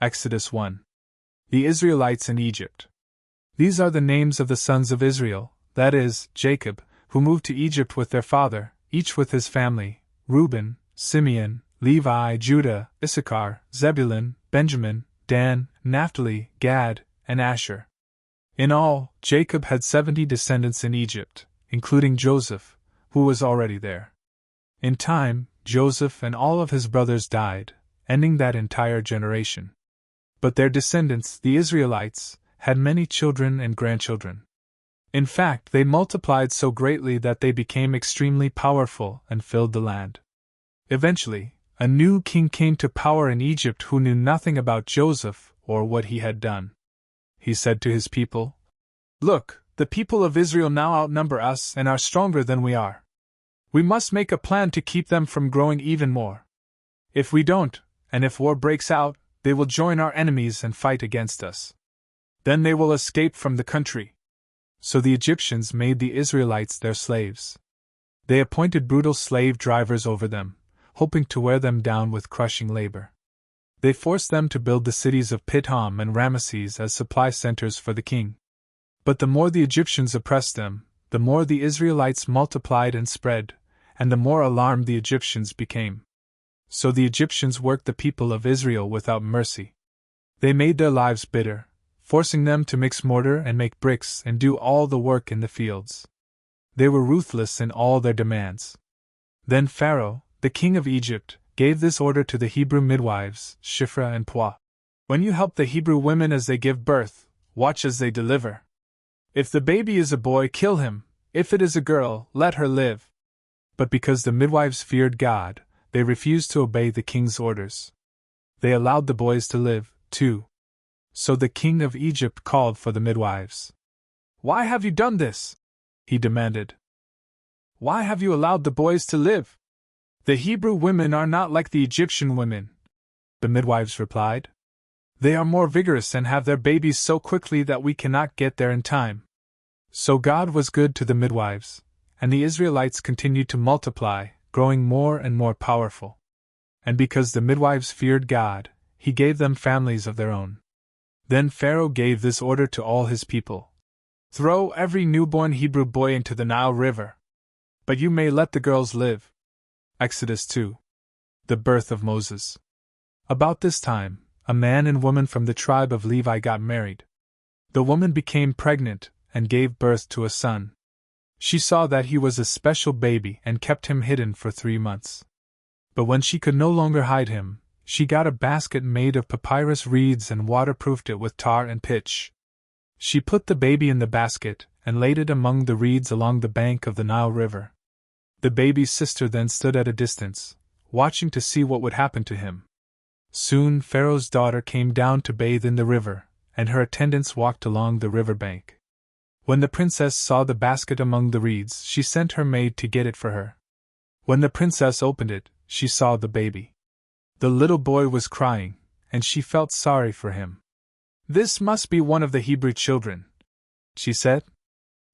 Exodus 1. The Israelites in Egypt. These are the names of the sons of Israel, that is, Jacob, who moved to Egypt with their father, each with his family: Reuben, Simeon, Levi, Judah, Issachar, Zebulun, Benjamin, Dan, Naphtali, Gad, and Asher. In all, Jacob had 70 descendants in Egypt, including Joseph, who was already there. In time, Joseph and all of his brothers died, ending that entire generation. But their descendants, the Israelites, had many children and grandchildren. In fact, they multiplied so greatly that they became extremely powerful and filled the land. Eventually, a new king came to power in Egypt who knew nothing about Joseph or what he had done. He said to his people, "Look, the people of Israel now outnumber us and are stronger than we are. We must make a plan to keep them from growing even more. If we don't, and if war breaks out, they will join our enemies and fight against us. Then they will escape from the country." So the Egyptians made the Israelites their slaves. They appointed brutal slave drivers over them, hoping to wear them down with crushing labor. They forced them to build the cities of Pithom and Ramesses as supply centers for the king. But the more the Egyptians oppressed them, the more the Israelites multiplied and spread, and the more alarmed the Egyptians became. So the Egyptians worked the people of Israel without mercy. They made their lives bitter, forcing them to mix mortar and make bricks and do all the work in the fields. They were ruthless in all their demands. Then Pharaoh, the king of Egypt, gave this order to the Hebrew midwives, Shiphrah and Puah: "When you help the Hebrew women as they give birth, watch as they deliver. If the baby is a boy, kill him; if it is a girl, let her live." But because the midwives feared God, they refused to obey the king's orders. They allowed the boys to live, too. So the king of Egypt called for the midwives. "Why have you done this?" he demanded. "Why have you allowed the boys to live?" "The Hebrew women are not like the Egyptian women," the midwives replied. "They are more vigorous and have their babies so quickly that we cannot get there in time." So God was good to the midwives, and the Israelites continued to multiply, growing more and more powerful. And because the midwives feared God, He gave them families of their own. Then Pharaoh gave this order to all his people: "Throw every newborn Hebrew boy into the Nile River. But you may let the girls live." Exodus 2. The birth of Moses. About this time, a man and woman from the tribe of Levi got married. The woman became pregnant and gave birth to a son. She saw that he was a special baby and kept him hidden for 3 months. But when she could no longer hide him, she got a basket made of papyrus reeds and waterproofed it with tar and pitch. She put the baby in the basket and laid it among the reeds along the bank of the Nile River. The baby's sister then stood at a distance, watching to see what would happen to him. Soon Pharaoh's daughter came down to bathe in the river, and her attendants walked along the river bank. When the princess saw the basket among the reeds, she sent her maid to get it for her. When the princess opened it, she saw the baby. The little boy was crying, and she felt sorry for him. "This must be one of the Hebrew children," she said.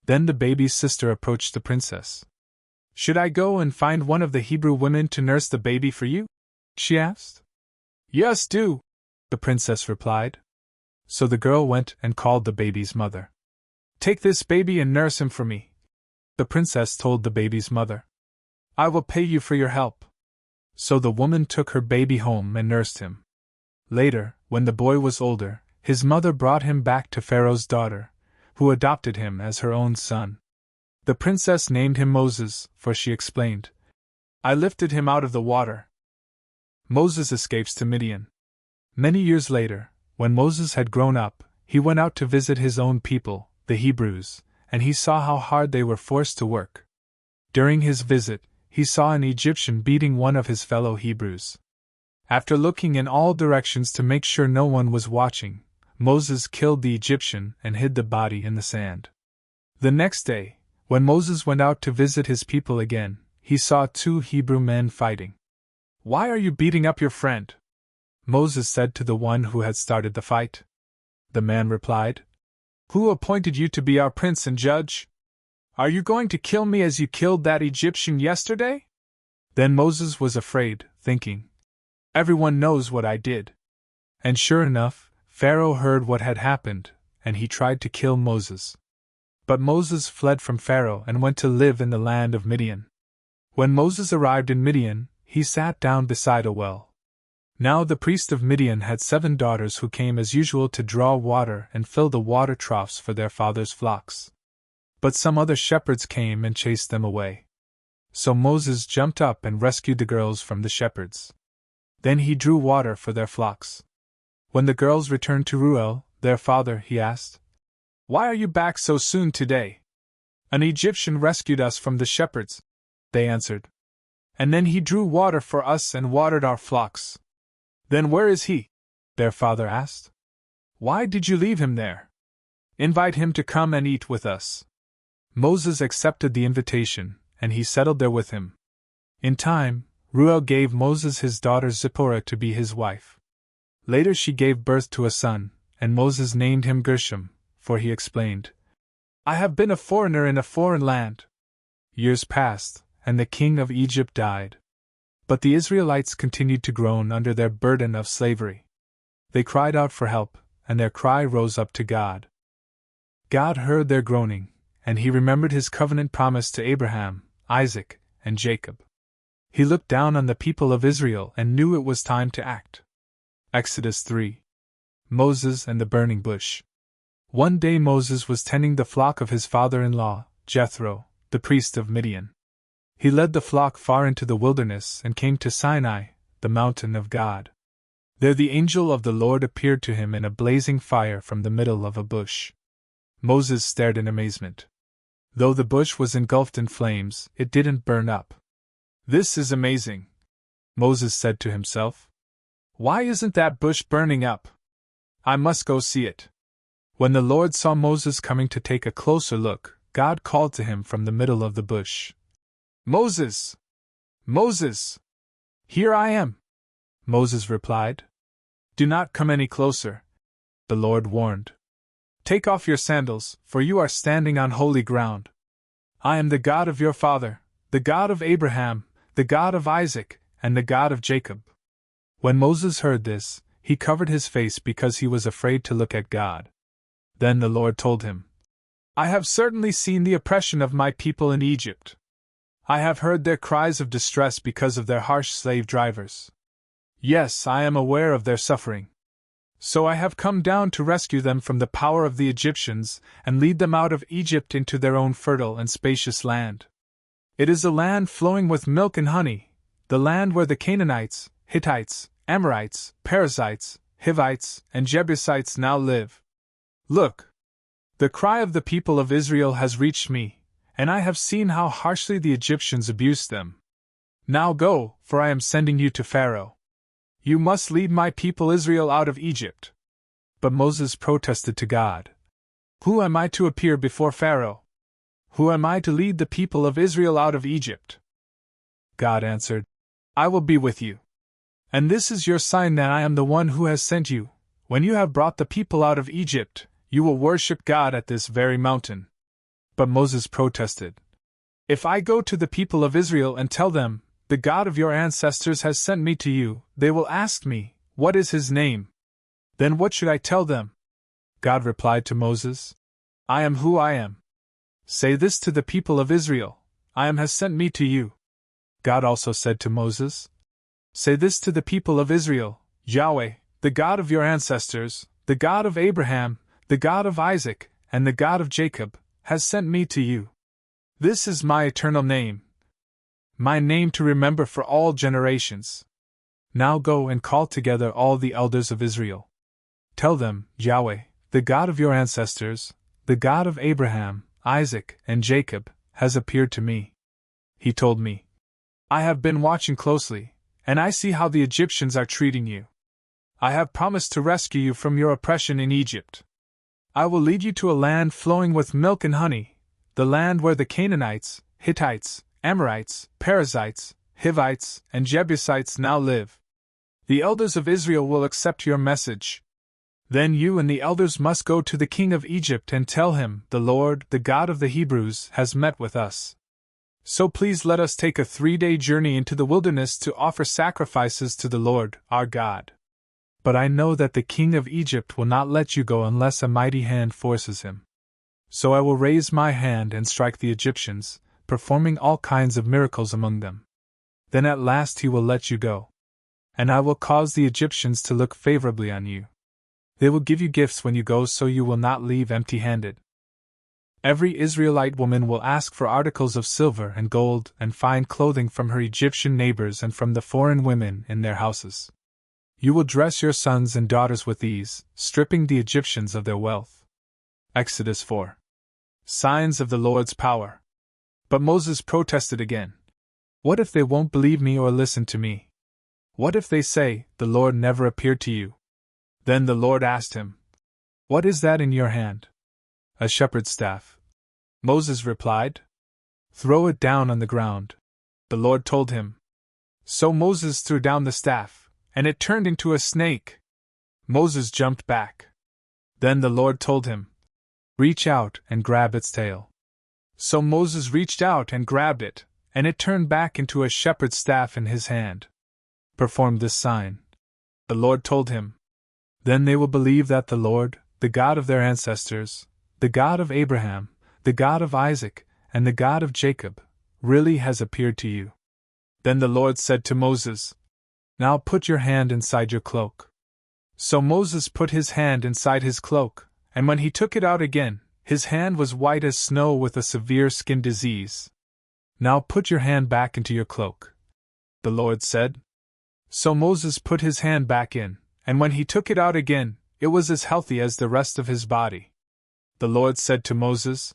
Then the baby's sister approached the princess. "Should I go and find one of the Hebrew women to nurse the baby for you?" she asked. "Yes, do," the princess replied. So the girl went and called the baby's mother. "Take this baby and nurse him for me," the princess told the baby's mother. "I will pay you for your help." So the woman took her baby home and nursed him. Later, when the boy was older, his mother brought him back to Pharaoh's daughter, who adopted him as her own son. The princess named him Moses, for she explained, "I lifted him out of the water." Moses escapes to Midian. Many years later, when Moses had grown up, he went out to visit his own people, the Hebrews, and he saw how hard they were forced to work. During his visit, he saw an Egyptian beating one of his fellow Hebrews. After looking in all directions to make sure no one was watching, Moses killed the Egyptian and hid the body in the sand. The next day, when Moses went out to visit his people again, he saw 2 Hebrew men fighting. "Why are you beating up your friend?" Moses said to the one who had started the fight. The man replied, "Who appointed you to be our prince and judge? Are you going to kill me as you killed that Egyptian yesterday?" Then Moses was afraid, thinking, "Everyone knows what I did. And sure enough, Pharaoh heard what had happened, and he tried to kill Moses. But Moses fled from Pharaoh and went to live in the land of Midian. When Moses arrived in Midian, he sat down beside a well. Now the priest of Midian had 7 daughters who came as usual to draw water and fill the water troughs for their father's flocks. But some other shepherds came and chased them away. So Moses jumped up and rescued the girls from the shepherds. Then he drew water for their flocks. When the girls returned to Reuel, their father, he asked, "Why are you back so soon today?" "An Egyptian rescued us from the shepherds," they answered. "And then he drew water for us and watered our flocks." "Then where is he?" their father asked. "Why did you leave him there? Invite him to come and eat with us." Moses accepted the invitation, and he settled there with him. In time, Reuel gave Moses his daughter Zipporah to be his wife. Later she gave birth to a son, and Moses named him Gershom, for he explained, "I have been a foreigner in a foreign land." Years passed, and the king of Egypt died. But the Israelites continued to groan under their burden of slavery. They cried out for help, and their cry rose up to God. God heard their groaning, and he remembered his covenant promise to Abraham, Isaac, and Jacob. He looked down on the people of Israel and knew it was time to act. Exodus 3. Moses and the burning bush. One day Moses was tending the flock of his father-in-law, Jethro, the priest of Midian. He led the flock far into the wilderness and came to Sinai, the mountain of God. There the angel of the Lord appeared to him in a blazing fire from the middle of a bush. Moses stared in amazement. Though the bush was engulfed in flames, it didn't burn up. "This is amazing," Moses said to himself. "Why isn't that bush burning up? I must go see it." When the Lord saw Moses coming to take a closer look, God called to him from the middle of the bush. "Moses! Moses! Here I am," Moses replied. "Do not come any closer," the Lord warned. "Take off your sandals, for you are standing on holy ground. I am the God of your father, the God of Abraham, the God of Isaac, and the God of Jacob." When Moses heard this, he covered his face because he was afraid to look at God. Then the Lord told him, "I have certainly seen the oppression of my people in Egypt. I have heard their cries of distress because of their harsh slave drivers. Yes, I am aware of their suffering. So I have come down to rescue them from the power of the Egyptians and lead them out of Egypt into their own fertile and spacious land. It is a land flowing with milk and honey, the land where the Canaanites, Hittites, Amorites, Perizzites, Hivites, and Jebusites now live. Look! The cry of the people of Israel has reached me, and I have seen how harshly the Egyptians abused them. Now go, for I am sending you to Pharaoh. You must lead my people Israel out of Egypt." But Moses protested to God. "Who am I to appear before Pharaoh? Who am I to lead the people of Israel out of Egypt?" God answered, "I will be with you. And this is your sign that I am the one who has sent you. When you have brought the people out of Egypt, you will worship God at this very mountain." But Moses protested. "If I go to the people of Israel and tell them, 'The God of your ancestors has sent me to you,' they will ask me, 'What is his name?' Then what should I tell them?" God replied to Moses, "I am who I am. Say this to the people of Israel, 'I am has sent me to you.'" God also said to Moses, "Say this to the people of Israel, 'Yahweh, the God of your ancestors, the God of Abraham, the God of Isaac, and the God of Jacob, has sent me to you. This is my eternal name, my name to remember for all generations. Now go and call together all the elders of Israel. Tell them, Yahweh, the God of your ancestors, the God of Abraham, Isaac, and Jacob, has appeared to me. He told me, 'I have been watching closely, and I see how the Egyptians are treating you. I have promised to rescue you from your oppression in Egypt. I will lead you to a land flowing with milk and honey, the land where the Canaanites, Hittites, Amorites, Perizzites, Hivites, and Jebusites now live. The elders of Israel will accept your message. Then you and the elders must go to the king of Egypt and tell him, "The Lord, the God of the Hebrews, has met with us. So please let us take a 3-day journey into the wilderness to offer sacrifices to the Lord, our God." But I know that the king of Egypt will not let you go unless a mighty hand forces him. So I will raise my hand and strike the Egyptians, performing all kinds of miracles among them. Then at last he will let you go. And I will cause the Egyptians to look favorably on you. They will give you gifts when you go, so you will not leave empty-handed. Every Israelite woman will ask for articles of silver and gold and fine clothing from her Egyptian neighbors and from the foreign women in their houses. You will dress your sons and daughters with these, stripping the Egyptians of their wealth. Exodus 4. Signs of the Lord's power. But Moses protested again. What if they won't believe me or listen to me? What if they say, "The Lord never appeared to you"? Then the Lord asked him, "What is that in your hand?" "A shepherd's staff." Moses replied, "Throw it down on the ground." The Lord told him. So Moses threw down the staff, and it turned into a snake. Moses jumped back. Then the Lord told him, "Reach out and grab its tail." So Moses reached out and grabbed it, and it turned back into a shepherd's staff in his hand. "Perform this sign," the Lord told him. "Then they will believe that the Lord, the God of their ancestors, the God of Abraham, the God of Isaac, and the God of Jacob, really has appeared to you." Then the Lord said to Moses, "Now put your hand inside your cloak." So Moses put his hand inside his cloak, and when he took it out again, his hand was white as snow with a severe skin disease. "Now put your hand back into your cloak," the Lord said. So Moses put his hand back in, and when he took it out again, it was as healthy as the rest of his body. The Lord said to Moses,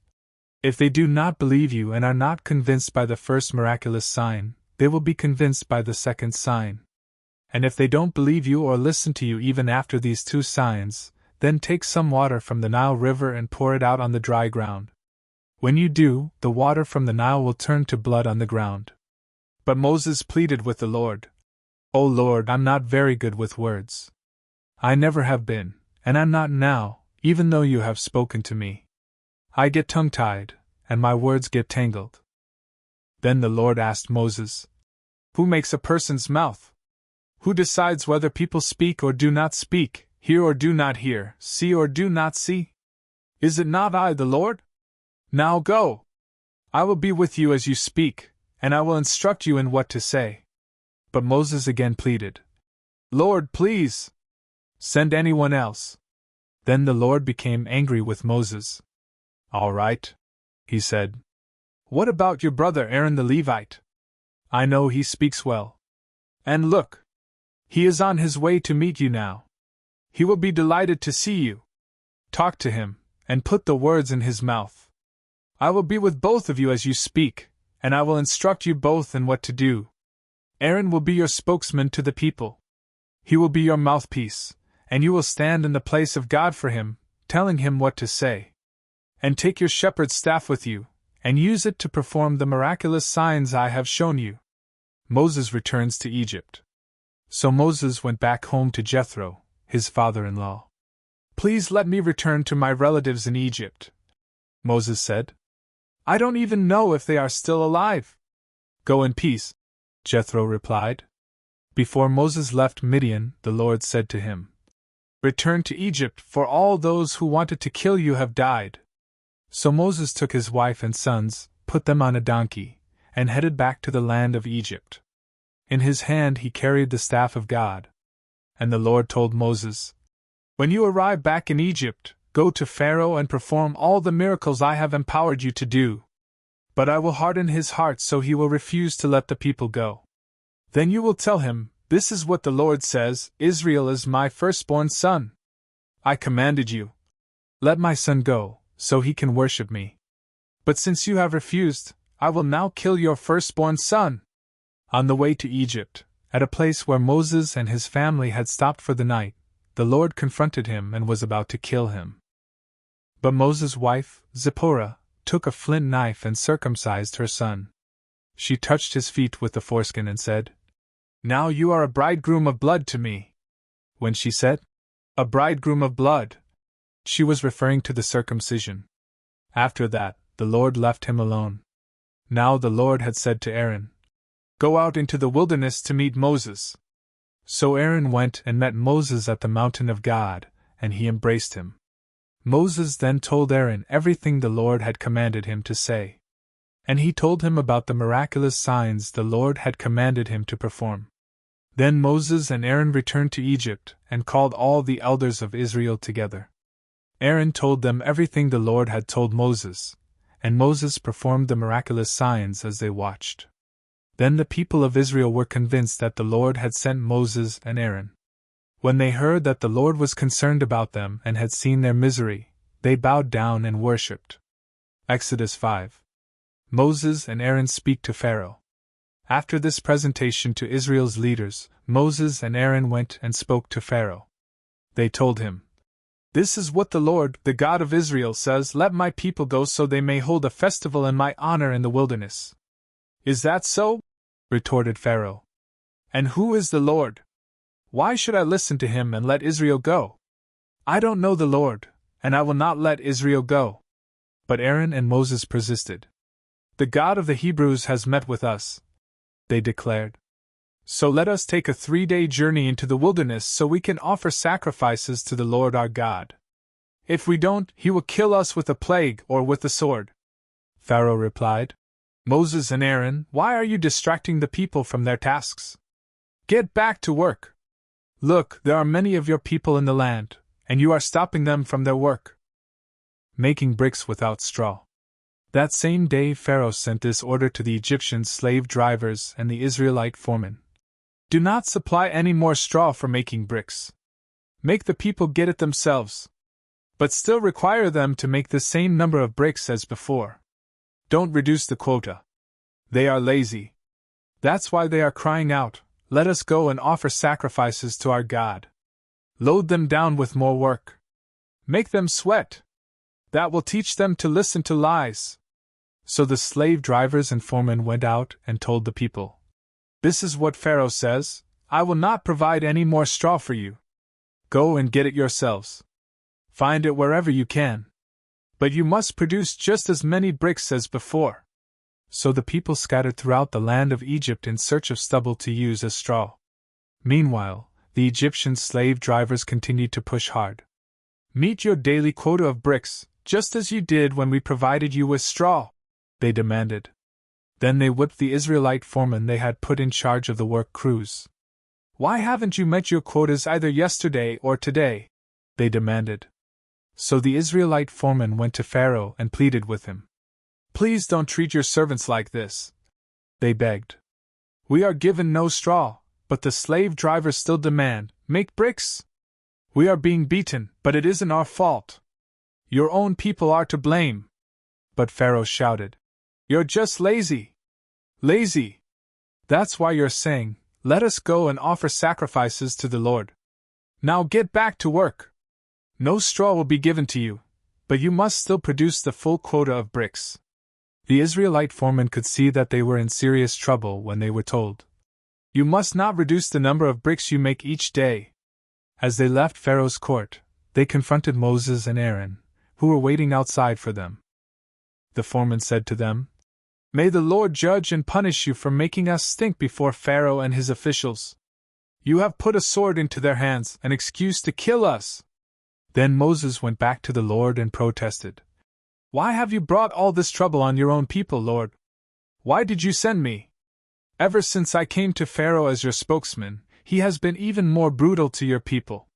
"If they do not believe you and are not convinced by the first miraculous sign, they will be convinced by the second sign. And if they don't believe you or listen to you even after these two signs, then take some water from the Nile River and pour it out on the dry ground. When you do, the water from the Nile will turn to blood on the ground." But Moses pleaded with the Lord, "O Lord, I'm not very good with words. I never have been, and I'm not now, even though you have spoken to me. I get tongue-tied, and my words get tangled." Then the Lord asked Moses, "Who makes a person's mouth? Who decides whether people speak or do not speak, hear or do not hear, see or do not see? Is it not I, the Lord? Now go! I will be with you as you speak, and I will instruct you in what to say." But Moses again pleaded, "Lord, please! Send anyone else." Then the Lord became angry with Moses. "All right," he said. "What about your brother Aaron the Levite? I know he speaks well. And look! He is on his way to meet you now. He will be delighted to see you. Talk to him, and put the words in his mouth. I will be with both of you as you speak, and I will instruct you both in what to do. Aaron will be your spokesman to the people. He will be your mouthpiece, and you will stand in the place of God for him, telling him what to say. And take your shepherd's staff with you, and use it to perform the miraculous signs I have shown you." Moses returns to Egypt. So Moses went back home to Jethro, his father-in-law. "Please let me return to my relatives in Egypt," Moses said. "I don't even know if they are still alive." "Go in peace," Jethro replied. Before Moses left Midian, the Lord said to him, "Return to Egypt, for all those who wanted to kill you have died." So Moses took his wife and sons, put them on a donkey, and headed back to the land of Egypt. In his hand he carried the staff of God. And the Lord told Moses, "When you arrive back in Egypt, go to Pharaoh and perform all the miracles I have empowered you to do. But I will harden his heart so he will refuse to let the people go. Then you will tell him, 'This is what the Lord says, Israel is my firstborn son. I commanded you. Let my son go, so he can worship me. But since you have refused, I will now kill your firstborn son.'" On the way to Egypt, at a place where Moses and his family had stopped for the night, the Lord confronted him and was about to kill him. But Moses' wife, Zipporah, took a flint knife and circumcised her son. She touched his feet with the foreskin and said, "Now you are a bridegroom of blood to me." When she said, "A bridegroom of blood," she was referring to the circumcision. After that, the Lord left him alone. Now the Lord had said to Aaron, "Go out into the wilderness to meet Moses." So Aaron went and met Moses at the mountain of God, and he embraced him. Moses then told Aaron everything the Lord had commanded him to say. And he told him about the miraculous signs the Lord had commanded him to perform. Then Moses and Aaron returned to Egypt and called all the elders of Israel together. Aaron told them everything the Lord had told Moses, and Moses performed the miraculous signs as they watched. Then the people of Israel were convinced that the Lord had sent Moses and Aaron. When they heard that the Lord was concerned about them and had seen their misery, they bowed down and worshipped. Exodus 5. Moses and Aaron speak to Pharaoh. After this presentation to Israel's leaders, Moses and Aaron went and spoke to Pharaoh. They told him, "This is what the Lord, the God of Israel, says: Let my people go so they may hold a festival in my honor in the wilderness." "Is that so?" retorted Pharaoh. "And who is the Lord? Why should I listen to him and let Israel go? I don't know the Lord, and I will not let Israel go." But Aaron and Moses persisted. "The God of the Hebrews has met with us," they declared. "So let us take a 3-day journey into the wilderness so we can offer sacrifices to the Lord our God. If we don't, he will kill us with a plague or with the sword." Pharaoh replied, "Moses and Aaron, why are you distracting the people from their tasks? Get back to work. Look, there are many of your people in the land, and you are stopping them from their work." Making bricks without straw. That same day Pharaoh sent this order to the Egyptian slave drivers and the Israelite foremen: "Do not supply any more straw for making bricks. Make the people get it themselves. But still require them to make the same number of bricks as before. Don't reduce the quota. They are lazy. That's why they are crying out, 'Let us go and offer sacrifices to our God.' Load them down with more work. Make them sweat. That will teach them to listen to lies." So the slave drivers and foremen went out and told the people, "This is what Pharaoh says: I will not provide any more straw for you. Go and get it yourselves. Find it wherever you can. But you must produce just as many bricks as before." So the people scattered throughout the land of Egypt in search of stubble to use as straw. Meanwhile, the Egyptian slave drivers continued to push hard. "Meet your daily quota of bricks, just as you did when we provided you with straw," they demanded. Then they whipped the Israelite foremen they had put in charge of the work crews. "Why haven't you met your quotas either yesterday or today?" they demanded. So the Israelite foreman went to Pharaoh and pleaded with him. "Please don't treat your servants like this," they begged. "We are given no straw, but the slave drivers still demand, 'Make bricks.' We are being beaten, but it isn't our fault. Your own people are to blame." But Pharaoh shouted, "You're just lazy. Lazy. That's why you're saying, 'Let us go and offer sacrifices to the Lord.' Now get back to work. No straw will be given to you, but you must still produce the full quota of bricks." The Israelite foremen could see that they were in serious trouble when they were told, "You must not reduce the number of bricks you make each day." As they left Pharaoh's court, they confronted Moses and Aaron, who were waiting outside for them. The foreman said to them, "May the Lord judge and punish you for making us stink before Pharaoh and his officials. You have put a sword into their hands, an excuse to kill us." Then Moses went back to the Lord and protested, "Why have you brought all this trouble on your own people, Lord? Why did you send me? Ever since I came to Pharaoh as your spokesman, he has been even more brutal to your people.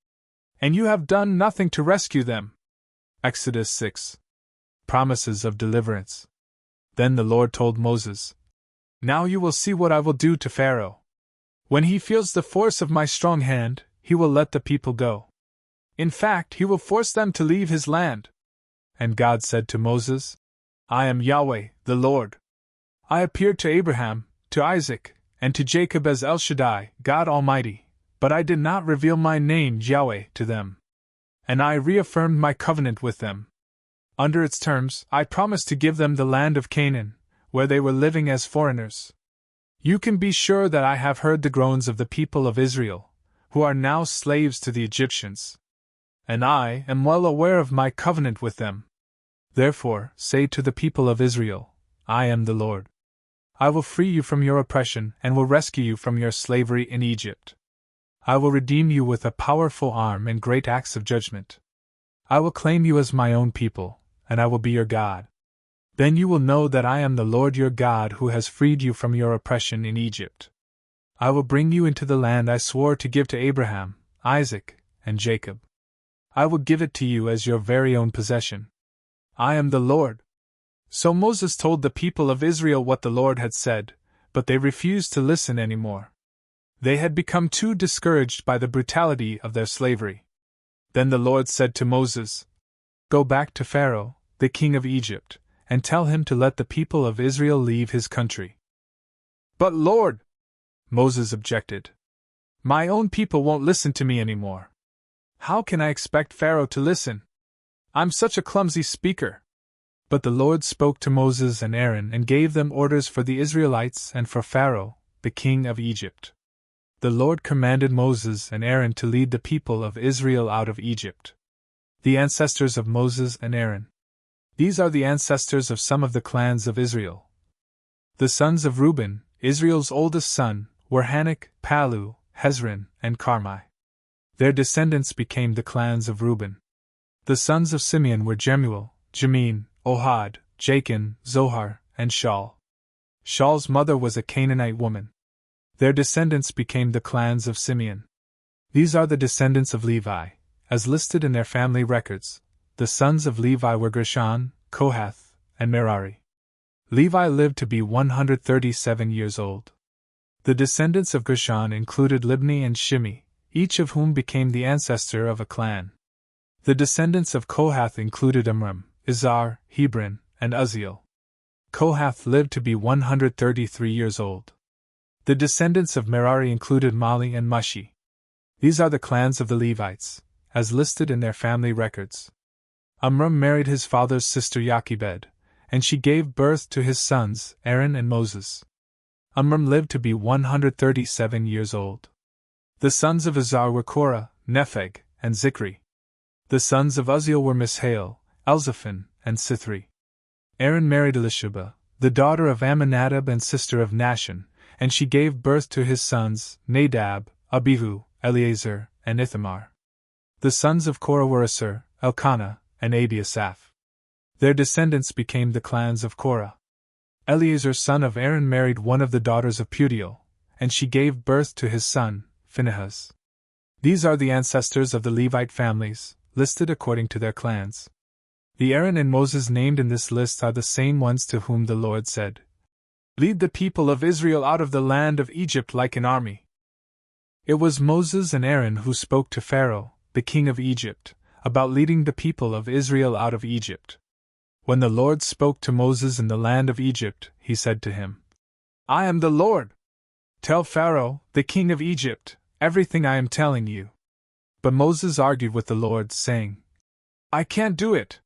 And you have done nothing to rescue them." Exodus 6. Promises of deliverance. Then the Lord told Moses, "Now you will see what I will do to Pharaoh. When he feels the force of my strong hand, he will let the people go. In fact, he will force them to leave his land." And God said to Moses, "I am Yahweh, the Lord. I appeared to Abraham, to Isaac, and to Jacob as El Shaddai, God Almighty, but I did not reveal my name Yahweh to them. And I reaffirmed my covenant with them. Under its terms, I promised to give them the land of Canaan, where they were living as foreigners. You can be sure that I have heard the groans of the people of Israel, who are now slaves to the Egyptians. And I am well aware of my covenant with them. Therefore, say to the people of Israel, 'I am the Lord. I will free you from your oppression and will rescue you from your slavery in Egypt. I will redeem you with a powerful arm and great acts of judgment. I will claim you as my own people, and I will be your God. Then you will know that I am the Lord your God who has freed you from your oppression in Egypt. I will bring you into the land I swore to give to Abraham, Isaac, and Jacob. I will give it to you as your very own possession. I am the Lord. So Moses told the people of Israel what the Lord had said, but they refused to listen anymore. They had become too discouraged by the brutality of their slavery. Then the Lord said to Moses, "Go back to Pharaoh, the king of Egypt, and tell him to let the people of Israel leave his country." "But Lord," Moses objected, "my own people won't listen to me anymore. How can I expect Pharaoh to listen? I'm such a clumsy speaker." But the Lord spoke to Moses and Aaron and gave them orders for the Israelites and for Pharaoh, the king of Egypt. The Lord commanded Moses and Aaron to lead the people of Israel out of Egypt. The ancestors of Moses and Aaron. These are the ancestors of some of the clans of Israel. The sons of Reuben, Israel's oldest son, were Hanok, Palu, Hezron, and Carmi. Their descendants became the clans of Reuben. The sons of Simeon were Jemuel, Jamin, Ohad, Jachin, Zohar, and Shaul. Shaul's mother was a Canaanite woman. Their descendants became the clans of Simeon. These are the descendants of Levi, as listed in their family records. The sons of Levi were Gershon, Kohath, and Merari. Levi lived to be 137 years old. The descendants of Gershon included Libni and Shimi, each of whom became the ancestor of a clan. The descendants of Kohath included Amram, Izhar, Hebron, and Uzziel. Kohath lived to be 133 years old. The descendants of Merari included Mali and Mushi. These are the clans of the Levites, as listed in their family records. Amram married his father's sister Jochebed, and she gave birth to his sons, Aaron and Moses. Amram lived to be 137 years old. The sons of Izhar were Korah, Nepheg, and Zikri. The sons of Uzziel were Mishael, Elzaphan, and Sithri. Aaron married Elisheba, the daughter of Amminadab and sister of Nahshon, and she gave birth to his sons, Nadab, Abihu, Eleazar, and Ithamar. The sons of Korah were Asur, Elkanah, and Abiasaph. Their descendants became the clans of Korah. Eleazar son of Aaron married one of the daughters of Putiel, and she gave birth to his son, Phinehas. These are the ancestors of the Levite families, listed according to their clans. The Aaron and Moses named in this list are the same ones to whom the Lord said, "Lead the people of Israel out of the land of Egypt like an army." It was Moses and Aaron who spoke to Pharaoh, the king of Egypt, about leading the people of Israel out of Egypt. When the Lord spoke to Moses in the land of Egypt, he said to him, "I am the Lord. Tell Pharaoh, the king of Egypt, everything I am telling you." But Moses argued with the Lord, saying, "I can't do it.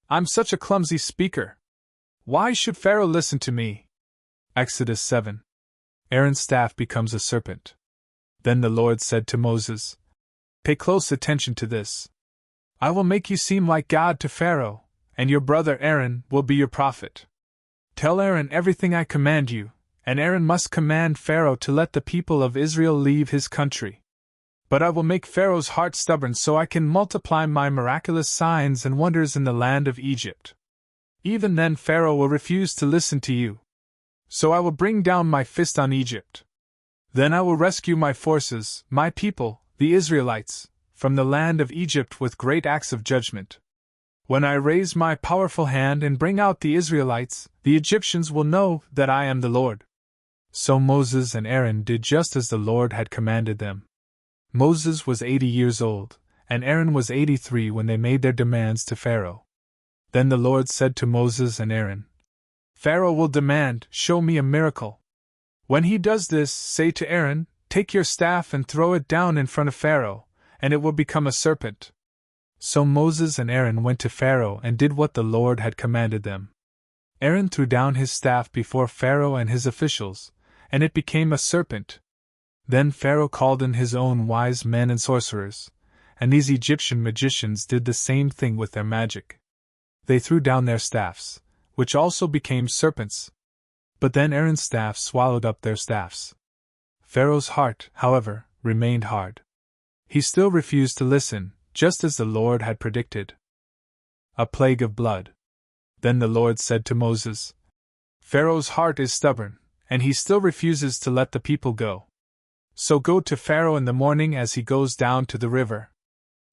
I'm such a clumsy speaker. Why should Pharaoh listen to me?" Exodus 7. Aaron's staff becomes a serpent. Then the Lord said to Moses, "Pay close attention to this. I will make you seem like God to Pharaoh, and your brother Aaron will be your prophet. Tell Aaron everything I command you, and Aaron must command Pharaoh to let the people of Israel leave his country. But I will make Pharaoh's heart stubborn so I can multiply my miraculous signs and wonders in the land of Egypt. Even then Pharaoh will refuse to listen to you. So I will bring down my fist on Egypt. Then I will rescue my forces, my people, the Israelites, from the land of Egypt with great acts of judgment. When I raise my powerful hand and bring out the Israelites, the Egyptians will know that I am the Lord." So Moses and Aaron did just as the Lord had commanded them. Moses was 80 years old, and Aaron was 83 when they made their demands to Pharaoh. Then the Lord said to Moses and Aaron, "Pharaoh will demand, 'Show me a miracle.' When he does this, say to Aaron, 'Take your staff and throw it down in front of Pharaoh, and it will become a serpent.'" So Moses and Aaron went to Pharaoh and did what the Lord had commanded them. Aaron threw down his staff before Pharaoh and his officials, and it became a serpent. Then Pharaoh called in his own wise men and sorcerers, and these Egyptian magicians did the same thing with their magic. They threw down their staffs, which also became serpents. But then Aaron's staff swallowed up their staffs. Pharaoh's heart, however, remained hard. He still refused to listen, just as the Lord had predicted. A plague of blood. Then the Lord said to Moses, Pharaoh's heart is stubborn, and he still refuses to let the people go. So go to Pharaoh in the morning as he goes down to the river.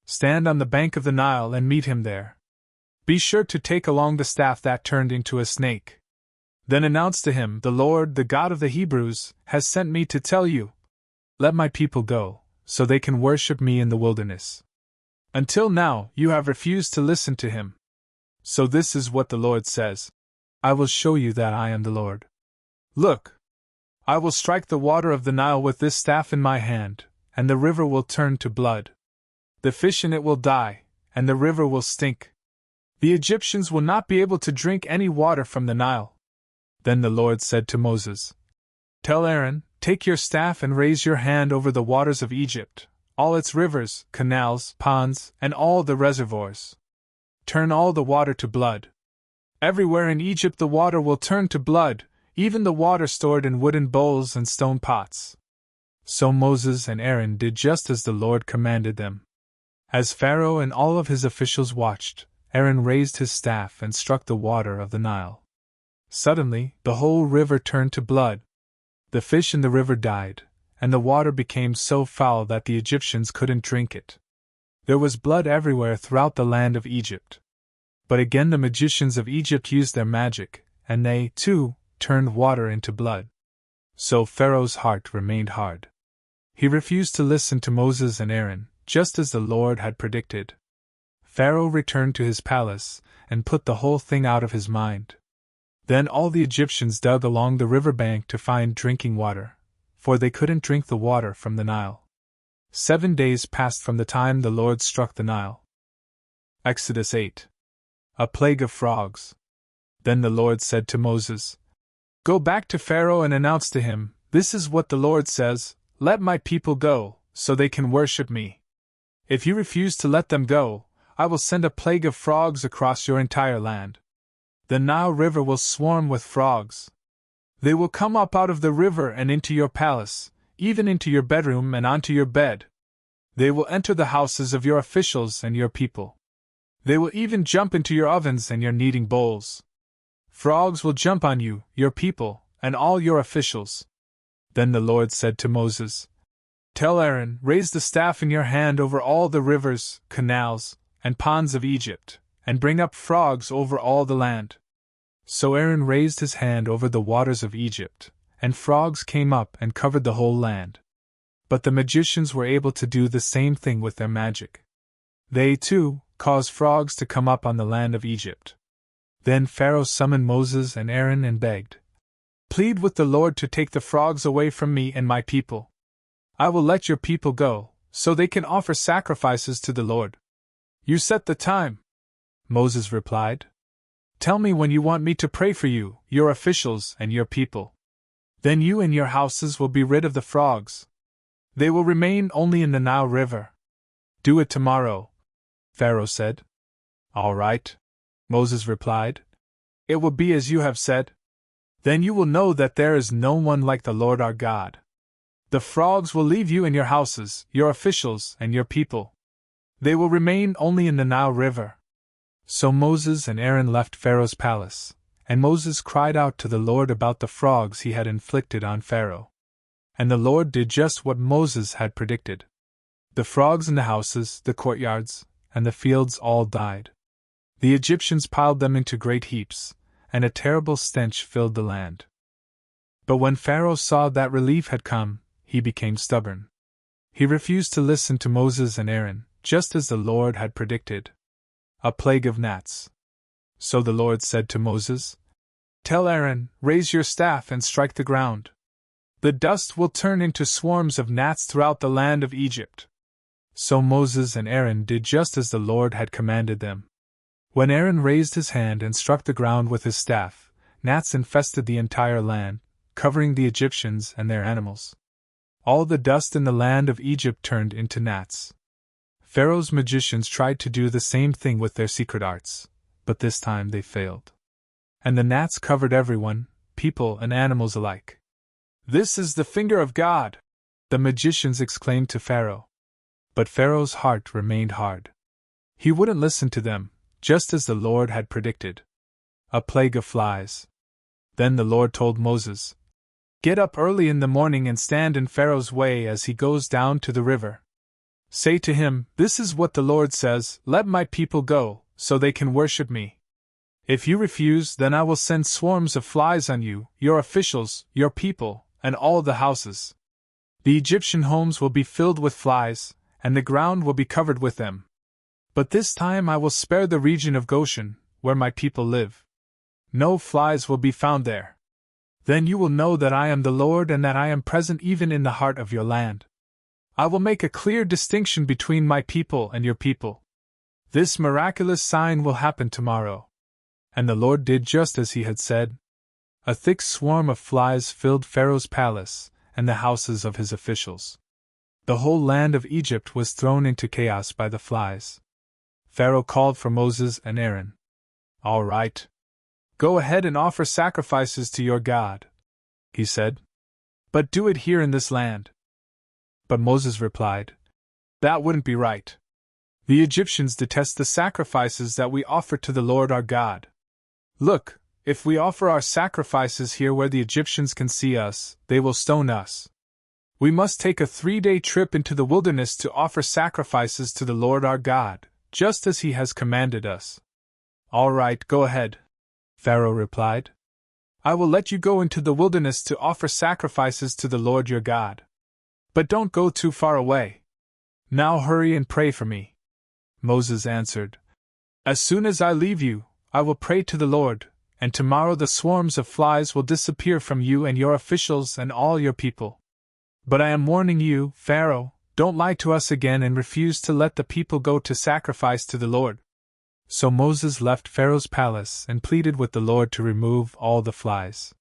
Stand on the bank of the Nile and meet him there. Be sure to take along the staff that turned into a snake. Then announce to him, The Lord, the God of the Hebrews, has sent me to tell you, let my people go, so they can worship me in the wilderness. Until now, you have refused to listen to him. So this is what the Lord says. I will show you that I am the Lord. Look! I will strike the water of the Nile with this staff in my hand, and the river will turn to blood. The fish in it will die, and the river will stink. The Egyptians will not be able to drink any water from the Nile. Then the Lord said to Moses, Tell Aaron, take your staff and raise your hand over the waters of Egypt, all its rivers, canals, ponds, and all the reservoirs. Turn all the water to blood. Everywhere in Egypt the water will turn to blood, even the water stored in wooden bowls and stone pots. So Moses and Aaron did just as the Lord commanded them. As Pharaoh and all of his officials watched, Aaron raised his staff and struck the water of the Nile. Suddenly, the whole river turned to blood. The fish in the river died, and the water became so foul that the Egyptians couldn't drink it. There was blood everywhere throughout the land of Egypt. But again the magicians of Egypt used their magic, and they, too, turned water into blood. So Pharaoh's heart remained hard. He refused to listen to Moses and Aaron, just as the Lord had predicted. Pharaoh returned to his palace, and put the whole thing out of his mind. Then all the Egyptians dug along the river bank to find drinking water, for they couldn't drink the water from the Nile. 7 days passed from the time the Lord struck the Nile. Exodus 8. A plague of frogs. Then the Lord said to Moses, Go back to Pharaoh and announce to him, This is what the Lord says, Let my people go, so they can worship me. If you refuse to let them go, I will send a plague of frogs across your entire land. The Nile River will swarm with frogs. They will come up out of the river and into your palace, even into your bedroom and onto your bed. They will enter the houses of your officials and your people. They will even jump into your ovens and your kneading bowls. Frogs will jump on you, your people, and all your officials. Then the Lord said to Moses, Tell Aaron, raise the staff in your hand over all the rivers, canals, and ponds of Egypt, and bring up frogs over all the land. So Aaron raised his hand over the waters of Egypt, and frogs came up and covered the whole land. But the magicians were able to do the same thing with their magic. They, too, caused frogs to come up on the land of Egypt. Then Pharaoh summoned Moses and Aaron and begged, Plead with the Lord to take the frogs away from me and my people. I will let your people go, so they can offer sacrifices to the Lord. You set the time. Moses replied. Tell me when you want me to pray for you, your officials, and your people. Then you and your houses will be rid of the frogs. They will remain only in the Nile River. Do it tomorrow, Pharaoh said. All right, Moses replied. It will be as you have said. Then you will know that there is no one like the Lord our God. The frogs will leave you and your houses, your officials, and your people. They will remain only in the Nile River. So Moses and Aaron left Pharaoh's palace, and Moses cried out to the Lord about the frogs he had inflicted on Pharaoh. And the Lord did just what Moses had predicted. The frogs in the houses, the courtyards, and the fields all died. The Egyptians piled them into great heaps, and a terrible stench filled the land. But when Pharaoh saw that relief had come, he became stubborn. He refused to listen to Moses and Aaron, just as the Lord had predicted. A plague of gnats. So the Lord said to Moses, Tell Aaron, raise your staff and strike the ground. The dust will turn into swarms of gnats throughout the land of Egypt. So Moses and Aaron did just as the Lord had commanded them. When Aaron raised his hand and struck the ground with his staff, gnats infested the entire land, covering the Egyptians and their animals. All the dust in the land of Egypt turned into gnats. Pharaoh's magicians tried to do the same thing with their secret arts, but this time they failed. And the gnats covered everyone, people and animals alike. This is the finger of God, the magicians exclaimed to Pharaoh. But Pharaoh's heart remained hard. He wouldn't listen to them, just as the Lord had predicted. A plague of flies. Then the Lord told Moses, "Get up early in the morning and stand in Pharaoh's way as he goes down to the river. Say to him, 'This is what the Lord says, let my people go, so they can worship me. If you refuse, then I will send swarms of flies on you, your officials, your people, and all the houses. The Egyptian homes will be filled with flies, and the ground will be covered with them. But this time I will spare the region of Goshen, where my people live. No flies will be found there. Then you will know that I am the Lord and that I am present even in the heart of your land. I will make a clear distinction between my people and your people. This miraculous sign will happen tomorrow." And the Lord did just as he had said. A thick swarm of flies filled Pharaoh's palace and the houses of his officials. The whole land of Egypt was thrown into chaos by the flies. Pharaoh called for Moses and Aaron. "All right. Go ahead and offer sacrifices to your God," he said. "But do it here in this land." But Moses replied, "That wouldn't be right. The Egyptians detest the sacrifices that we offer to the Lord our God. Look, if we offer our sacrifices here where the Egyptians can see us, they will stone us. We must take a 3-day trip into the wilderness to offer sacrifices to the Lord our God, just as he has commanded us." "All right, go ahead," Pharaoh replied. "I will let you go into the wilderness to offer sacrifices to the Lord your God. But don't go too far away. Now hurry and pray for me." Moses answered, "As soon as I leave you, I will pray to the Lord, and tomorrow the swarms of flies will disappear from you and your officials and all your people. But I am warning you, Pharaoh, don't lie to us again and refuse to let the people go to sacrifice to the Lord." So Moses left Pharaoh's palace and pleaded with the Lord to remove all the flies.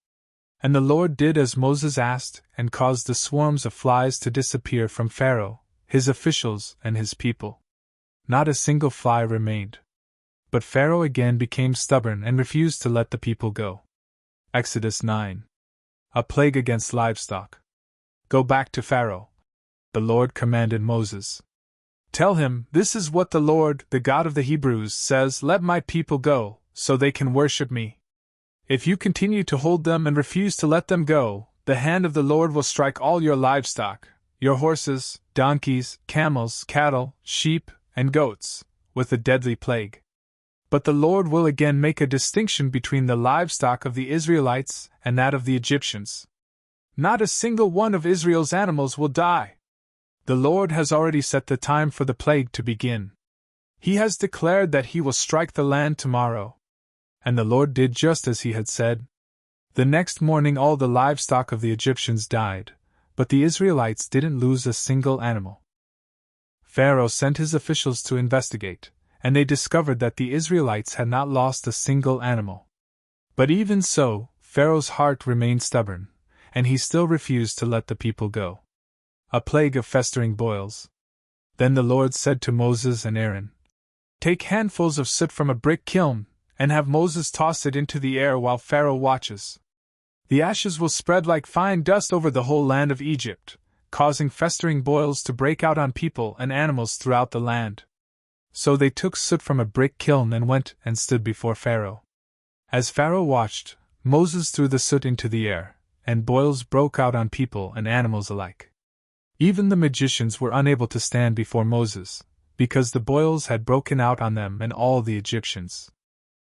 And the Lord did as Moses asked and caused the swarms of flies to disappear from Pharaoh, his officials, and his people. Not a single fly remained. But Pharaoh again became stubborn and refused to let the people go. Exodus 9. A plague against livestock. "Go back to Pharaoh," the Lord commanded Moses. "Tell him, 'This is what the Lord, the God of the Hebrews, says, let my people go, so they can worship me. If you continue to hold them and refuse to let them go, the hand of the Lord will strike all your livestock, your horses, donkeys, camels, cattle, sheep, and goats, with a deadly plague. But the Lord will again make a distinction between the livestock of the Israelites and that of the Egyptians. Not a single one of Israel's animals will die. The Lord has already set the time for the plague to begin. He has declared that he will strike the land tomorrow." And the Lord did just as he had said. The next morning all the livestock of the Egyptians died, but the Israelites didn't lose a single animal. Pharaoh sent his officials to investigate, and they discovered that the Israelites had not lost a single animal. But even so, Pharaoh's heart remained stubborn, and he still refused to let the people go. A plague of festering boils. Then the Lord said to Moses and Aaron, "Take handfuls of soot from a brick kiln, and have Moses toss it into the air while Pharaoh watches. The ashes will spread like fine dust over the whole land of Egypt, causing festering boils to break out on people and animals throughout the land." So they took soot from a brick kiln and went and stood before Pharaoh. As Pharaoh watched, Moses threw the soot into the air, and boils broke out on people and animals alike. Even the magicians were unable to stand before Moses, because the boils had broken out on them and all the Egyptians.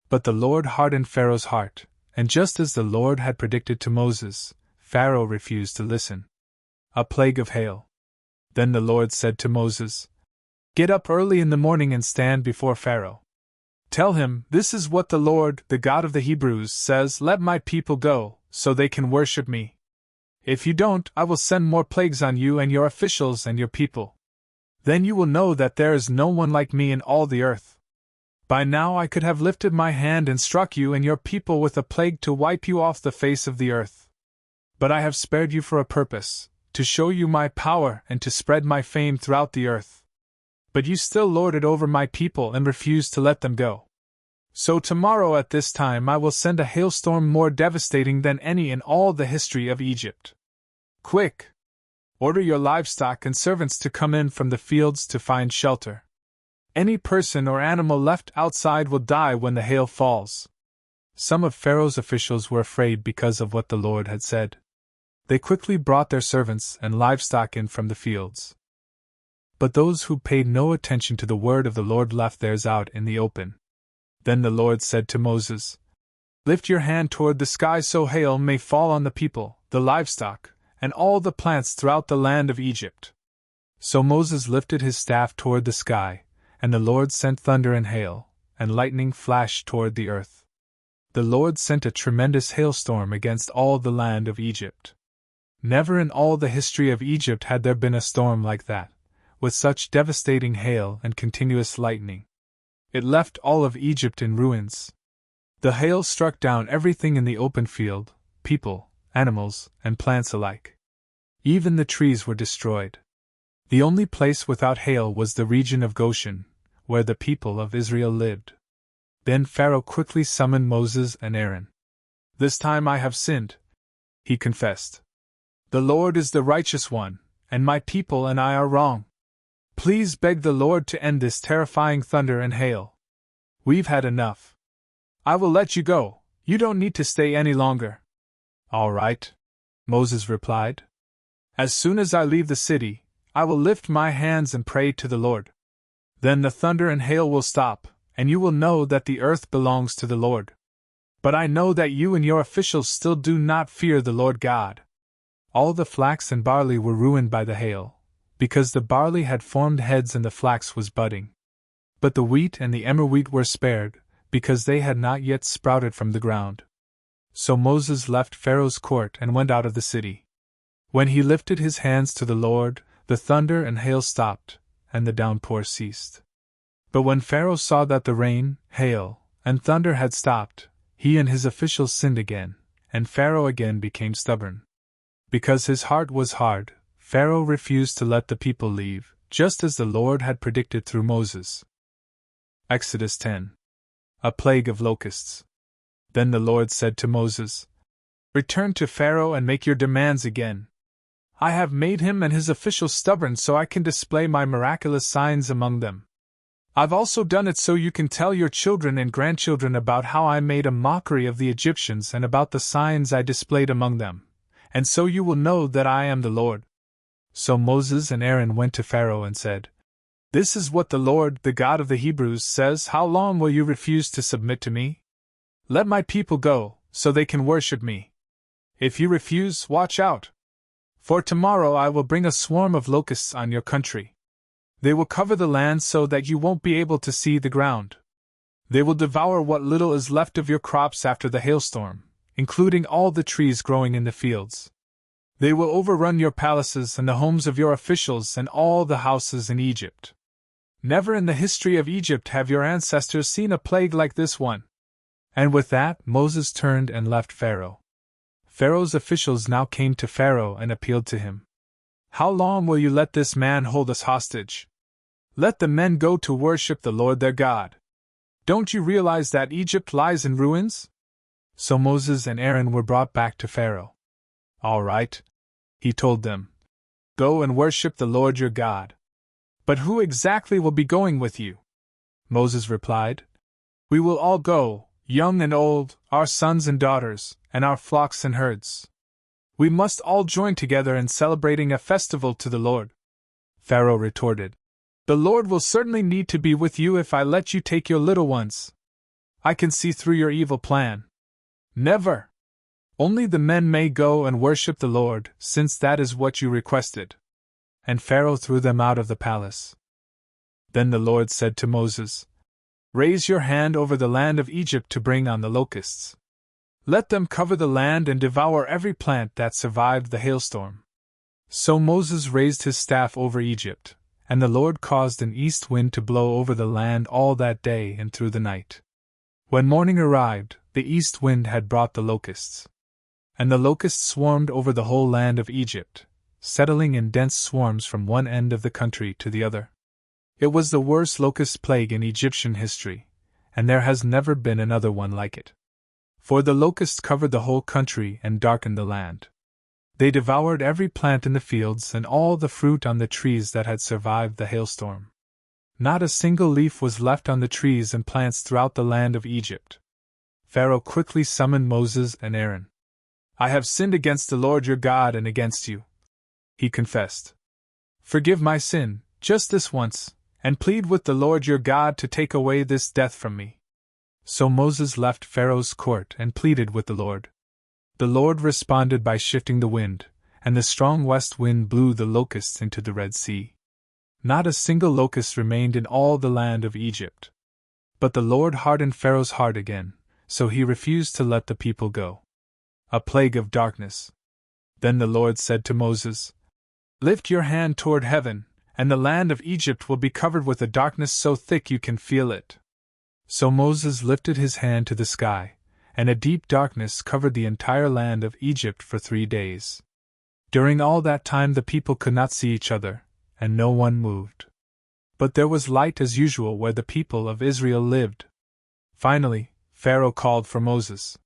But the Lord hardened Pharaoh's heart, and just as the Lord had predicted to Moses, Pharaoh refused to listen. A plague of hail. Then the Lord said to Moses, "Get up early in the morning and stand before Pharaoh. Tell him, 'This is what the Lord, the God of the Hebrews, says, let my people go, so they can worship me. If you don't, I will send more plagues on you and your officials and your people. Then you will know that there is no one like me in all the earth. By now I could have lifted my hand and struck you and your people with a plague to wipe you off the face of the earth. But I have spared you for a purpose, to show you my power and to spread my fame throughout the earth. But you still lord it over my people and refuse to let them go. So tomorrow at this time I will send a hailstorm more devastating than any in all the history of Egypt. Quick! Order your livestock and servants to come in from the fields to find shelter. Any person or animal left outside will die when the hail falls." Some of Pharaoh's officials were afraid because of what the Lord had said. They quickly brought their servants and livestock in from the fields. But those who paid no attention to the word of the Lord left theirs out in the open. Then the Lord said to Moses, "Lift your hand toward the sky so hail may fall on the people, the livestock, and all the plants throughout the land of Egypt." So Moses lifted his staff toward the sky, and the Lord sent thunder and hail, and lightning flashed toward the earth. The Lord sent a tremendous hailstorm against all the land of Egypt. Never in all the history of Egypt had there been a storm like that, with such devastating hail and continuous lightning. It left all of Egypt in ruins. The hail struck down everything in the open field, people, animals, and plants alike. Even the trees were destroyed. The only place without hail was the region of Goshen, where the people of Israel lived. Then Pharaoh quickly summoned Moses and Aaron. "This time I have sinned," he confessed. "The Lord is the righteous one, and my people and I are wrong. Please beg the Lord to end this terrifying thunder and hail. We've had enough. I will let you go, you don't need to stay any longer." "All right," Moses replied. "As soon as I leave the city, I will lift my hands and pray to the Lord. Then the thunder and hail will stop, and you will know that the earth belongs to the Lord. But I know that you and your officials still do not fear the Lord God." All the flax and barley were ruined by the hail, because the barley had formed heads and the flax was budding. But the wheat and the emmer wheat were spared, because they had not yet sprouted from the ground. So Moses left Pharaoh's court and went out of the city. When he lifted his hands to the Lord, the thunder and hail stopped, and the downpour ceased. But when Pharaoh saw that the rain, hail, and thunder had stopped, he and his officials sinned again, and Pharaoh again became stubborn. Because his heart was hard, Pharaoh refused to let the people leave, just as the Lord had predicted through Moses. Exodus 10. A plague of locusts. Then the Lord said to Moses, "Return to Pharaoh and make your demands again. I have made him and his officials stubborn so I can display my miraculous signs among them. I've also done it so you can tell your children and grandchildren about how I made a mockery of the Egyptians and about the signs I displayed among them, and so you will know that I am the Lord." So Moses and Aaron went to Pharaoh and said, "This is what the Lord, the God of the Hebrews, says: How long will you refuse to submit to me? Let my people go, so they can worship me. If you refuse, watch out. For tomorrow I will bring a swarm of locusts on your country. They will cover the land so that you won't be able to see the ground. They will devour what little is left of your crops after the hailstorm, including all the trees growing in the fields. They will overrun your palaces and the homes of your officials and all the houses in Egypt. Never in the history of Egypt have your ancestors seen a plague like this one." And with that, Moses turned and left Pharaoh. Pharaoh's officials now came to Pharaoh and appealed to him. "How long will you let this man hold us hostage? Let the men go to worship the Lord their God. Don't you realize that Egypt lies in ruins?" So Moses and Aaron were brought back to Pharaoh. "All right," he told them. "Go and worship the Lord your God. But who exactly will be going with you?" Moses replied, "We will all go, young and old, our sons and daughters, and our flocks and herds. We must all join together in celebrating a festival to the Lord." Pharaoh retorted, "The Lord will certainly need to be with you if I let you take your little ones. I can see through your evil plan. Never! Only the men may go and worship the Lord, since that is what you requested." And Pharaoh threw them out of the palace. Then the Lord said to Moses, "Raise your hand over the land of Egypt to bring on the locusts. Let them cover the land and devour every plant that survived the hailstorm." So Moses raised his staff over Egypt, and the Lord caused an east wind to blow over the land all that day and through the night. When morning arrived, the east wind had brought the locusts. And the locusts swarmed over the whole land of Egypt, settling in dense swarms from one end of the country to the other. It was the worst locust plague in Egyptian history, and there has never been another one like it. For the locusts covered the whole country and darkened the land. They devoured every plant in the fields and all the fruit on the trees that had survived the hailstorm. Not a single leaf was left on the trees and plants throughout the land of Egypt. Pharaoh quickly summoned Moses and Aaron. "I have sinned against the Lord your God and against you," he confessed. "Forgive my sin, just this once, and plead with the Lord your God to take away this death from me." So Moses left Pharaoh's court and pleaded with the Lord. The Lord responded by shifting the wind, and the strong west wind blew the locusts into the Red Sea. Not a single locust remained in all the land of Egypt. But the Lord hardened Pharaoh's heart again, so he refused to let the people go. A plague of darkness. Then the Lord said to Moses, "Lift your hand toward heaven, and the land of Egypt will be covered with a darkness so thick you can feel it." So Moses lifted his hand to the sky, and a deep darkness covered the entire land of Egypt for 3 days. During all that time the people could not see each other, and no one moved. But there was light as usual where the people of Israel lived. Finally, Pharaoh called for Moses.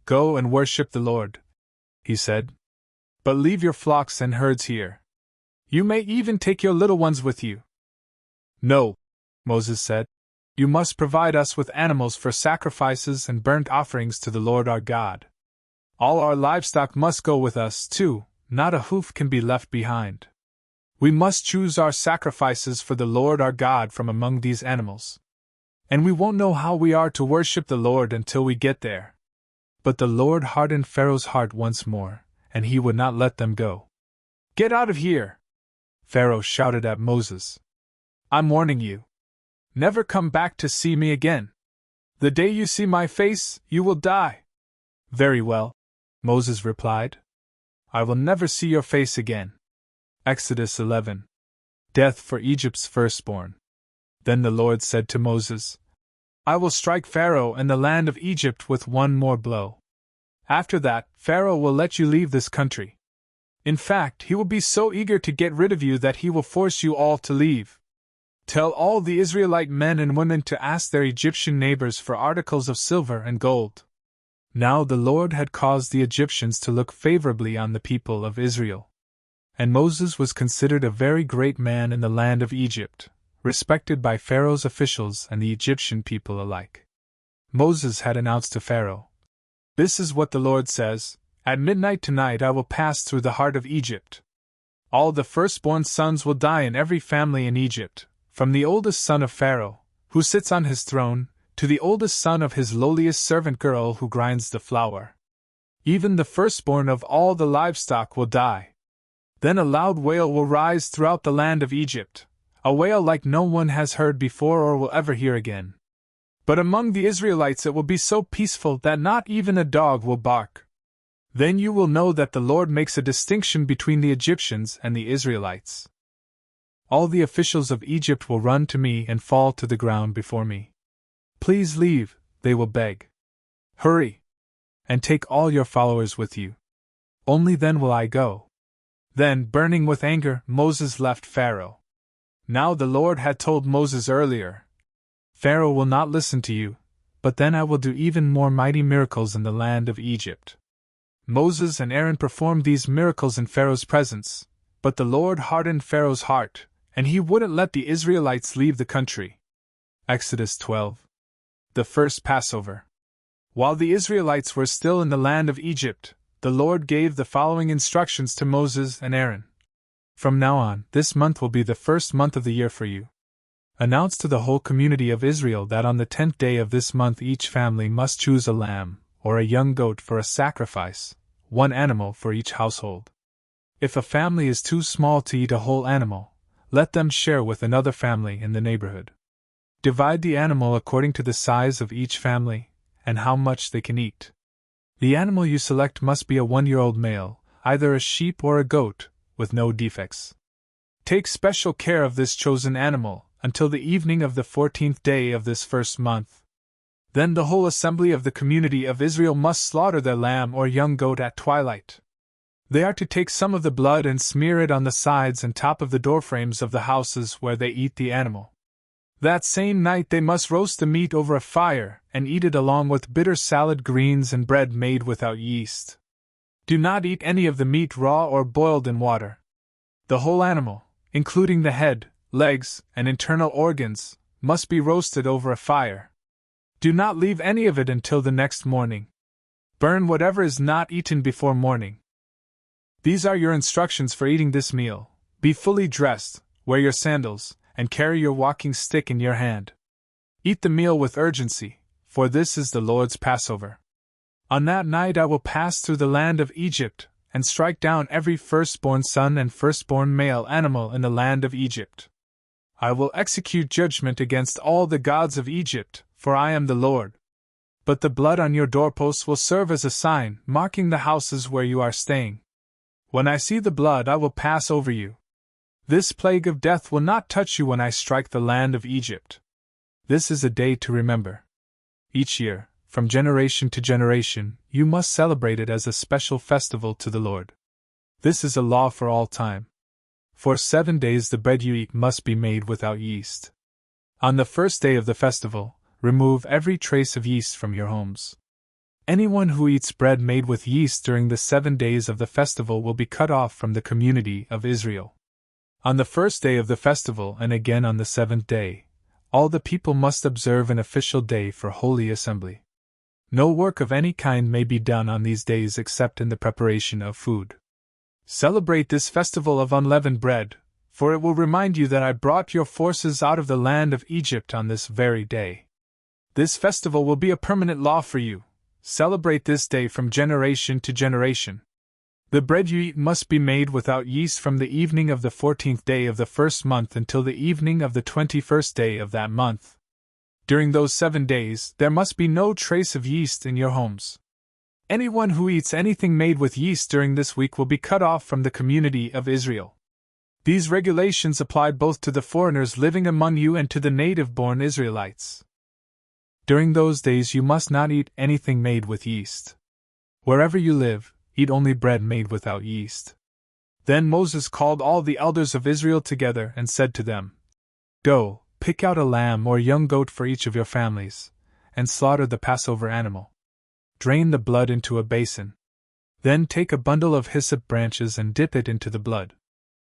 "Go and worship the Lord," he said. "But leave your flocks and herds here. You may even take your little ones with you." "No," Moses said. "You must provide us with animals for sacrifices and burnt offerings to the Lord our God. All our livestock must go with us, too, not a hoof can be left behind. We must choose our sacrifices for the Lord our God from among these animals. And we won't know how we are to worship the Lord until we get there." But the Lord hardened Pharaoh's heart once more, and he would not let them go. "Get out of here!" Pharaoh shouted at Moses. "I'm warning you. Never come back to see me again. The day you see my face, you will die." "Very well," Moses replied. "I will never see your face again." Exodus 11. Death for Egypt's firstborn. Then the Lord said to Moses, "I will strike Pharaoh and the land of Egypt with one more blow. After that, Pharaoh will let you leave this country. In fact, he will be so eager to get rid of you that he will force you all to leave. Tell all the Israelite men and women to ask their Egyptian neighbors for articles of silver and gold." Now the Lord had caused the Egyptians to look favorably on the people of Israel. And Moses was considered a very great man in the land of Egypt, respected by Pharaoh's officials and the Egyptian people alike. Moses had announced to Pharaoh, "This is what the Lord says, at midnight tonight I will pass through the heart of Egypt. All the firstborn sons will die in every family in Egypt, from the oldest son of Pharaoh, who sits on his throne, to the oldest son of his lowliest servant girl who grinds the flour. Even the firstborn of all the livestock will die. Then a loud wail will rise throughout the land of Egypt, a wail like no one has heard before or will ever hear again. But among the Israelites it will be so peaceful that not even a dog will bark. Then you will know that the Lord makes a distinction between the Egyptians and the Israelites. All the officials of Egypt will run to me and fall to the ground before me. Please leave, they will beg. Hurry! And take all your followers with you. Only then will I go." Then, burning with anger, Moses left Pharaoh. Now the Lord had told Moses earlier, "Pharaoh will not listen to you, but then I will do even more mighty miracles in the land of Egypt." Moses and Aaron performed these miracles in Pharaoh's presence, but the Lord hardened Pharaoh's heart, and he wouldn't let the Israelites leave the country. Exodus 12. The first Passover. While the Israelites were still in the land of Egypt, the Lord gave the following instructions to Moses and Aaron. "From now on, this month will be the first month of the year for you. Announce to the whole community of Israel that on the 10th day of this month each family must choose a lamb or a young goat for a sacrifice, one animal for each household. If a family is too small to eat a whole animal, let them share with another family in the neighborhood. Divide the animal according to the size of each family and how much they can eat. The animal you select must be a 1-year-old male, either a sheep or a goat, with no defects. Take special care of this chosen animal until the evening of the 14th day of this first month. Then the whole assembly of the community of Israel must slaughter their lamb or young goat at twilight. They are to take some of the blood and smear it on the sides and top of the doorframes of the houses where they eat the animal. That same night they must roast the meat over a fire and eat it along with bitter salad greens and bread made without yeast. Do not eat any of the meat raw or boiled in water. The whole animal, including the head, legs, and internal organs, must be roasted over a fire. Do not leave any of it until the next morning. Burn whatever is not eaten before morning. These are your instructions for eating this meal. Be fully dressed, wear your sandals, and carry your walking stick in your hand. Eat the meal with urgency, for this is the Lord's Passover. On that night I will pass through the land of Egypt, and strike down every firstborn son and firstborn male animal in the land of Egypt. I will execute judgment against all the gods of Egypt, for I am the Lord. But the blood on your doorposts will serve as a sign, marking the houses where you are staying. When I see the blood, I will pass over you. This plague of death will not touch you when I strike the land of Egypt. This is a day to remember. Each year, from generation to generation, you must celebrate it as a special festival to the Lord. This is a law for all time. For 7 days the bread you eat must be made without yeast. On the first day of the festival, remove every trace of yeast from your homes. Anyone who eats bread made with yeast during the 7 days of the festival will be cut off from the community of Israel. On the first day of the festival and again on the 7th day, all the people must observe an official day for holy assembly. No work of any kind may be done on these days except in the preparation of food. Celebrate this festival of unleavened bread, for it will remind you that I brought your forces out of the land of Egypt on this very day. This festival will be a permanent law for you. Celebrate this day from generation to generation. The bread you eat must be made without yeast from the evening of the 14th day of the first month until the evening of the 21st day of that month. During those 7 days, there must be no trace of yeast in your homes. Anyone who eats anything made with yeast during this week will be cut off from the community of Israel. These regulations applied both to the foreigners living among you and to the native-born Israelites. During those days you must not eat anything made with yeast. Wherever you live, eat only bread made without yeast. Then Moses called all the elders of Israel together and said to them, Go, pick out a lamb or young goat for each of your families, and slaughter the Passover animal. Drain the blood into a basin. Then take a bundle of hyssop branches and dip it into the blood.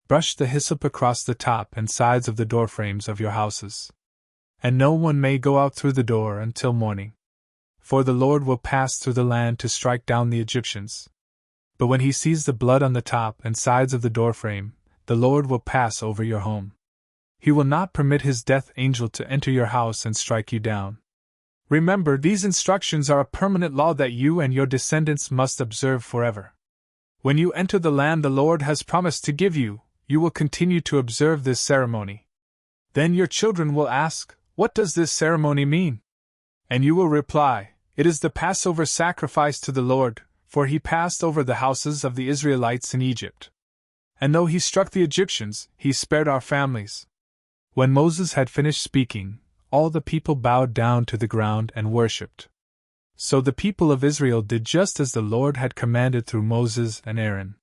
Brush the hyssop across the top and sides of the doorframes of your houses. And no one may go out through the door until morning. For the Lord will pass through the land to strike down the Egyptians. But when he sees the blood on the top and sides of the doorframe, the Lord will pass over your home. He will not permit his death angel to enter your house and strike you down. Remember, these instructions are a permanent law that you and your descendants must observe forever. When you enter the land the Lord has promised to give you, you will continue to observe this ceremony. Then your children will ask, What does this ceremony mean? And you will reply, It is the Passover sacrifice to the Lord, for he passed over the houses of the Israelites in Egypt. And though he struck the Egyptians, he spared our families. When Moses had finished speaking, all the people bowed down to the ground and worshipped. So the people of Israel did just as the Lord had commanded through Moses and Aaron.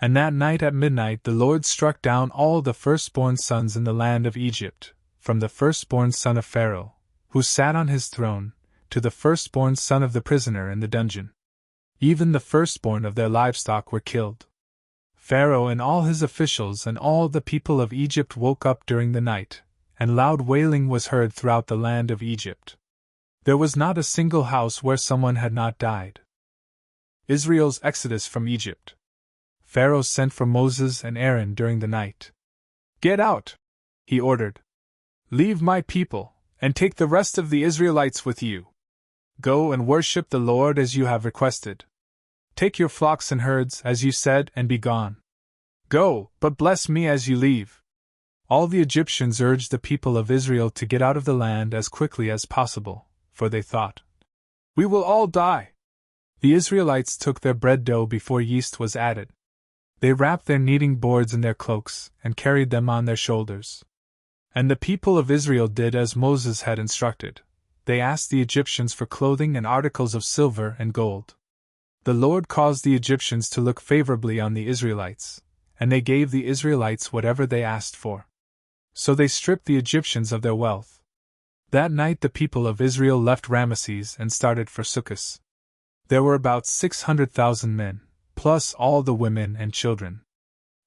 And that night at midnight the Lord struck down all the firstborn sons in the land of Egypt, from the firstborn son of Pharaoh, who sat on his throne, to the firstborn son of the prisoner in the dungeon. Even the firstborn of their livestock were killed. Pharaoh and all his officials and all the people of Egypt woke up during the night, and loud wailing was heard throughout the land of Egypt. There was not a single house where someone had not died. Israel's exodus from Egypt. Pharaoh sent for Moses and Aaron during the night. Get out, he ordered. Leave my people, and take the rest of the Israelites with you. Go and worship the Lord as you have requested. Take your flocks and herds, as you said, and be gone. Go, but bless me as you leave. All the Egyptians urged the people of Israel to get out of the land as quickly as possible, for they thought, We will all die. The Israelites took their bread dough before yeast was added. They wrapped their kneading boards in their cloaks and carried them on their shoulders. And the people of Israel did as Moses had instructed. They asked the Egyptians for clothing and articles of silver and gold. The Lord caused the Egyptians to look favorably on the Israelites, and they gave the Israelites whatever they asked for. So they stripped the Egyptians of their wealth. That night the people of Israel left Ramesses and started for Sukkot. There were about 600,000 men, plus all the women and children.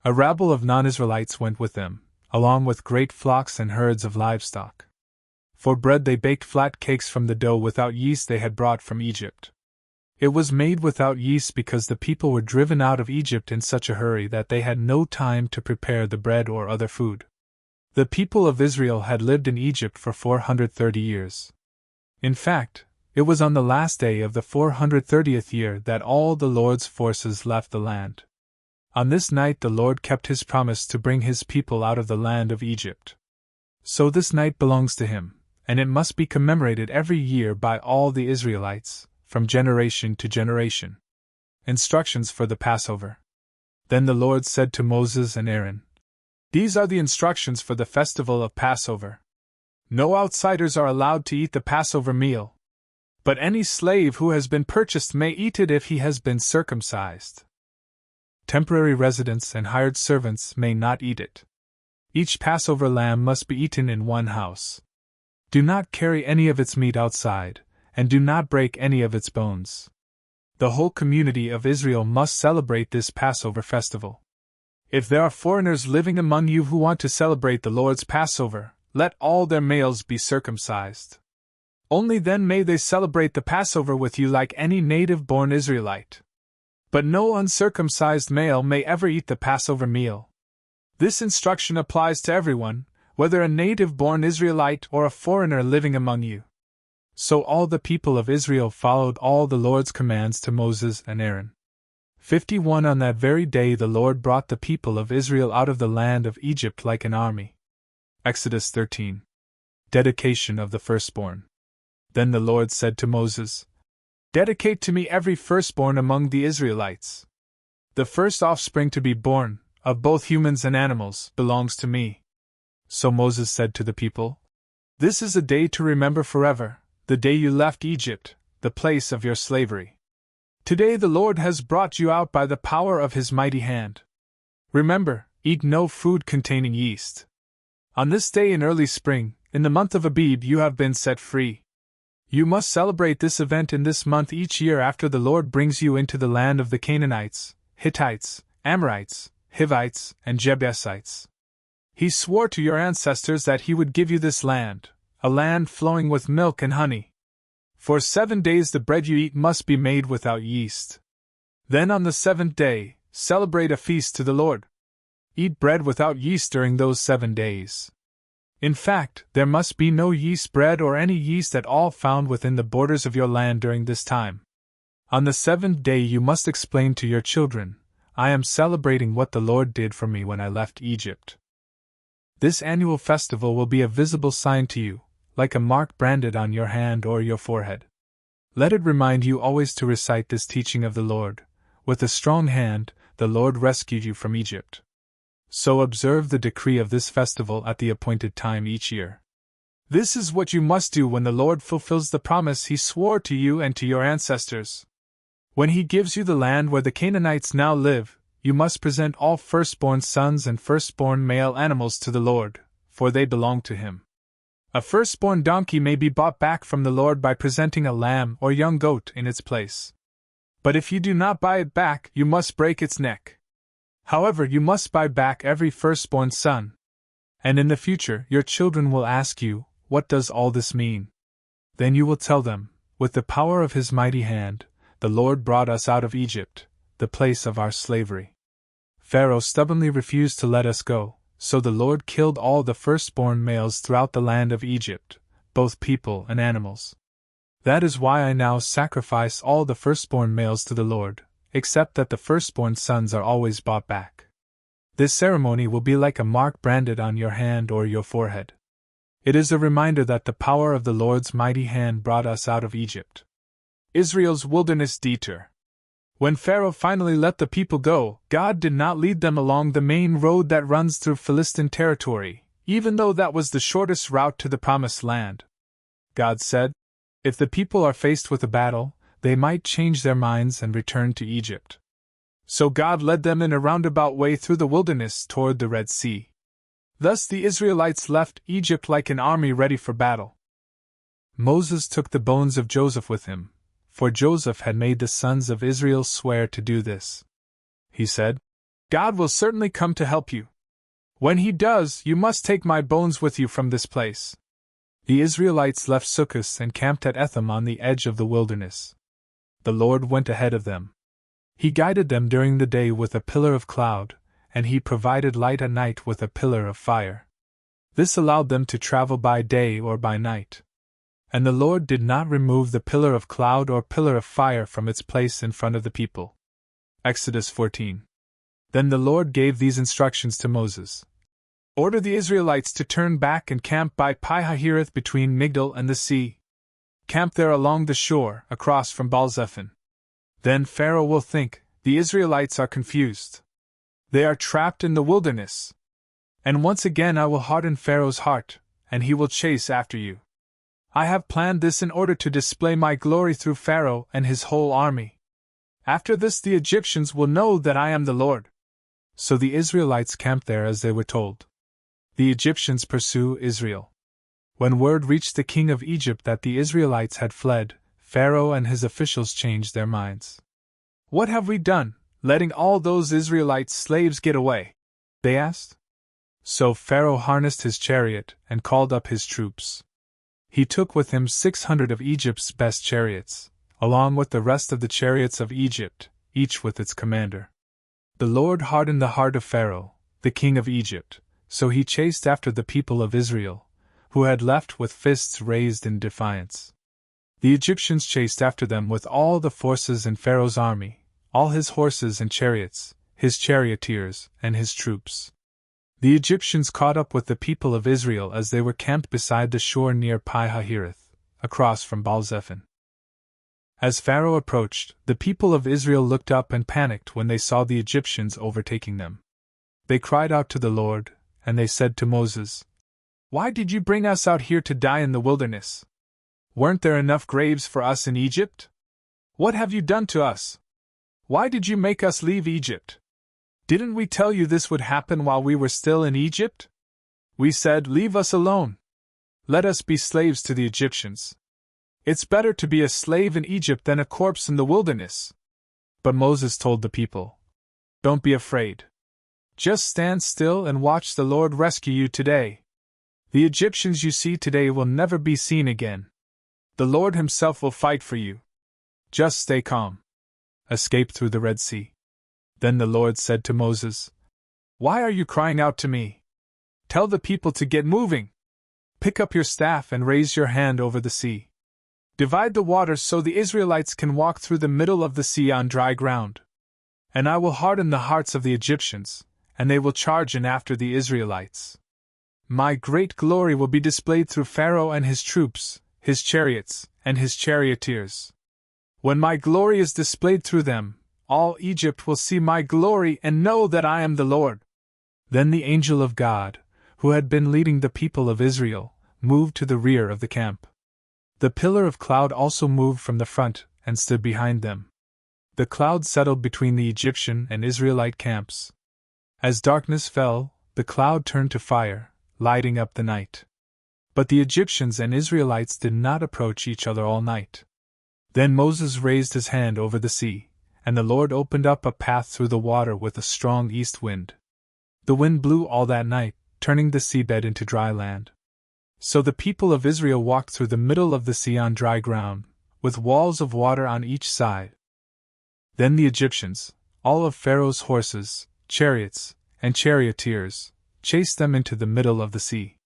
A rabble of non-Israelites went with them, along with great flocks and herds of livestock. For bread they baked flat cakes from the dough without yeast they had brought from Egypt. It was made without yeast because the people were driven out of Egypt in such a hurry that they had no time to prepare the bread or other food. The people of Israel had lived in Egypt for 430 years. In fact, it was on the last day of the 430th year that all the Lord's forces left the land. On this night the Lord kept his promise to bring his people out of the land of Egypt. So this night belongs to him, and it must be commemorated every year by all the Israelites, from generation to generation. Instructions for the Passover. Then the Lord said to Moses and Aaron, "These are the instructions for the festival of Passover. No outsiders are allowed to eat the Passover meal, but any slave who has been purchased may eat it if he has been circumcised. Temporary residents and hired servants may not eat it. Each Passover lamb must be eaten in one house. Do not carry any of its meat outside, and do not break any of its bones. The whole community of Israel must celebrate this Passover festival. If there are foreigners living among you who want to celebrate the Lord's Passover, let all their males be circumcised. Only then may they celebrate the Passover with you like any native-born Israelite. But no uncircumcised male may ever eat the Passover meal. This instruction applies to everyone, whether a native-born Israelite or a foreigner living among you." So all the people of Israel followed all the Lord's commands to Moses and Aaron. 51 On that very day the Lord brought the people of Israel out of the land of Egypt like an army. Exodus 13. Dedication of the Firstborn. Then the Lord said to Moses, "Dedicate to me every firstborn among the Israelites. The first offspring to be born, of both humans and animals, belongs to me." So Moses said to the people, "This is a day to remember forever, the day you left Egypt, the place of your slavery. Today the Lord has brought you out by the power of his mighty hand. Remember, eat no food containing yeast. On this day in early spring, in the month of Abib, you have been set free. You must celebrate this event in this month each year after the Lord brings you into the land of the Canaanites, Hittites, Amorites, Hivites, and Jebusites. He swore to your ancestors that he would give you this land, a land flowing with milk and honey. For 7 days the bread you eat must be made without yeast. Then on the 7th day, celebrate a feast to the Lord. Eat bread without yeast during those 7 days. In fact, there must be no yeast bread or any yeast at all found within the borders of your land during this time. On the 7th day you must explain to your children, I am celebrating what the Lord did for me when I left Egypt. This annual festival will be a visible sign to you, like a mark branded on your hand or your forehead. Let it remind you always to recite this teaching of the Lord. With a strong hand, the Lord rescued you from Egypt. So observe the decree of this festival at the appointed time each year. This is what you must do when the Lord fulfills the promise he swore to you and to your ancestors. When he gives you the land where the Canaanites now live, you must present all firstborn sons and firstborn male animals to the Lord, for they belong to him. A firstborn donkey may be bought back from the Lord by presenting a lamb or young goat in its place. But if you do not buy it back, you must break its neck. However, you must buy back every firstborn son. And in the future, your children will ask you, what does all this mean? Then you will tell them, with the power of his mighty hand, the Lord brought us out of Egypt, the place of our slavery. Pharaoh stubbornly refused to let us go, so the Lord killed all the firstborn males throughout the land of Egypt, both people and animals. That is why I now sacrifice all the firstborn males to the Lord, except that the firstborn sons are always bought back. This ceremony will be like a mark branded on your hand or your forehead. It is a reminder that the power of the Lord's mighty hand brought us out of Egypt. Israel's wilderness detour. When Pharaoh finally let the people go, God did not lead them along the main road that runs through Philistine territory, even though that was the shortest route to the Promised Land. God said, if the people are faced with a battle, they might change their minds and return to Egypt. So God led them in a roundabout way through the wilderness toward the Red Sea. Thus the Israelites left Egypt like an army ready for battle. Moses took the bones of Joseph with him, for Joseph had made the sons of Israel swear to do this. he said. God will certainly come to help you. When he does, you must take my bones with you from this place. The Israelites left Sukkot and camped at Etham on the edge of the wilderness. The Lord went ahead of them. He guided them during the day with a pillar of cloud, and he provided light at night with a pillar of fire. This allowed them to travel by day or by night. And the Lord did not remove the pillar of cloud or pillar of fire from its place in front of the people. Exodus 14. Then the Lord gave these instructions to Moses. Order the Israelites to turn back and camp by Pi-hahiroth between Migdal and the sea. Camp there along the shore, across from Baal-zephon. Then Pharaoh will think, the Israelites are confused. They are trapped in the wilderness. And once again I will harden Pharaoh's heart, and he will chase after you. I have planned this in order to display my glory through Pharaoh and his whole army. After this the Egyptians will know that I am the Lord. So the Israelites camped there as they were told. The Egyptians pursue Israel. When word reached the king of Egypt that the Israelites had fled, Pharaoh and his officials changed their minds. What have we done, letting all those Israelite slaves get away? They asked. So Pharaoh harnessed his chariot and called up his troops. He took with him 600 of Egypt's best chariots, along with the rest of the chariots of Egypt, each with its commander. The Lord hardened the heart of Pharaoh, the king of Egypt, so he chased after the people of Israel, who had left with fists raised in defiance. The Egyptians chased after them with all the forces in Pharaoh's army, all his horses and chariots, his charioteers, and his troops. The Egyptians caught up with the people of Israel as they were camped beside the shore near Pi-hahiroth, across from Baal-zephon. As Pharaoh approached, the people of Israel looked up and panicked when they saw the Egyptians overtaking them. They cried out to the Lord, and they said to Moses, "Why did you bring us out here to die in the wilderness? Weren't there enough graves for us in Egypt? What have you done to us? Why did you make us leave Egypt? Didn't we tell you this would happen while we were still in Egypt? We said, 'Leave us alone. Let us be slaves to the Egyptians. It's better to be a slave in Egypt than a corpse in the wilderness.'" But Moses told the people, "Don't be afraid. Just stand still and watch the Lord rescue you today. The Egyptians you see today will never be seen again. The Lord himself will fight for you. Just stay calm. Escape through the Red Sea." Then the Lord said to Moses, "Why are you crying out to me? Tell the people to get moving. Pick up your staff and raise your hand over the sea. Divide the waters so the Israelites can walk through the middle of the sea on dry ground. And I will harden the hearts of the Egyptians, and they will charge in after the Israelites. My great glory will be displayed through Pharaoh and his troops, his chariots, and his charioteers. When my glory is displayed through them, all Egypt will see my glory and know that I am the Lord." Then the angel of God, who had been leading the people of Israel, moved to the rear of the camp. The pillar of cloud also moved from the front and stood behind them. The cloud settled between the Egyptian and Israelite camps. As darkness fell, the cloud turned to fire, lighting up the night. But the Egyptians and Israelites did not approach each other all night. Then Moses raised his hand over the sea, and the Lord opened up a path through the water with a strong east wind. The wind blew all that night, turning the seabed into dry land. So the people of Israel walked through the middle of the sea on dry ground, with walls of water on each side. Then the Egyptians, all of Pharaoh's horses, chariots, and charioteers, chased them into the middle of the sea.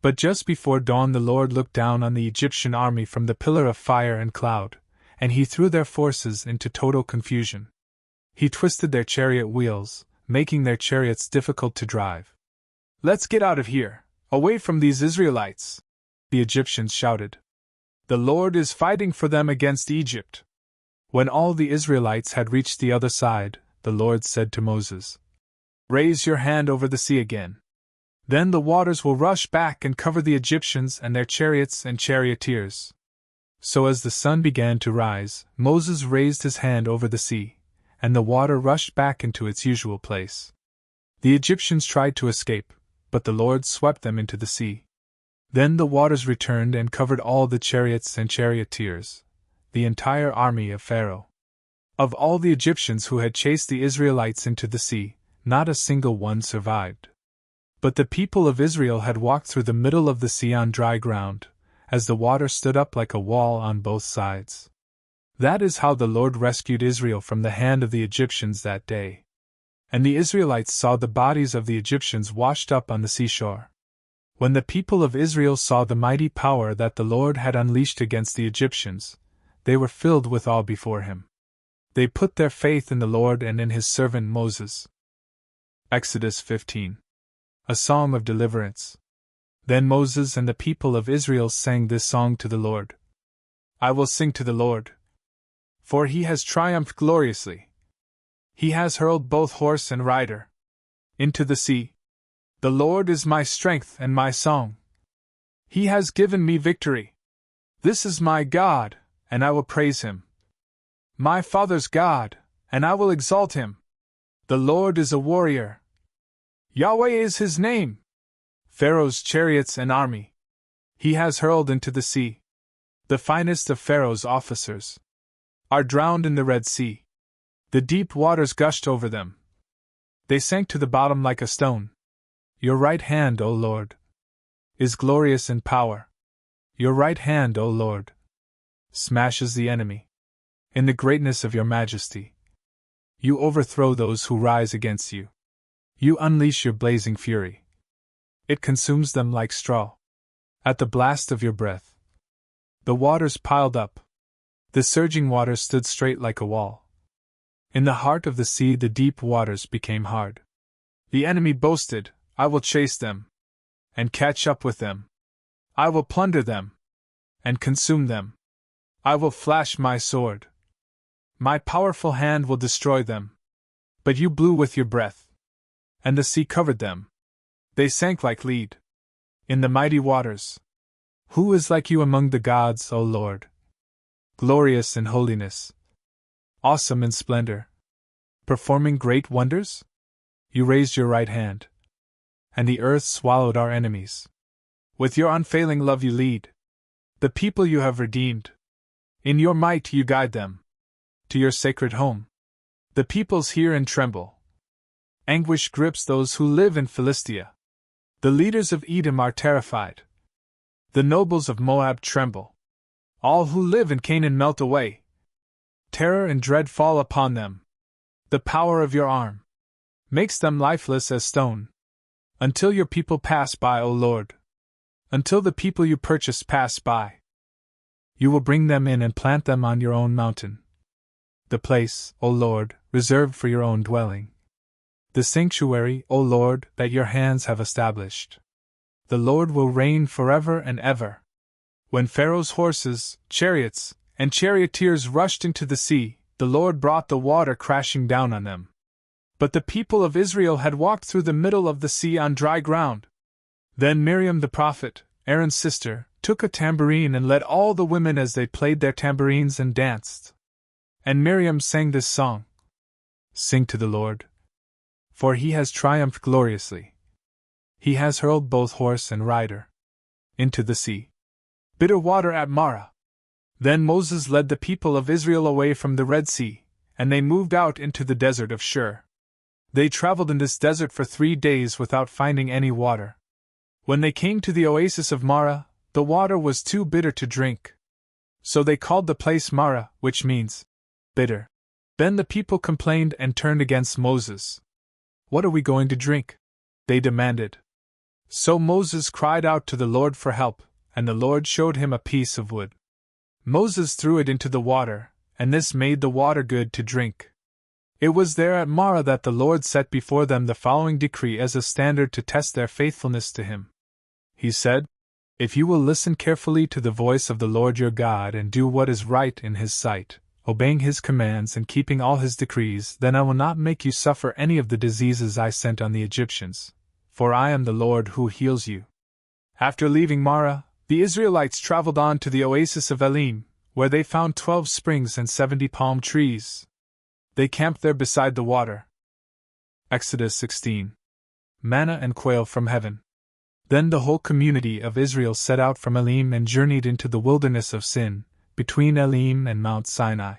But just before dawn the Lord looked down on the Egyptian army from the pillar of fire and cloud, and he threw their forces into total confusion. He twisted their chariot wheels, making their chariots difficult to drive. "Let's get out of here, away from these Israelites," the Egyptians shouted. "The Lord is fighting for them against Egypt." When all the Israelites had reached the other side, the Lord said to Moses, "Raise your hand over the sea again. Then the waters will rush back and cover the Egyptians and their chariots and charioteers." So as the sun began to rise, Moses raised his hand over the sea, and the water rushed back into its usual place. The Egyptians tried to escape, but the Lord swept them into the sea. Then the waters returned and covered all the chariots and charioteers, the entire army of Pharaoh. Of all the Egyptians who had chased the Israelites into the sea, not a single one survived. But the people of Israel had walked through the middle of the sea on dry ground, as the water stood up like a wall on both sides. That is how the Lord rescued Israel from the hand of the Egyptians that day. And the Israelites saw the bodies of the Egyptians washed up on the seashore. When the people of Israel saw the mighty power that the Lord had unleashed against the Egyptians, they were filled with awe before him. They put their faith in the Lord and in his servant Moses. Exodus 15. A Song of Deliverance. Then Moses and the people of Israel sang this song to the Lord. I will sing to the Lord, for he has triumphed gloriously. He has hurled both horse and rider into the sea. The Lord is my strength and my song. He has given me victory. This is my God, and I will praise him. My father's God, and I will exalt him. The Lord is a warrior. Yahweh is his name. Pharaoh's chariots and army he has hurled into the sea. The finest of Pharaoh's officers are drowned in the Red Sea. The deep waters gushed over them. They sank to the bottom like a stone. Your right hand, O Lord, is glorious in power. Your right hand, O Lord, smashes the enemy. In the greatness of your majesty, you overthrow those who rise against you. You unleash your blazing fury. It consumes them like straw. At the blast of your breath, the waters piled up. The surging waters stood straight like a wall. In the heart of the sea, the deep waters became hard. The enemy boasted, I will chase them and catch up with them. I will plunder them and consume them. I will flash my sword. My powerful hand will destroy them. But you blew with your breath, and the sea covered them. They sank like lead in the mighty waters. Who is like you among the gods, O Lord? Glorious in holiness, awesome in splendor, performing great wonders? You raised your right hand, and the earth swallowed our enemies. With your unfailing love you lead the people you have redeemed. In your might you guide them to your sacred home. The peoples hear and tremble. Anguish grips those who live in Philistia. The leaders of Edom are terrified. The nobles of Moab tremble. All who live in Canaan melt away. Terror and dread fall upon them. The power of your arm makes them lifeless as stone. Until your people pass by, O Lord. Until the people you purchased pass by. You will bring them in and plant them on your own mountain. The place, O Lord, reserved for your own dwelling. The sanctuary, O Lord, that your hands have established. The Lord will reign forever and ever. When Pharaoh's horses, chariots, and charioteers rushed into the sea, the Lord brought the water crashing down on them. But the people of Israel had walked through the middle of the sea on dry ground. Then Miriam the prophet, Aaron's sister, took a tambourine and led all the women as they played their tambourines and danced. And Miriam sang this song. Sing to the Lord, for he has triumphed gloriously. He has hurled both horse and rider into the sea. Bitter water at Marah. Then Moses led the people of Israel away from the Red Sea, and they moved out into the desert of Shur. They traveled in this desert for 3 days without finding any water. When they came to the oasis of Marah, the water was too bitter to drink. So they called the place Marah, which means bitter. Then the people complained and turned against Moses. What are we going to drink? They demanded. So Moses cried out to the Lord for help, and the Lord showed him a piece of wood. Moses threw it into the water, and this made the water good to drink. It was there at Marah that the Lord set before them the following decree as a standard to test their faithfulness to him. He said, If you will listen carefully to the voice of the Lord your God and do what is right in his sight, obeying his commands and keeping all his decrees, then I will not make you suffer any of the diseases I sent on the Egyptians, for I am the Lord who heals you. After leaving Marah, the Israelites traveled on to the oasis of Elim, where they found 12 springs and 70 palm trees. They camped there beside the water. Exodus 16. Manna and quail from heaven. Then the whole community of Israel set out from Elim and journeyed into the wilderness of Sin, between Elim and Mount Sinai.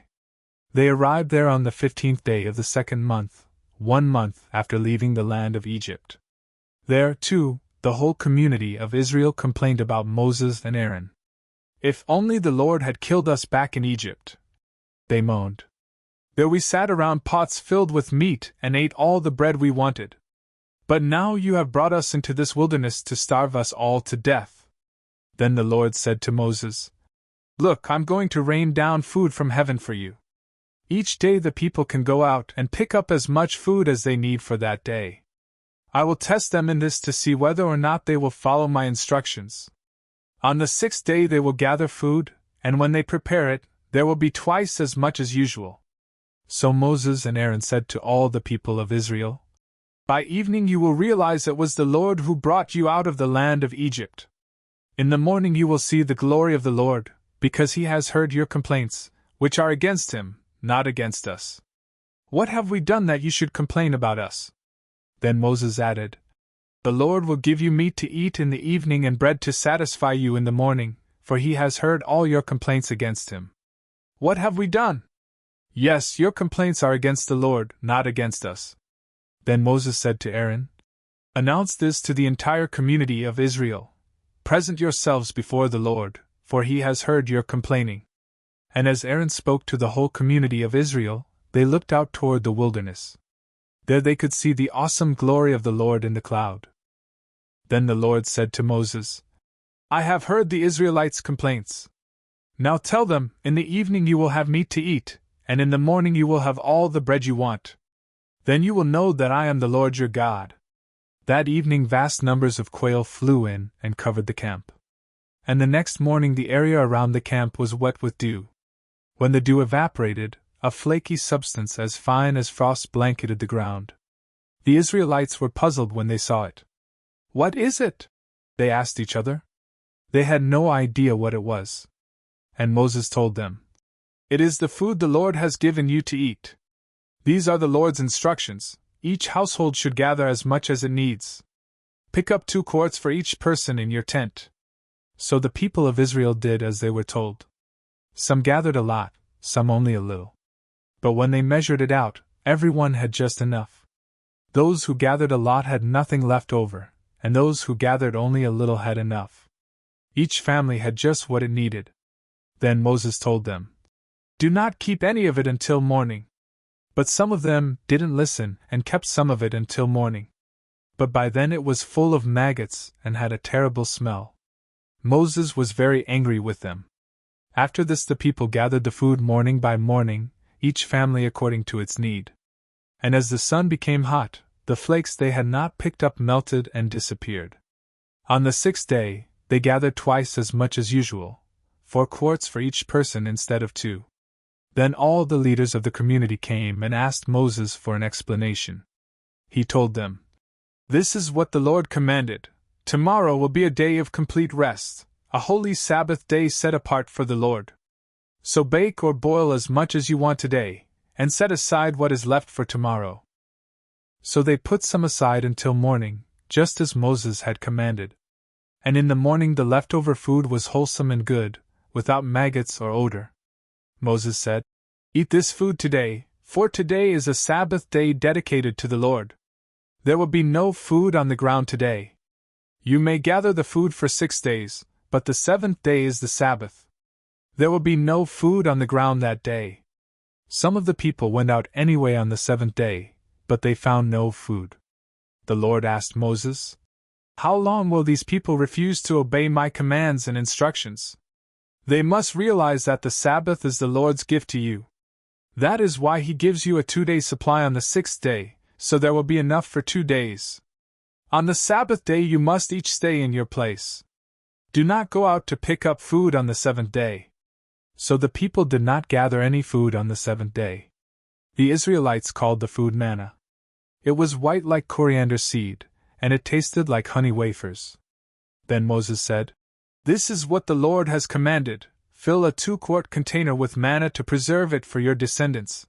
They arrived there on the 15th day of the 2nd month, 1 month after leaving the land of Egypt. There, too, the whole community of Israel complained about Moses and Aaron. "If only the Lord had killed us back in Egypt," they moaned. "There we sat around pots filled with meat and ate all the bread we wanted. But now you have brought us into this wilderness to starve us all to death." Then the Lord said to Moses, "Look, I'm going to rain down food from heaven for you. Each day the people can go out and pick up as much food as they need for that day. I will test them in this to see whether or not they will follow my instructions. On the 6th day they will gather food, and when they prepare it, there will be twice as much as usual." So Moses and Aaron said to all the people of Israel, "By evening you will realize it was the Lord who brought you out of the land of Egypt. In the morning you will see the glory of the Lord, because he has heard your complaints, which are against him, not against us. What have we done that you should complain about us?" Then Moses added, "The Lord will give you meat to eat in the evening and bread to satisfy you in the morning, for he has heard all your complaints against him." What have we done? Yes, your complaints are against the Lord, not against us. Then Moses said to Aaron, "Announce this to the entire community of Israel. Present yourselves before the Lord, for he has heard your complaining." And as Aaron spoke to the whole community of Israel, they looked out toward the wilderness. There they could see the awesome glory of the Lord in the cloud. Then the Lord said to Moses, "I have heard the Israelites' complaints. Now tell them, in the evening you will have meat to eat, and in the morning you will have all the bread you want. Then you will know that I am the Lord your God." That evening vast numbers of quail flew in and covered the camp. And the next morning the area around the camp was wet with dew. When the dew evaporated, a flaky substance as fine as frost blanketed the ground. The Israelites were puzzled when they saw it. "What is it?" they asked each other. They had no idea what it was. And Moses told them, "It is the food the Lord has given you to eat. These are the Lord's instructions. Each household should gather as much as it needs. Pick up 2 quarts for each person in your tent." So the people of Israel did as they were told. Some gathered a lot, some only a little. But when they measured it out, everyone had just enough. Those who gathered a lot had nothing left over, and those who gathered only a little had enough. Each family had just what it needed. Then Moses told them, "Do not keep any of it until morning." But some of them didn't listen and kept some of it until morning. But by then it was full of maggots and had a terrible smell. Moses was very angry with them. After this the people gathered the food morning by morning, each family according to its need. And as the sun became hot, the flakes they had not picked up melted and disappeared. On the 6th day, they gathered twice as much as usual, 4 quarts for each person instead of 2. Then all the leaders of the community came and asked Moses for an explanation. He told them, "This is what the Lord commanded. Tomorrow will be a day of complete rest, a holy Sabbath day set apart for the Lord. So bake or boil as much as you want today, and set aside what is left for tomorrow." So they put some aside until morning, just as Moses had commanded. And in the morning the leftover food was wholesome and good, without maggots or odor. Moses said, "Eat this food today, for today is a Sabbath day dedicated to the Lord. There will be no food on the ground today. You may gather the food for 6 days, but the 7th day is the Sabbath. There will be no food on the ground that day." Some of the people went out anyway on the 7th day, but they found no food. The Lord asked Moses, "How long will these people refuse to obey my commands and instructions? They must realize that the Sabbath is the Lord's gift to you. That is why he gives you a 2-day supply on the 6th day, so there will be enough for 2 days. On the Sabbath day you must each stay in your place. Do not go out to pick up food on the 7th day." So the people did not gather any food on the 7th day. The Israelites called the food manna. It was white like coriander seed, and it tasted like honey wafers. Then Moses said, "This is what the Lord has commanded. Fill a 2-quart container with manna to preserve it for your descendants.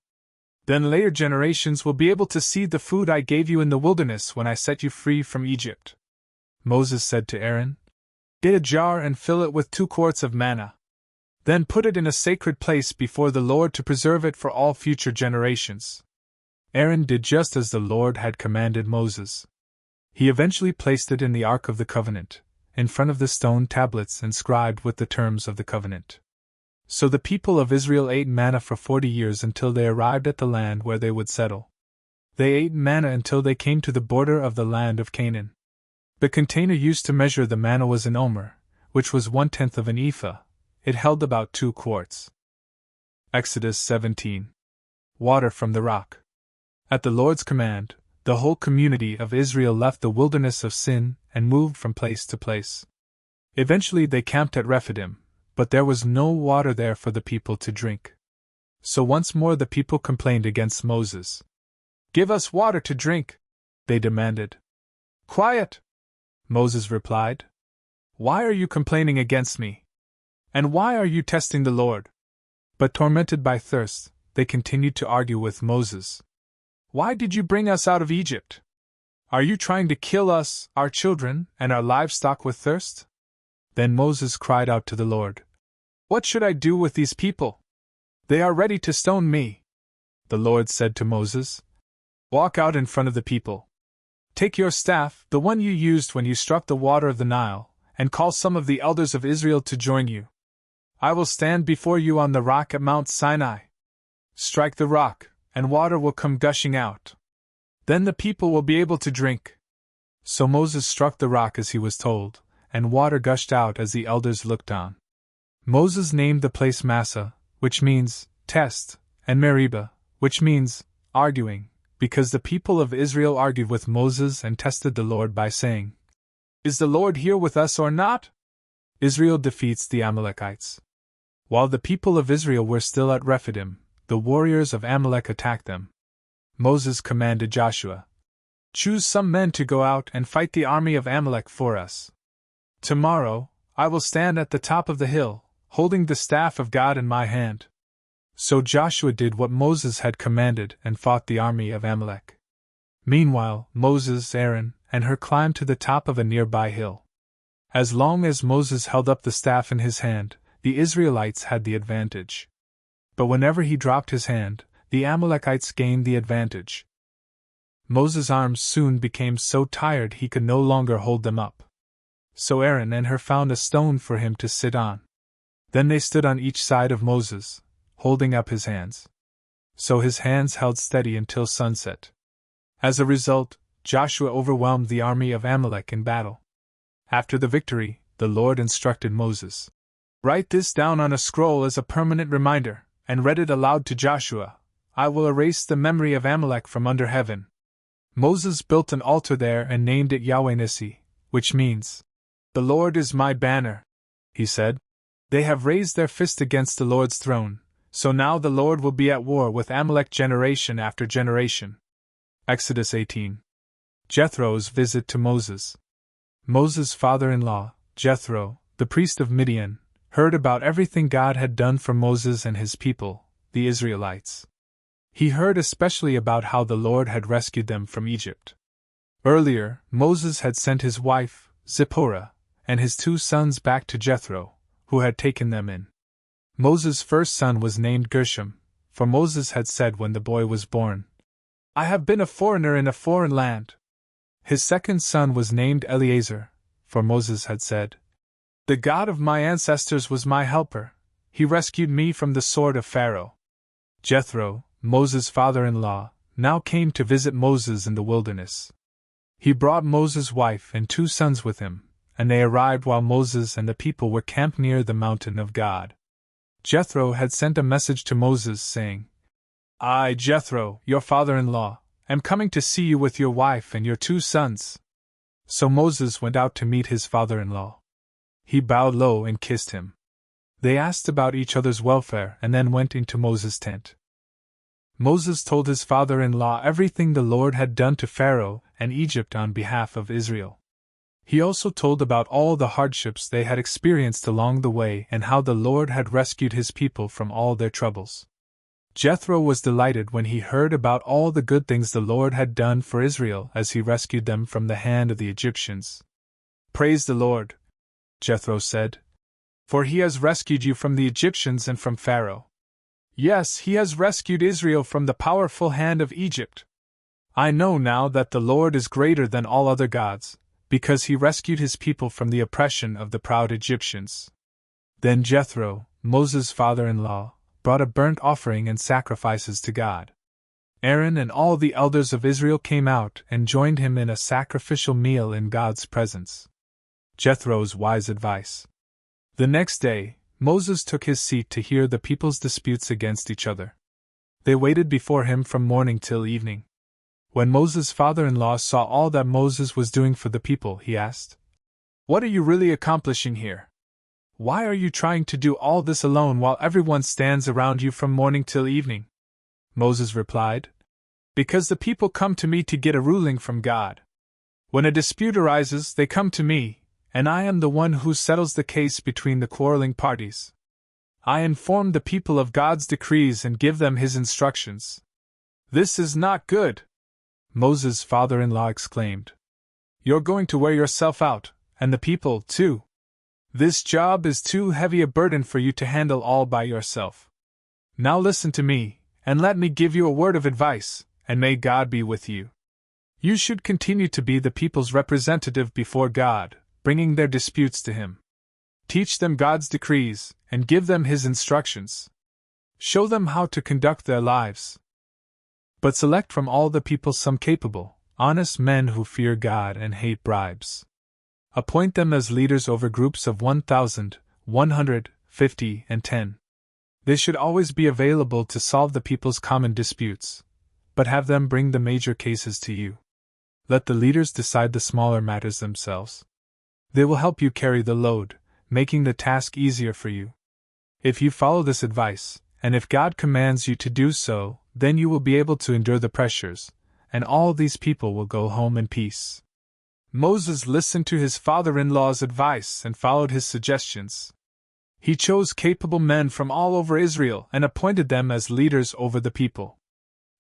Then later generations will be able to see the food I gave you in the wilderness when I set you free from Egypt." Moses said to Aaron, "Get a jar and fill it with 2 quarts of manna. Then put it in a sacred place before the Lord to preserve it for all future generations." Aaron did just as the Lord had commanded Moses. He eventually placed it in the Ark of the Covenant, in front of the stone tablets inscribed with the terms of the covenant. So the people of Israel ate manna for 40 years until they arrived at the land where they would settle. They ate manna until they came to the border of the land of Canaan. The container used to measure the manna was an omer, which was 1/10 of an ephah. It held about 2 quarts. Exodus 17. Water from the rock. At the Lord's command, the whole community of Israel left the wilderness of Sin and moved from place to place. Eventually they camped at Rephidim, but there was no water there for the people to drink. So once more the people complained against Moses. "Give us water to drink," they demanded. "Quiet," Moses replied. "Why are you complaining against me? And why are you testing the Lord?" But tormented by thirst, they continued to argue with Moses. "Why did you bring us out of Egypt? Are you trying to kill us, our children, and our livestock with thirst?" Then Moses cried out to the Lord, "What should I do with these people? They are ready to stone me." The Lord said to Moses, "Walk out in front of the people. Take your staff, the one you used when you struck the water of the Nile, and call some of the elders of Israel to join you. I will stand before you on the rock at Mount Sinai. Strike the rock, and water will come gushing out. Then the people will be able to drink." So Moses struck the rock as he was told, and water gushed out as the elders looked on. Moses named the place Massah, which means test, and Meribah, which means arguing, because the people of Israel argued with Moses and tested the Lord by saying, "Is the Lord here with us or not?" Israel defeats the Amalekites. While the people of Israel were still at Rephidim, the warriors of Amalek attacked them. Moses commanded Joshua, "Choose some men to go out and fight the army of Amalek for us. Tomorrow, I will stand at the top of the hill, holding the staff of God in my hand." So Joshua did what Moses had commanded and fought the army of Amalek. Meanwhile, Moses, Aaron, and Hur climbed to the top of a nearby hill. As long as Moses held up the staff in his hand, the Israelites had the advantage. But whenever he dropped his hand, the Amalekites gained the advantage. Moses' arms soon became so tired he could no longer hold them up. So Aaron and Hur found a stone for him to sit on. Then they stood on each side of Moses, holding up his hands. So his hands held steady until sunset. As a result, Joshua overwhelmed the army of Amalek in battle. After the victory, the Lord instructed Moses, "Write this down on a scroll as a permanent reminder, and read it aloud to Joshua. I will erase the memory of Amalek from under heaven." Moses built an altar there and named it Yahweh Nissi, which means, "The Lord is my banner," he said. "They have raised their fist against the Lord's throne, so now the Lord will be at war with Amalek generation after generation." Exodus 18. Jethro's visit to Moses. Moses' father-in-law, Jethro, the priest of Midian, heard about everything God had done for Moses and his people, the Israelites. He heard especially about how the Lord had rescued them from Egypt. Earlier, Moses had sent his wife, Zipporah, and his 2 sons back to Jethro, who had taken them in. Moses' first son was named Gershom, for Moses had said when the boy was born, "I have been a foreigner in a foreign land." His second son was named Eleazar, for Moses had said, "The God of my ancestors was my helper, he rescued me from the sword of Pharaoh." Jethro, Moses' father-in-law, now came to visit Moses in the wilderness. He brought Moses' wife and 2 sons with him, and they arrived while Moses and the people were camped near the mountain of God. Jethro had sent a message to Moses saying, "I, Jethro, your father-in-law, am coming to see you with your wife and your 2 sons." So Moses went out to meet his father-in-law. He bowed low and kissed him. They asked about each other's welfare and then went into Moses' tent. Moses told his father-in-law everything the Lord had done to Pharaoh and Egypt on behalf of Israel. He also told about all the hardships they had experienced along the way and how the Lord had rescued his people from all their troubles. Jethro was delighted when he heard about all the good things the Lord had done for Israel as he rescued them from the hand of the Egyptians. "Praise the Lord," Jethro said. For he has rescued you from the Egyptians and from Pharaoh. Yes, he has rescued Israel from the powerful hand of Egypt. I know now that the Lord is greater than all other gods, because he rescued his people from the oppression of the proud Egyptians." Then Jethro, Moses' father-in-law, brought a burnt offering and sacrifices to God. Aaron and all the elders of Israel came out and joined him in a sacrificial meal in God's presence. Jethro's wise advice. The next day, Moses took his seat to hear the people's disputes against each other. They waited before him from morning till evening. When Moses' father-in-law saw all that Moses was doing for the people, he asked, "What are you really accomplishing here? Why are you trying to do all this alone while everyone stands around you from morning till evening?" Moses replied, "Because the people come to me to get a ruling from God. When a dispute arises, they come to me, and I am the one who settles the case between the quarreling parties. I inform the people of God's decrees and give them his instructions." "This is not good," Moses' father-in-law exclaimed. "You're going to wear yourself out, and the people, too. This job is too heavy a burden for you to handle all by yourself. Now listen to me, and let me give you a word of advice, and may God be with you. You should continue to be the people's representative before God, bringing their disputes to him. Teach them God's decrees, and give them his instructions. Show them how to conduct their lives. But select from all the people some capable, honest men who fear God and hate bribes. Appoint them as leaders over groups of 1,000, 150, and 10. They should always be available to solve the people's common disputes, but have them bring the major cases to you. Let the leaders decide the smaller matters themselves. They will help you carry the load, making the task easier for you. If you follow this advice, and if God commands you to do so, then you will be able to endure the pressures, and all these people will go home in peace." Moses listened to his father-in-law's advice and followed his suggestions. He chose capable men from all over Israel and appointed them as leaders over the people.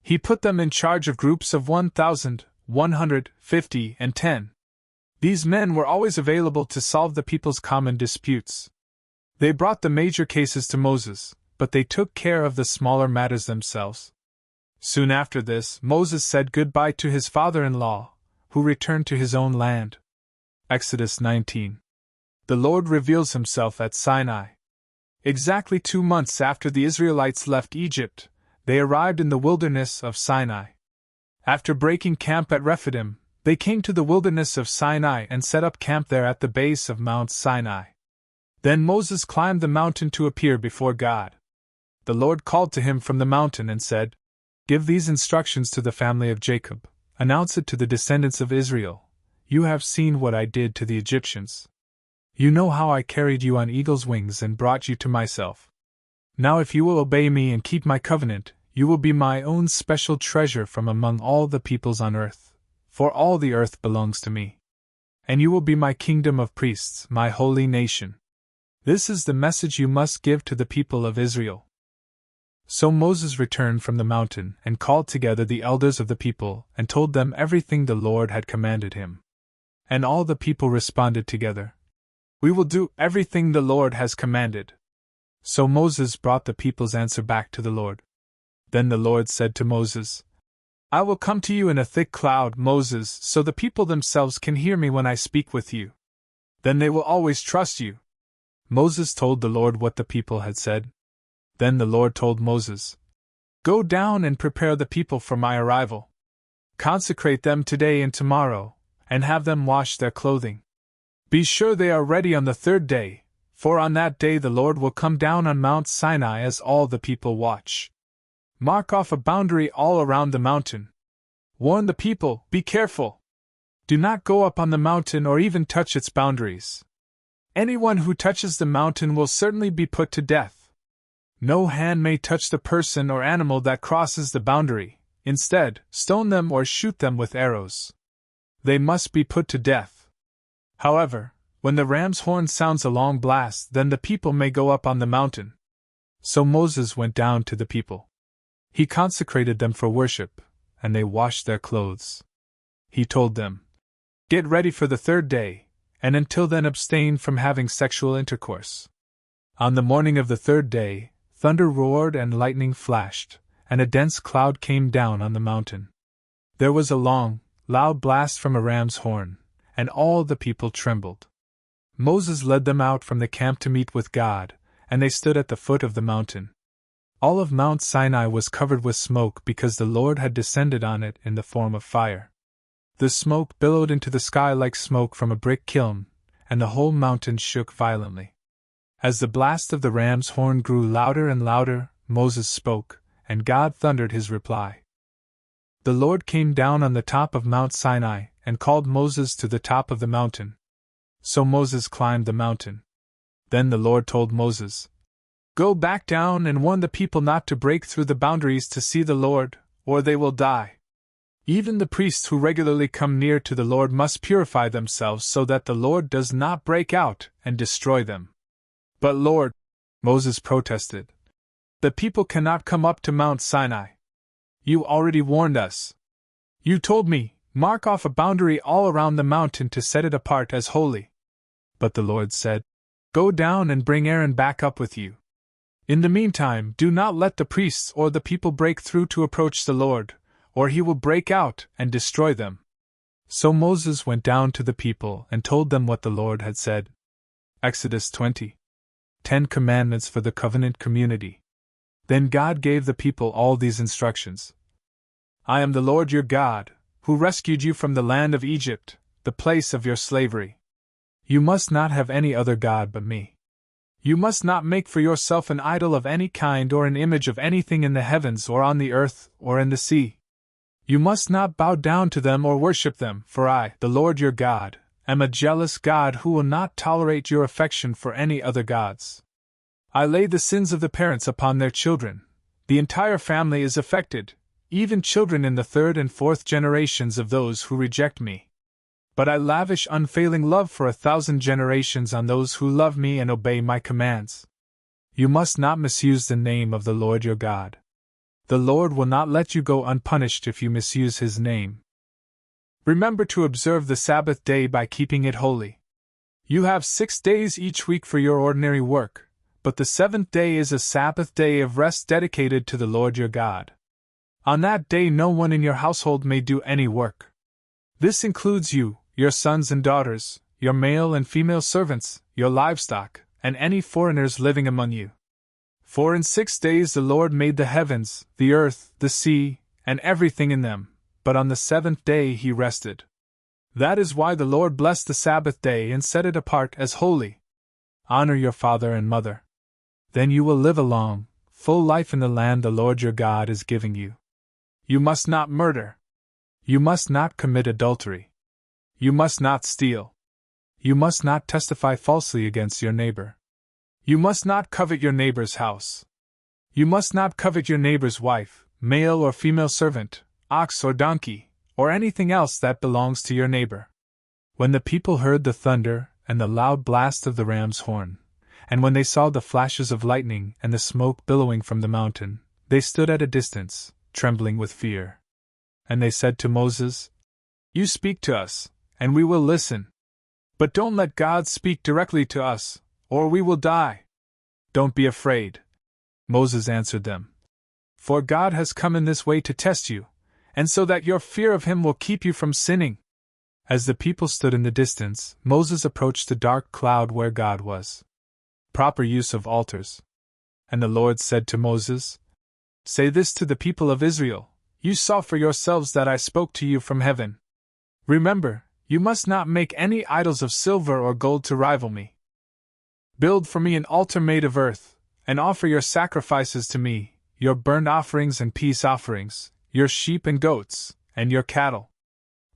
He put them in charge of groups of 1,000, 150, and 10. These men were always available to solve the people's common disputes. They brought the major cases to Moses, but they took care of the smaller matters themselves. Soon after this, Moses said goodbye to his father-in-law, who returned to his own land. Exodus 19. The Lord reveals himself at Sinai. Exactly 2 months after the Israelites left Egypt, they arrived in the wilderness of Sinai. After breaking camp at Rephidim, they came to the wilderness of Sinai and set up camp there at the base of Mount Sinai. Then Moses climbed the mountain to appear before God. The Lord called to him from the mountain and said, "Give these instructions to the family of Jacob, announce it to the descendants of Israel. You have seen what I did to the Egyptians. You know how I carried you on eagle's wings and brought you to myself. Now if you will obey me and keep my covenant, you will be my own special treasure from among all the peoples on earth, for all the earth belongs to me. And you will be my kingdom of priests, my holy nation. This is the message you must give to the people of Israel." So Moses returned from the mountain and called together the elders of the people and told them everything the Lord had commanded him. And all the people responded together, "We will do everything the Lord has commanded." So Moses brought the people's answer back to the Lord. Then the Lord said to Moses, "I will come to you in a thick cloud, Moses, so the people themselves can hear me when I speak with you. Then they will always trust you." Moses told the Lord what the people had said. Then the Lord told Moses, "Go down and prepare the people for my arrival. Consecrate them today and tomorrow, and have them wash their clothing. Be sure they are ready on the 3rd day, for on that day the Lord will come down on Mount Sinai as all the people watch. Mark off a boundary all around the mountain. Warn the people, be careful. Do not go up on the mountain or even touch its boundaries. Anyone who touches the mountain will certainly be put to death. No hand may touch the person or animal that crosses the boundary. Instead, stone them or shoot them with arrows. They must be put to death. However, when the ram's horn sounds a long blast, then the people may go up on the mountain." So Moses went down to the people. He consecrated them for worship, and they washed their clothes. He told them, "Get ready for the 3rd day, and until then abstain from having sexual intercourse. On the morning of the third day, thunder roared and lightning flashed, and a dense cloud came down on the mountain. There was a long, loud blast from a ram's horn, and all the people trembled. Moses led them out from the camp to meet with God, and they stood at the foot of the mountain. All of Mount Sinai was covered with smoke because the Lord had descended on it in the form of fire. The smoke billowed into the sky like smoke from a brick kiln, and the whole mountain shook violently. As the blast of the ram's horn grew louder and louder, Moses spoke, and God thundered his reply. The Lord came down on the top of Mount Sinai and called Moses to the top of the mountain. So Moses climbed the mountain. Then the Lord told Moses, "Go back down and warn the people not to break through the boundaries to see the Lord, or they will die. Even the priests who regularly come near to the Lord must purify themselves so that the Lord does not break out and destroy them." "But Lord," Moses protested, "the people cannot come up to Mount Sinai. You already warned us. You told me, mark off a boundary all around the mountain to set it apart as holy." But the Lord said, "Go down and bring Aaron back up with you. In the meantime, do not let the priests or the people break through to approach the Lord, or he will break out and destroy them." So Moses went down to the people and told them what the Lord had said. Exodus 20. 10 Commandments for the Covenant Community. Then God gave the people all these instructions. "I am the Lord your God, who rescued you from the land of Egypt, the place of your slavery. You must not have any other god but me. You must not make for yourself an idol of any kind or an image of anything in the heavens or on the earth or in the sea. You must not bow down to them or worship them, for I, the Lord your God, am a jealous God who will not tolerate your affection for any other gods. I lay the sins of the parents upon their children. The entire family is affected, even children in the third and fourth generations of those who reject me. But I lavish unfailing love for 1,000 generations on those who love me and obey my commands. You must not misuse the name of the Lord your God. The Lord will not let you go unpunished if you misuse his name. Remember to observe the Sabbath day by keeping it holy. You have 6 days each week for your ordinary work, but the 7th day is a Sabbath day of rest dedicated to the Lord your God. On that day no one in your household may do any work. This includes you, your sons and daughters, your male and female servants, your livestock, and any foreigners living among you. For in 6 days the Lord made the heavens, the earth, the sea, and everything in them, but on the 7th day he rested. That is why the Lord blessed the Sabbath day and set it apart as holy. Honor your father and mother. Then you will live a long, full life in the land the Lord your God is giving you. You must not murder. You must not commit adultery. You must not steal. You must not testify falsely against your neighbor. You must not covet your neighbor's house. You must not covet your neighbor's wife, male or female servant, ox or donkey, or anything else that belongs to your neighbor." When the people heard the thunder and the loud blast of the ram's horn, and when they saw the flashes of lightning and the smoke billowing from the mountain, they stood at a distance, trembling with fear. And they said to Moses, "You speak to us, and we will listen. But don't let God speak directly to us, or we will die." "Don't be afraid," Moses answered them. "For God has come in this way to test you, and so that your fear of him will keep you from sinning." As the people stood in the distance, Moses approached the dark cloud where God was. Proper use of altars. And the Lord said to Moses, "Say this to the people of Israel, you saw for yourselves that I spoke to you from heaven. Remember, you must not make any idols of silver or gold to rival me. Build for me an altar made of earth, and offer your sacrifices to me, your burnt offerings and peace offerings, your sheep and goats, and your cattle.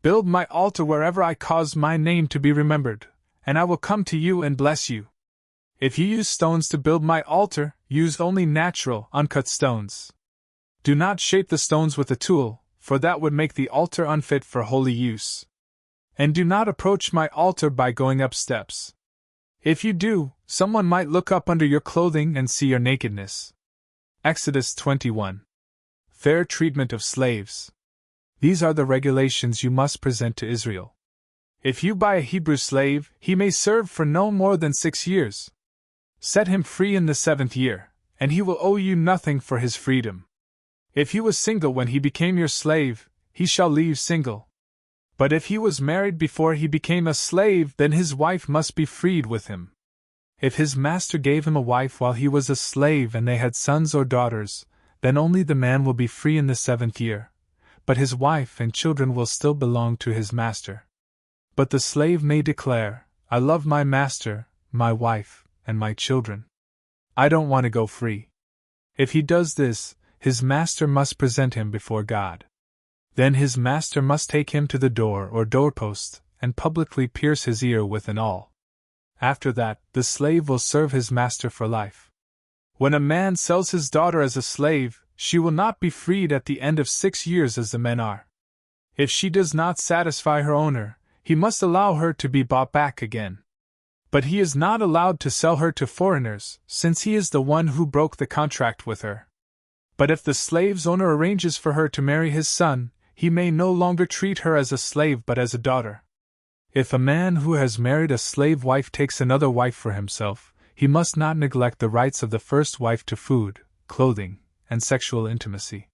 Build my altar wherever I cause my name to be remembered, and I will come to you and bless you. If you use stones to build my altar, use only natural, uncut stones. Do not shape the stones with a tool, for that would make the altar unfit for holy use. And do not approach my altar by going up steps. If you do, someone might look up under your clothing and see your nakedness." Exodus 21. Fair treatment of slaves. These are the regulations you must present to Israel. If you buy a Hebrew slave, he may serve for no more than 6 years. Set him free in the 7th year, and he will owe you nothing for his freedom. If he was single when he became your slave, he shall leave single. But if he was married before he became a slave, then his wife must be freed with him. If his master gave him a wife while he was a slave and they had sons or daughters, then only the man will be free in the 7th year, but his wife and children will still belong to his master. But the slave may declare, I love my master, my wife, and my children. I don't want to go free. If he does this, his master must present him before God. Then his master must take him to the door or doorpost and publicly pierce his ear with an awl. After that, the slave will serve his master for life. When a man sells his daughter as a slave, she will not be freed at the end of 6 years as the men are. If she does not satisfy her owner, he must allow her to be bought back again. But he is not allowed to sell her to foreigners, since he is the one who broke the contract with her. But if the slave's owner arranges for her to marry his son, he may no longer treat her as a slave but as a daughter. If a man who has married a slave wife takes another wife for himself, he must not neglect the rights of the first wife to food, clothing, and sexual intimacy.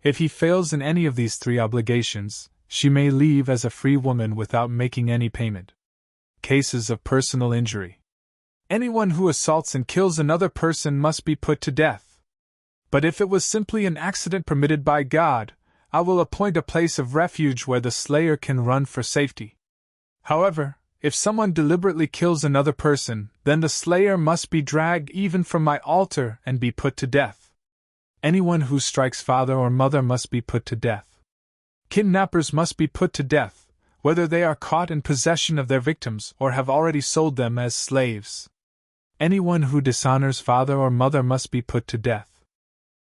If he fails in any of these 3 obligations, she may leave as a free woman without making any payment. Cases of personal injury. Anyone who assaults and kills another person must be put to death. But if it was simply an accident permitted by God, I will appoint a place of refuge where the slayer can run for safety. However, if someone deliberately kills another person, then the slayer must be dragged even from my altar and be put to death. Anyone who strikes father or mother must be put to death. Kidnappers must be put to death, whether they are caught in possession of their victims or have already sold them as slaves. Anyone who dishonors father or mother must be put to death.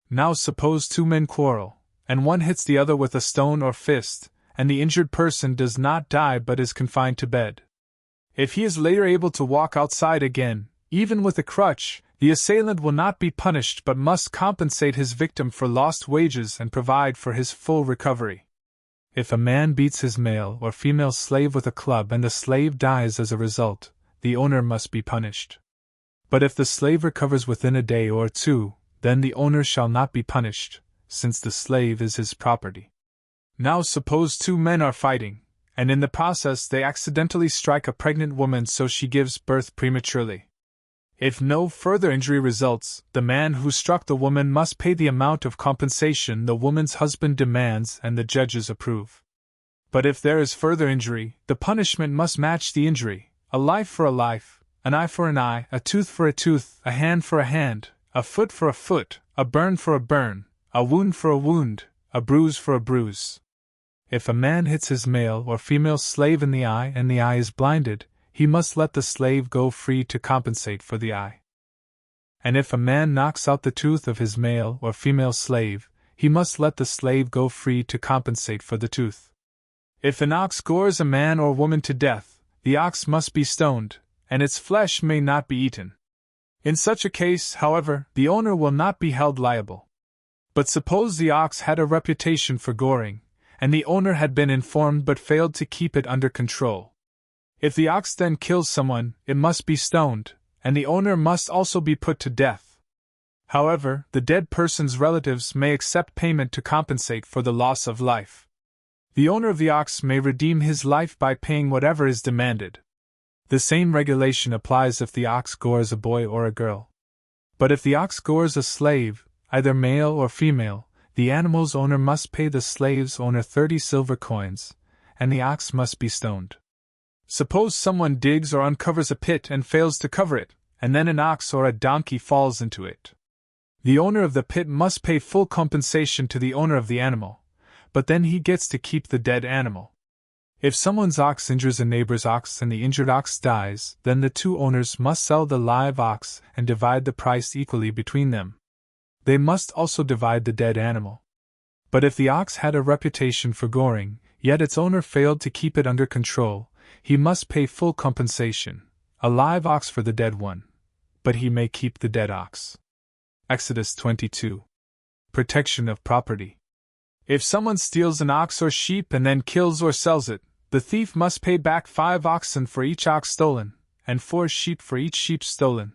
Now suppose 2 men quarrel, and one hits the other with a stone or fist, and the injured person does not die but is confined to bed. If he is later able to walk outside again, even with a crutch, the assailant will not be punished but must compensate his victim for lost wages and provide for his full recovery. If a man beats his male or female slave with a club and the slave dies as a result, the owner must be punished. But if the slave recovers within a day or 2, then the owner shall not be punished, since the slave is his property. Now suppose 2 men are fighting, and in the process they accidentally strike a pregnant woman so she gives birth prematurely. If no further injury results, the man who struck the woman must pay the amount of compensation the woman's husband demands and the judges approve. But if there is further injury, the punishment must match the injury: a life for a life, an eye for an eye, a tooth for a tooth, a hand for a hand, a foot for a foot, a burn for a burn, a wound for a wound, a bruise for a bruise. If a man hits his male or female slave in the eye and the eye is blinded, he must let the slave go free to compensate for the eye. And if a man knocks out the tooth of his male or female slave, he must let the slave go free to compensate for the tooth. If an ox gores a man or woman to death, the ox must be stoned, and its flesh may not be eaten. In such a case, however, the owner will not be held liable. But suppose the ox had a reputation for goring, and the owner had been informed but failed to keep it under control. If the ox then kills someone, it must be stoned, and the owner must also be put to death. However, the dead person's relatives may accept payment to compensate for the loss of life. The owner of the ox may redeem his life by paying whatever is demanded. The same regulation applies if the ox gores a boy or a girl. But if the ox gores a slave, either male or female, the animal's owner must pay the slave's owner 30 silver coins, and the ox must be stoned. Suppose someone digs or uncovers a pit and fails to cover it, and then an ox or a donkey falls into it. The owner of the pit must pay full compensation to the owner of the animal, but then he gets to keep the dead animal. If someone's ox injures a neighbor's ox and the injured ox dies, then the 2 owners must sell the live ox and divide the price equally between them. They must also divide the dead animal. But if the ox had a reputation for goring, yet its owner failed to keep it under control, he must pay full compensation, a live ox for the dead one, but he may keep the dead ox. Exodus 22. Protection of property. If someone steals an ox or sheep and then kills or sells it, the thief must pay back 5 oxen for each ox stolen, and 4 sheep for each sheep stolen.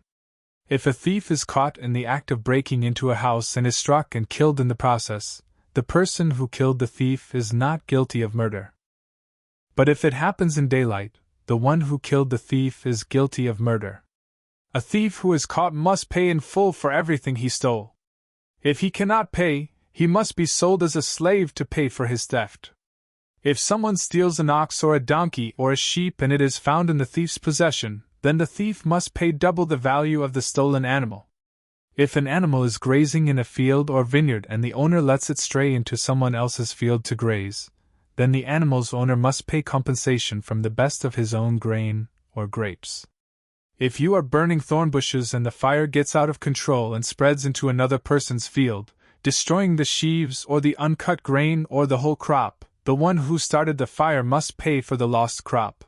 If a thief is caught in the act of breaking into a house and is struck and killed in the process, the person who killed the thief is not guilty of murder. But if it happens in daylight, the one who killed the thief is guilty of murder. A thief who is caught must pay in full for everything he stole. If he cannot pay, he must be sold as a slave to pay for his theft. If someone steals an ox or a donkey or a sheep and it is found in the thief's possession, then the thief must pay double the value of the stolen animal. If an animal is grazing in a field or vineyard and the owner lets it stray into someone else's field to graze, then the animal's owner must pay compensation from the best of his own grain or grapes. If you are burning thorn bushes and the fire gets out of control and spreads into another person's field, destroying the sheaves or the uncut grain or the whole crop, the one who started the fire must pay for the lost crop.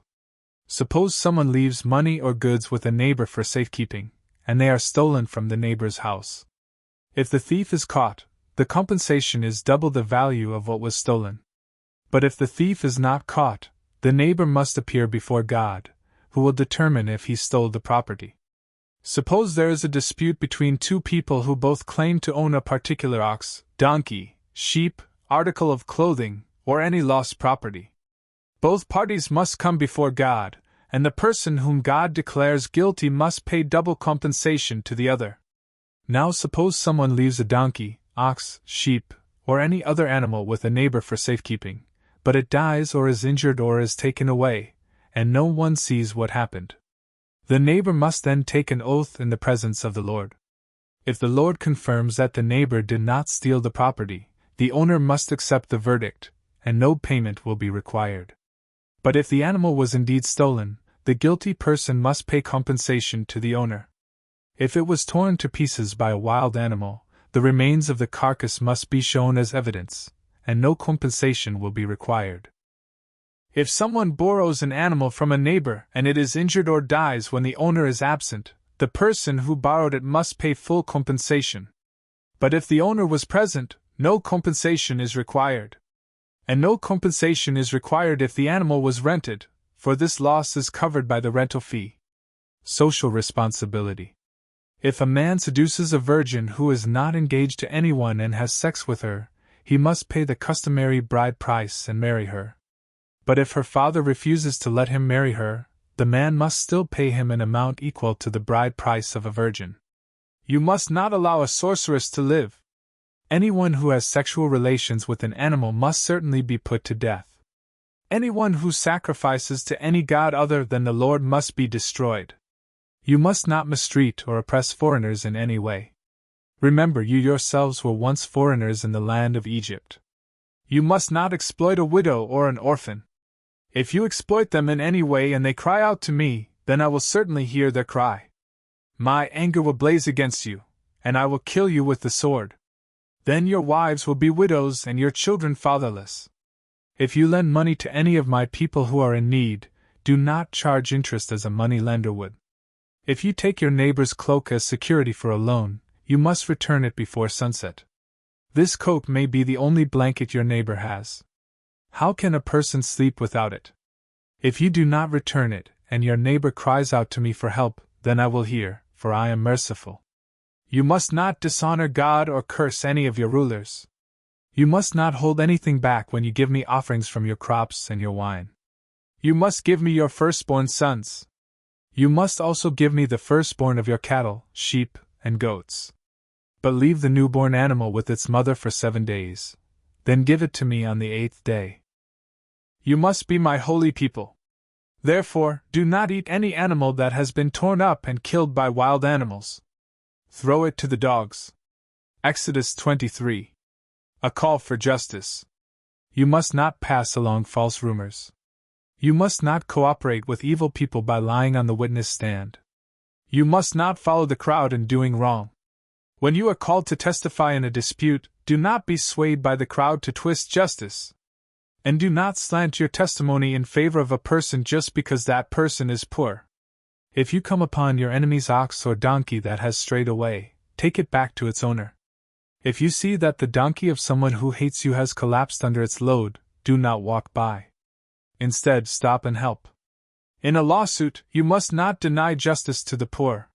Suppose someone leaves money or goods with a neighbor for safekeeping, and they are stolen from the neighbor's house. If the thief is caught, the compensation is double the value of what was stolen. But if the thief is not caught, the neighbor must appear before God, who will determine if he stole the property. Suppose there is a dispute between two people who both claim to own a particular ox, donkey, sheep, article of clothing, or any lost property. Both parties must come before God, and the person whom God declares guilty must pay double compensation to the other. Now suppose someone leaves a donkey, ox, sheep, or any other animal with a neighbor for safekeeping, but it dies or is injured or is taken away, and no one sees what happened. The neighbor must then take an oath in the presence of the Lord. If the Lord confirms that the neighbor did not steal the property, the owner must accept the verdict, and no payment will be required. But if the animal was indeed stolen, the guilty person must pay compensation to the owner. If it was torn to pieces by a wild animal, the remains of the carcass must be shown as evidence, and no compensation will be required. If someone borrows an animal from a neighbor and it is injured or dies when the owner is absent, the person who borrowed it must pay full compensation. But if the owner was present, no compensation is required. And no compensation is required if the animal was rented, for this loss is covered by the rental fee. Social responsibility. If a man seduces a virgin who is not engaged to anyone and has sex with her, he must pay the customary bride price and marry her. But if her father refuses to let him marry her, the man must still pay him an amount equal to the bride price of a virgin. You must not allow a sorceress to live. Anyone who has sexual relations with an animal must certainly be put to death. Anyone who sacrifices to any god other than the Lord must be destroyed. You must not mistreat or oppress foreigners in any way. Remember, you yourselves were once foreigners in the land of Egypt. You must not exploit a widow or an orphan. If you exploit them in any way and they cry out to me, then I will certainly hear their cry. My anger will blaze against you, and I will kill you with the sword. Then your wives will be widows and your children fatherless. If you lend money to any of my people who are in need, do not charge interest as a money lender would. If you take your neighbor's cloak as security for a loan, you must return it before sunset. This coat may be the only blanket your neighbor has. How can a person sleep without it? If you do not return it, and your neighbor cries out to me for help, then I will hear, for I am merciful. You must not dishonor God or curse any of your rulers. You must not hold anything back when you give me offerings from your crops and your wine. You must give me your firstborn sons. You must also give me the firstborn of your cattle, sheep, and goats. But leave the newborn animal with its mother for 7 days. Then give it to me on the 8th day. You must be my holy people. Therefore, do not eat any animal that has been torn up and killed by wild animals. Throw it to the dogs. Exodus 23. A call for justice. You must not pass along false rumors. You must not cooperate with evil people by lying on the witness stand. You must not follow the crowd in doing wrong. When you are called to testify in a dispute, do not be swayed by the crowd to twist justice. And do not slant your testimony in favor of a person just because that person is poor. If you come upon your enemy's ox or donkey that has strayed away, take it back to its owner. If you see that the donkey of someone who hates you has collapsed under its load, do not walk by. Instead, stop and help. In a lawsuit, you must not deny justice to the poor.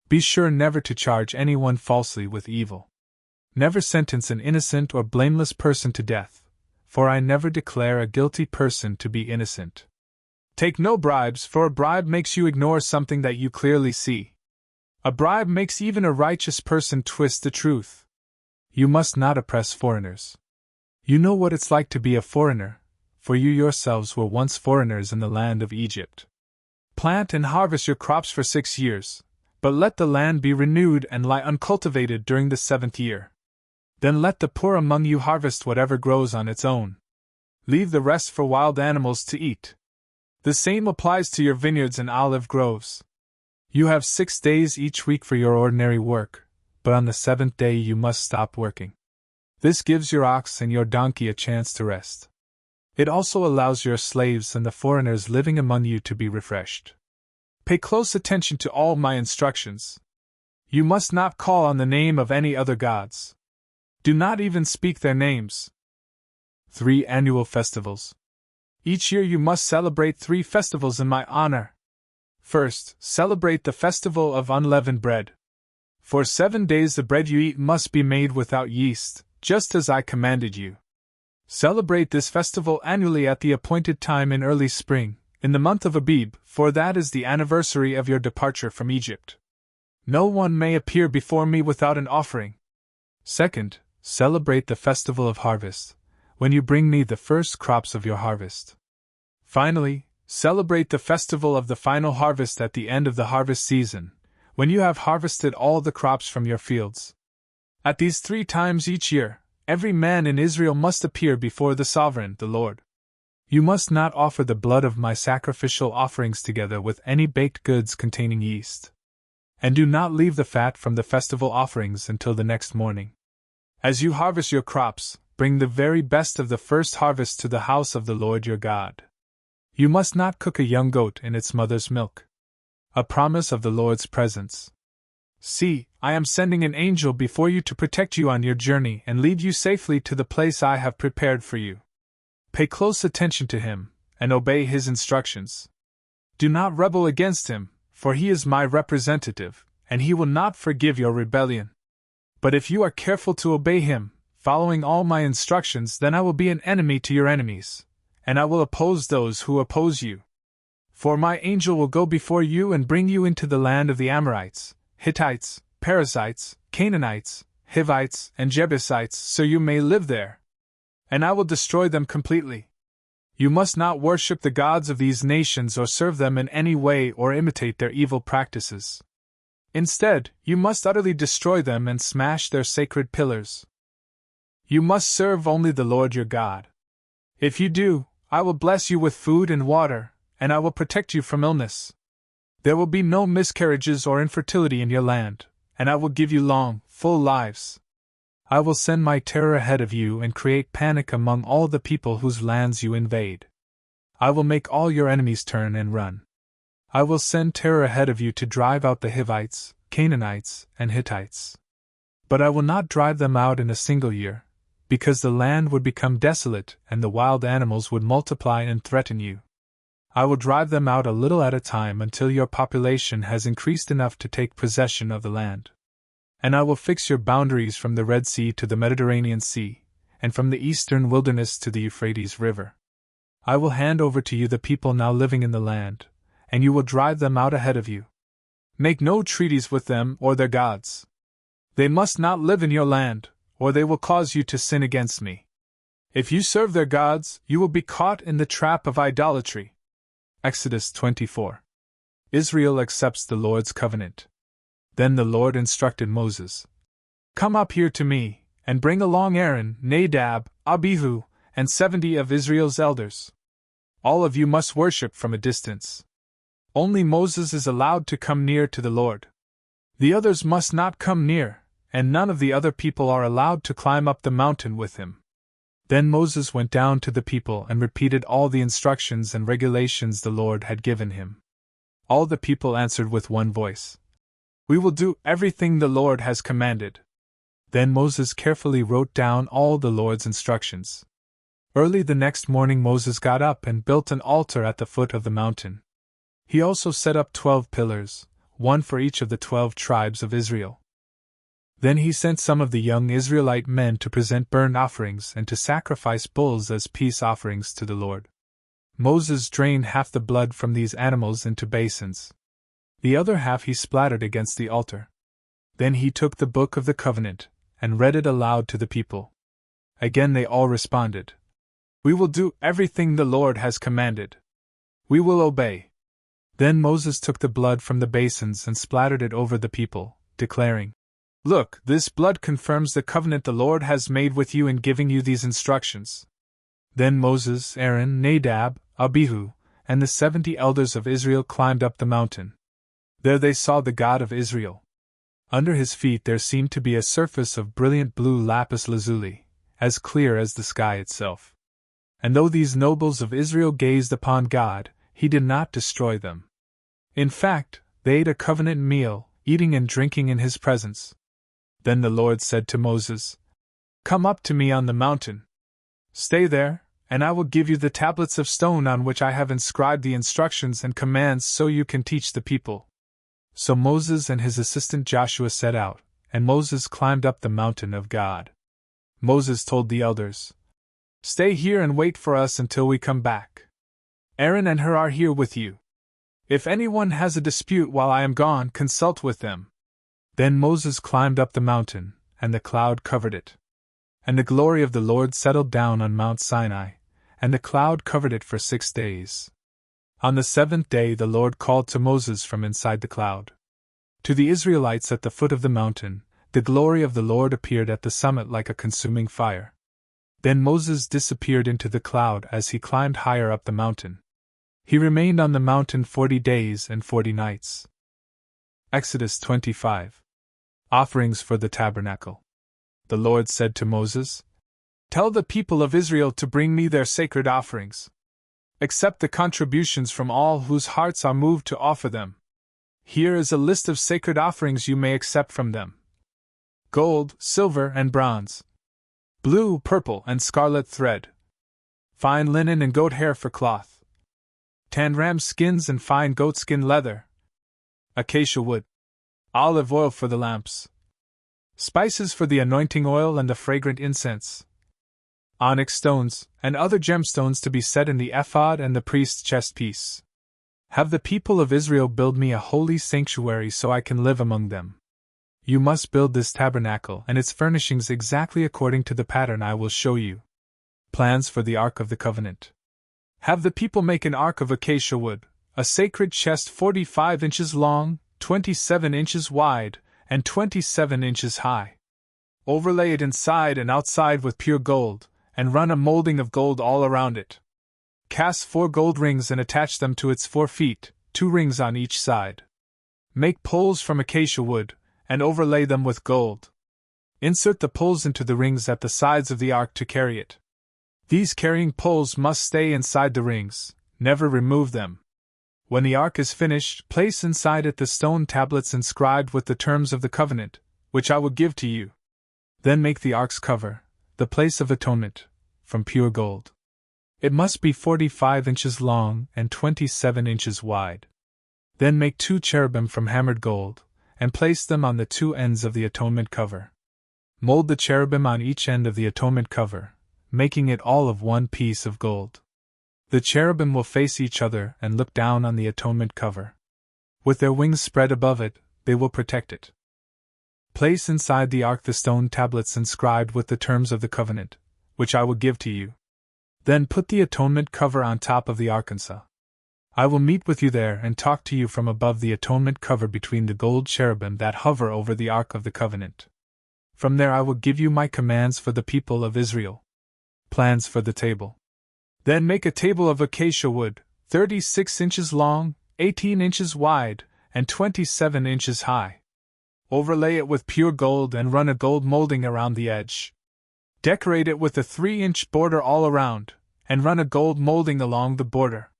Be sure never to charge anyone falsely with evil. Never sentence an innocent or blameless person to death, for I never declare a guilty person to be innocent. Take no bribes, for a bribe makes you ignore something that you clearly see. A bribe makes even a righteous person twist the truth. You must not oppress foreigners. You know what it's like to be a foreigner, for you yourselves were once foreigners in the land of Egypt. Plant and harvest your crops for 6 years, but let the land be renewed and lie uncultivated during the 7th year. Then let the poor among you harvest whatever grows on its own. Leave the rest for wild animals to eat. The same applies to your vineyards and olive groves. You have 6 days each week for your ordinary work, but on the 7th day you must stop working. This gives your ox and your donkey a chance to rest. It also allows your slaves and the foreigners living among you to be refreshed. Pay close attention to all my instructions. You must not call on the name of any other gods. Do not even speak their names. 3 annual festivals. Each year you must celebrate 3 festivals in my honor. First, celebrate the festival of unleavened bread. For 7 days the bread you eat must be made without yeast, just as I commanded you. Celebrate this festival annually at the appointed time in early spring, in the month of Abib, for that is the anniversary of your departure from Egypt. No one may appear before me without an offering. Second, celebrate the festival of harvest, when you bring me the first crops of your harvest. Finally, celebrate the festival of the final harvest at the end of the harvest season, when you have harvested all the crops from your fields. At these 3 times each year, every man in Israel must appear before the Sovereign, the Lord. You must not offer the blood of my sacrificial offerings together with any baked goods containing yeast. And do not leave the fat from the festival offerings until the next morning. As you harvest your crops, bring the very best of the first harvest to the house of the Lord your God. You must not cook a young goat in its mother's milk. A promise of the Lord's presence. See, I am sending an angel before you to protect you on your journey and lead you safely to the place I have prepared for you. Pay close attention to him, and obey his instructions. Do not rebel against him, for he is my representative, and he will not forgive your rebellion. But if you are careful to obey him, following all my instructions, then I will be an enemy to your enemies, and I will oppose those who oppose you. For my angel will go before you and bring you into the land of the Amorites, Hittites, Perizzites, Canaanites, Hivites, and Jebusites, so you may live there. And I will destroy them completely. You must not worship the gods of these nations or serve them in any way or imitate their evil practices. Instead, you must utterly destroy them and smash their sacred pillars. You must serve only the Lord your God. If you do, I will bless you with food and water, and I will protect you from illness. There will be no miscarriages or infertility in your land, and I will give you long, full lives. I will send my terror ahead of you and create panic among all the people whose lands you invade. I will make all your enemies turn and run. I will send terror ahead of you to drive out the Hivites, Canaanites, and Hittites. But I will not drive them out in a single year, because the land would become desolate and the wild animals would multiply and threaten you. I will drive them out a little at a time until your population has increased enough to take possession of the land. And I will fix your boundaries from the Red Sea to the Mediterranean Sea, and from the eastern wilderness to the Euphrates River. I will hand over to you the people now living in the land, and you will drive them out ahead of you. Make no treaties with them or their gods. They must not live in your land, or they will cause you to sin against me. If you serve their gods, you will be caught in the trap of idolatry. Exodus 24. Israel accepts the Lord's covenant. Then the Lord instructed Moses, "Come up here to me, and bring along Aaron, Nadab, Abihu, and 70 of Israel's elders. All of you must worship from a distance. Only Moses is allowed to come near to the Lord. The others must not come near, and none of the other people are allowed to climb up the mountain with him." Then Moses went down to the people and repeated all the instructions and regulations the Lord had given him. All the people answered with one voice, "We will do everything the Lord has commanded." Then Moses carefully wrote down all the Lord's instructions. Early the next morning Moses got up and built an altar at the foot of the mountain. He also set up 12 pillars, one for each of the 12 tribes of Israel. Then he sent some of the young Israelite men to present burnt offerings and to sacrifice bulls as peace offerings to the Lord. Moses drained half the blood from these animals into basins. The other half he splattered against the altar. Then he took the book of the covenant and read it aloud to the people. Again they all responded, "We will do everything the Lord has commanded. We will obey." Then Moses took the blood from the basins and splattered it over the people, declaring, "Look, this blood confirms the covenant the Lord has made with you in giving you these instructions." Then Moses, Aaron, Nadab, Abihu, and the 70 elders of Israel climbed up the mountain. There they saw the God of Israel. Under his feet there seemed to be a surface of brilliant blue lapis lazuli, as clear as the sky itself. And though these nobles of Israel gazed upon God, he did not destroy them. In fact, they ate a covenant meal, eating and drinking in his presence. Then the Lord said to Moses, "Come up to me on the mountain. Stay there, and I will give you the tablets of stone on which I have inscribed the instructions and commands so you can teach the people." So Moses and his assistant Joshua set out, and Moses climbed up the mountain of God. Moses told the elders, "Stay here and wait for us until we come back. Aaron and Hur are here with you. If anyone has a dispute while I am gone, consult with them." Then Moses climbed up the mountain, and the cloud covered it. And the glory of the Lord settled down on Mount Sinai, and the cloud covered it for 6 days. On the 7th day the Lord called to Moses from inside the cloud. To the Israelites at the foot of the mountain, the glory of the Lord appeared at the summit like a consuming fire. Then Moses disappeared into the cloud as he climbed higher up the mountain. He remained on the mountain 40 days and 40 nights. Exodus 25. Offerings for the Tabernacle. The Lord said to Moses, "Tell the people of Israel to bring me their sacred offerings. Accept the contributions from all whose hearts are moved to offer them. Here is a list of sacred offerings you may accept from them: gold, silver, and bronze, blue, purple, and scarlet thread, fine linen and goat hair for cloth, tanned ram skins and fine goatskin leather, acacia wood, olive oil for the lamps, spices for the anointing oil and the fragrant incense, onyx stones, and other gemstones to be set in the ephod and the priest's chestpiece. Have the people of Israel build me a holy sanctuary so I can live among them. You must build this tabernacle and its furnishings exactly according to the pattern I will show you." Plans for the Ark of the Covenant. Have the people make an ark of acacia wood, a sacred chest 45 inches long, 27 inches wide, and 27 inches high. Overlay it inside and outside with pure gold, and run a molding of gold all around it. Cast 4 gold rings and attach them to its 4 feet, 2 rings on each side. Make poles from acacia wood, and overlay them with gold. Insert the poles into the rings at the sides of the ark to carry it. These carrying poles must stay inside the rings, never remove them. When the ark is finished, place inside it the stone tablets inscribed with the terms of the covenant, which I will give to you. Then make the ark's cover, the place of atonement, from pure gold. It must be 45 inches long and 27 inches wide. Then make 2 cherubim from hammered gold, and place them on the 2 ends of the atonement cover. Mold the cherubim on each end of the atonement cover, making it all of one piece of gold. The cherubim will face each other and look down on the atonement cover. With their wings spread above it, they will protect it. Place inside the ark the stone tablets inscribed with the terms of the covenant, which I will give to you. Then put the atonement cover on top of the ark. I will meet with you there and talk to you from above the atonement cover between the gold cherubim that hover over the ark of the covenant. From there I will give you my commands for the people of Israel. Plans for the table. Then make a table of acacia wood, 36 inches long, 18 inches wide, and 27 inches high. Overlay it with pure gold and run a gold molding around the edge. Decorate it with a 3-inch border all around, and run a gold molding along the border.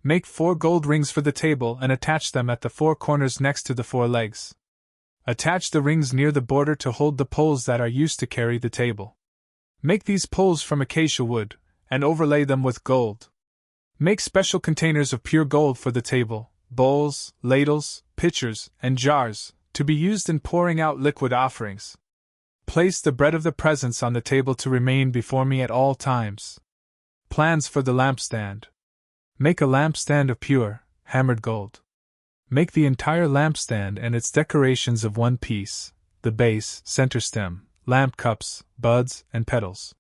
Make 4 gold rings for the table and attach them at the 4 corners next to the 4 legs. Attach the rings near the border to hold the poles that are used to carry the table. Make these poles from acacia wood, and overlay them with gold. Make special containers of pure gold for the table, bowls, ladles, pitchers, and jars, to be used in pouring out liquid offerings. Place the bread of the presence on the table to remain before me at all times. Plans for the lampstand. Make a lampstand of pure, hammered gold. Make the entire lampstand and its decorations of one piece, the base, center stem, lamp cups, buds, and petals.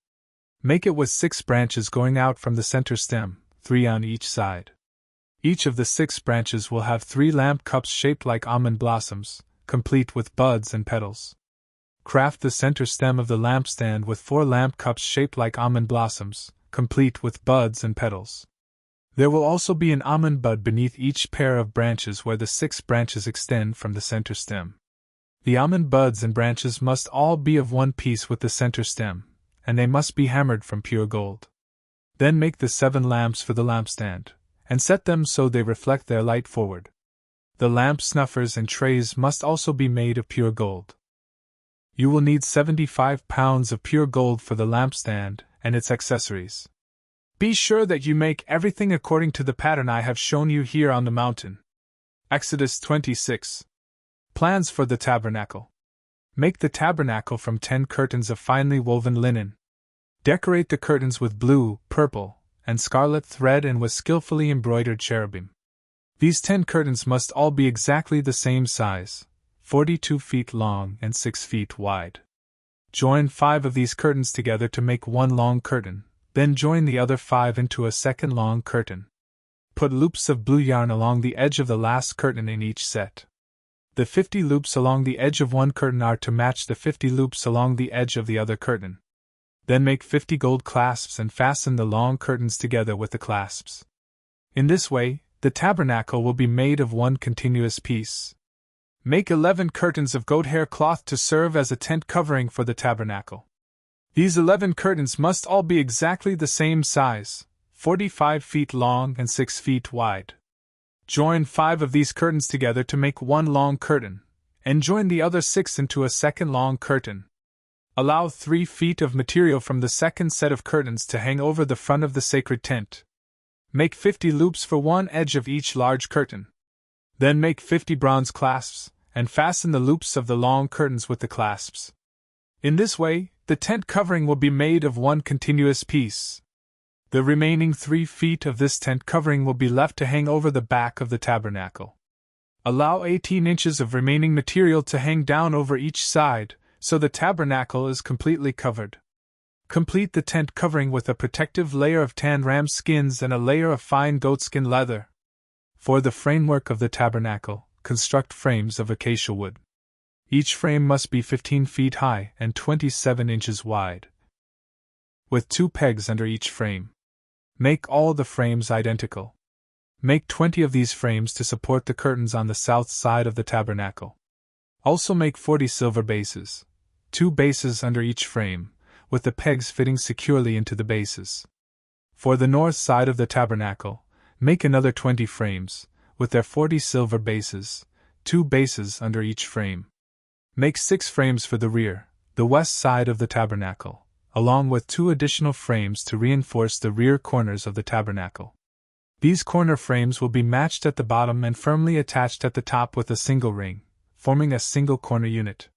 Make it with 6 branches going out from the center stem, 3 on each side. Each of the 6 branches will have 3 lamp cups shaped like almond blossoms, complete with buds and petals. Craft the center stem of the lampstand with 4 lamp cups shaped like almond blossoms, complete with buds and petals. There will also be an almond bud beneath each pair of branches where the 6 branches extend from the center stem. The almond buds and branches must all be of one piece with the center stem, and they must be hammered from pure gold. Then make the 7 lamps for the lampstand, and set them so they reflect their light forward. The lamp snuffers and trays must also be made of pure gold. You will need 75 pounds of pure gold for the lampstand and its accessories. Be sure that you make everything according to the pattern I have shown you here on the mountain. Exodus 26. Plans for the tabernacle. Make the tabernacle from 10 curtains of finely woven linen. Decorate the curtains with blue, purple, and scarlet thread and with skillfully embroidered cherubim. These 10 curtains must all be exactly the same size, 42 feet long and 6 feet wide. Join 5 of these curtains together to make one long curtain, then join the other 5 into a second long curtain. Put loops of blue yarn along the edge of the last curtain in each set. The 50 loops along the edge of one curtain are to match the 50 loops along the edge of the other curtain. Then make 50 gold clasps and fasten the long curtains together with the clasps. In this way, the tabernacle will be made of one continuous piece. Make 11 curtains of goat hair cloth to serve as a tent covering for the tabernacle. These 11 curtains must all be exactly the same size, 45 feet long and 6 feet wide. Join 5 of these curtains together to make one long curtain, and join the other 6 into a second long curtain. Allow 3 feet of material from the second set of curtains to hang over the front of the sacred tent. Make 50 loops for one edge of each large curtain. Then make 50 bronze clasps, and fasten the loops of the long curtains with the clasps. In this way, the tent covering will be made of one continuous piece. The remaining 3 feet of this tent covering will be left to hang over the back of the tabernacle. Allow 18 inches of remaining material to hang down over each side, so the tabernacle is completely covered. Complete the tent covering with a protective layer of tanned ram skins and a layer of fine goatskin leather. For the framework of the tabernacle, construct frames of acacia wood. Each frame must be 15 feet high and 27 inches wide, with 2 pegs under each frame. Make all the frames identical. Make 20 of these frames to support the curtains on the south side of the tabernacle. Also make 40 silver bases, 2 bases under each frame, with the pegs fitting securely into the bases. For the north side of the tabernacle, make another 20 frames, with their 40 silver bases, 2 bases under each frame. Make 6 frames for the rear, the west side of the tabernacle, along with 2 additional frames to reinforce the rear corners of the tabernacle. These corner frames will be matched at the bottom and firmly attached at the top with a single ring, forming a single corner unit.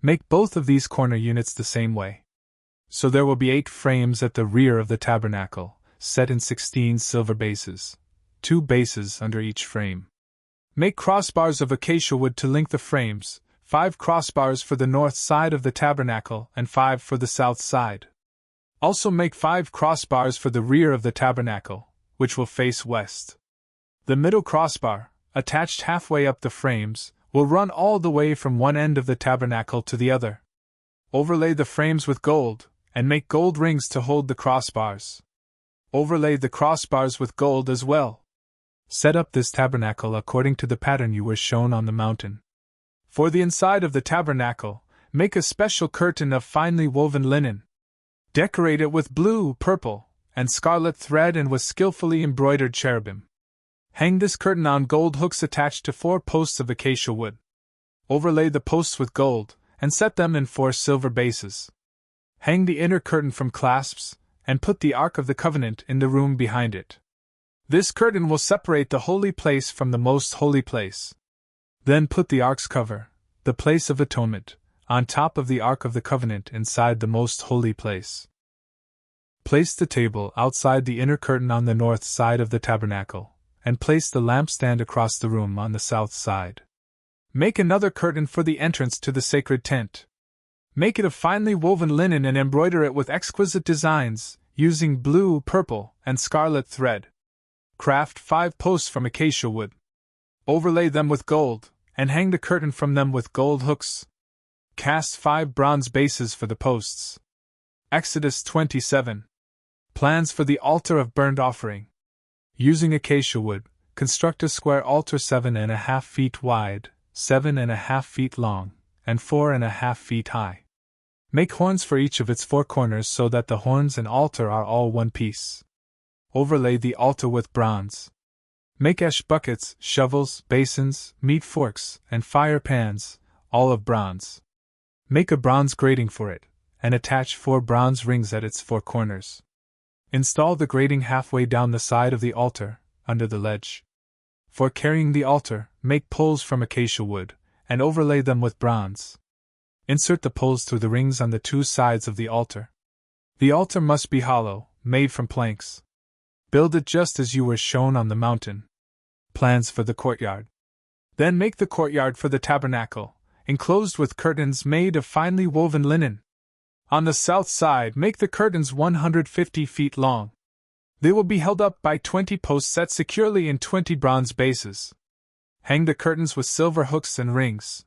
Make both of these corner units the same way. So there will be 8 frames at the rear of the tabernacle, set in 16 silver bases, 2 bases under each frame. Make crossbars of acacia wood to link the frames, 5 crossbars for the north side of the tabernacle and 5 for the south side. Also make 5 crossbars for the rear of the tabernacle, which will face west. The middle crossbar, attached halfway up the frames, will run all the way from one end of the tabernacle to the other. Overlay the frames with gold, and make gold rings to hold the crossbars. Overlay the crossbars with gold as well. Set up this tabernacle according to the pattern you were shown on the mountain. For the inside of the tabernacle, make a special curtain of finely woven linen. Decorate it with blue, purple, and scarlet thread and with skillfully embroidered cherubim. Hang this curtain on gold hooks attached to 4 posts of acacia wood. Overlay the posts with gold, and set them in 4 silver bases. Hang the inner curtain from clasps, and put the Ark of the Covenant in the room behind it. This curtain will separate the holy place from the most holy place. Then put the ark's cover, the place of atonement, on top of the Ark of the Covenant inside the most holy place. Place the table outside the inner curtain on the north side of the tabernacle, and place the lampstand across the room on the south side. Make another curtain for the entrance to the sacred tent. Make it of finely woven linen and embroider it with exquisite designs, using blue, purple, and scarlet thread. Craft 5 posts from acacia wood. Overlay them with gold, and hang the curtain from them with gold hooks. Cast 5 bronze bases for the posts. Exodus 27. Plans for the altar of burnt offering. Using acacia wood, construct a square altar 7.5 feet wide, 7.5 feet long, and 4.5 feet high. Make horns for each of its 4 corners so that the horns and altar are all one piece. Overlay the altar with bronze. Make ash buckets, shovels, basins, meat forks, and fire pans, all of bronze. Make a bronze grating for it, and attach 4 bronze rings at its 4 corners. Install the grating halfway down the side of the altar, under the ledge. For carrying the altar, make poles from acacia wood, and overlay them with bronze. Insert the poles through the rings on the 2 sides of the altar. The altar must be hollow, made from planks. Build it just as you were shown on the mountain. Plans for the courtyard. Then make the courtyard for the tabernacle, enclosed with curtains made of finely woven linen. On the south side, make the curtains 150 feet long. They will be held up by 20 posts set securely in 20 bronze bases. Hang the curtains with silver hooks and rings.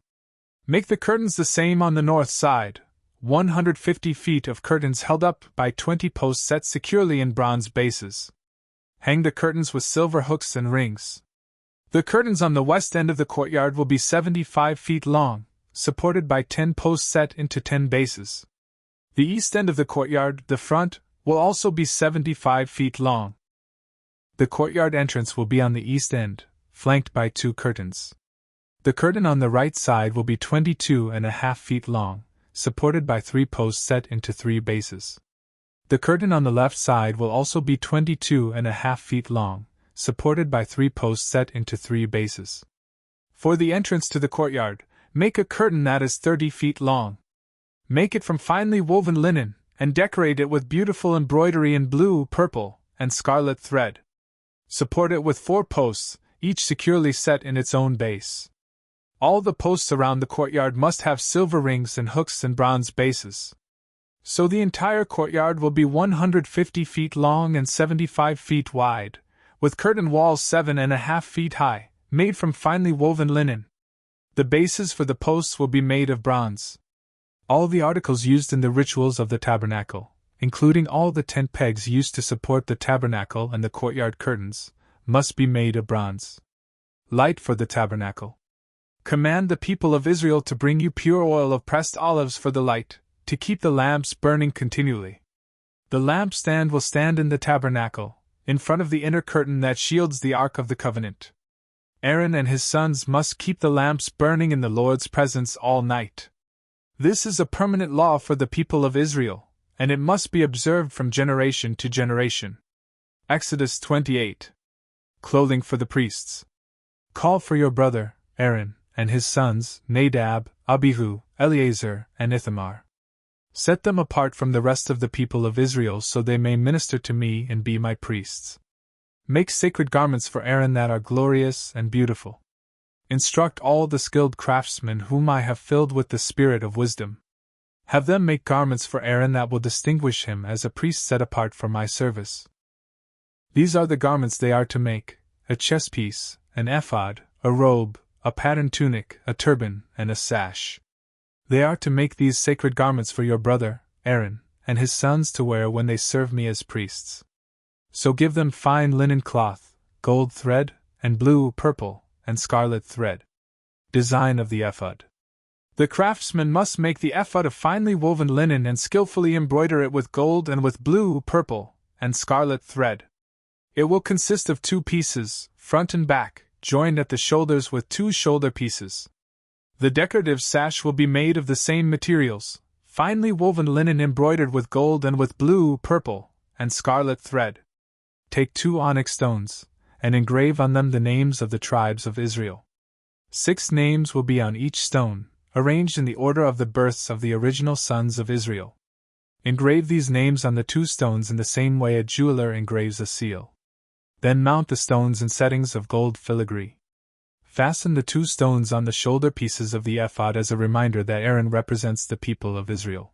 Make the curtains the same on the north side, 150 feet of curtains held up by 20 posts set securely in bronze bases. Hang the curtains with silver hooks and rings. The curtains on the west end of the courtyard will be 75 feet long, supported by 10 posts set into 10 bases. The east end of the courtyard, the front, will also be 75 feet long. The courtyard entrance will be on the east end, flanked by 2 curtains. The curtain on the right side will be 22.5 feet long, supported by 3 posts set into 3 bases. The curtain on the left side will also be 22.5 feet long, supported by 3 posts set into 3 bases. For the entrance to the courtyard, make a curtain that is 30 feet long. Make it from finely woven linen, and decorate it with beautiful embroidery in blue, purple, and scarlet thread. Support it with 4 posts, each securely set in its own base. All the posts around the courtyard must have silver rings and hooks and bronze bases. So the entire courtyard will be 150 feet long and 75 feet wide, with curtain walls 7.5 feet high, made from finely woven linen. The bases for the posts will be made of bronze. All the articles used in the rituals of the tabernacle, including all the tent pegs used to support the tabernacle and the courtyard curtains, must be made of bronze. Light for the tabernacle. Command the people of Israel to bring you pure oil of pressed olives for the light, to keep the lamps burning continually. The lampstand will stand in the tabernacle, in front of the inner curtain that shields the Ark of the Covenant. Aaron and his sons must keep the lamps burning in the Lord's presence all night. This is a permanent law for the people of Israel, and it must be observed from generation to generation. Exodus 28. Clothing for the priests. Call for your brother, Aaron, and his sons, Nadab, Abihu, Eleazar, and Ithamar. Set them apart from the rest of the people of Israel so they may minister to me and be my priests. Make sacred garments for Aaron that are glorious and beautiful. Instruct all the skilled craftsmen whom I have filled with the spirit of wisdom. Have them make garments for Aaron that will distinguish him as a priest set apart for my service. These are the garments they are to make: a chestpiece, an ephod, a robe, a patterned tunic, a turban, and a sash. They are to make these sacred garments for your brother, Aaron, and his sons to wear when they serve me as priests. So give them fine linen cloth, gold thread, and blue, purple, and scarlet thread. Design of the ephod. The craftsman must make the ephod of finely woven linen and skillfully embroider it with gold and with blue, purple, and scarlet thread. It will consist of 2 pieces, front and back, joined at the shoulders with 2 shoulder pieces. The decorative sash will be made of the same materials, finely woven linen embroidered with gold and with blue, purple, and scarlet thread. Take 2 onyx stones, and engrave on them the names of the tribes of Israel. 6 names will be on each stone, arranged in the order of the births of the original sons of Israel. Engrave these names on the 2 stones in the same way a jeweler engraves a seal. Then mount the stones in settings of gold filigree. Fasten the 2 stones on the shoulder pieces of the ephod as a reminder that Aaron represents the people of Israel.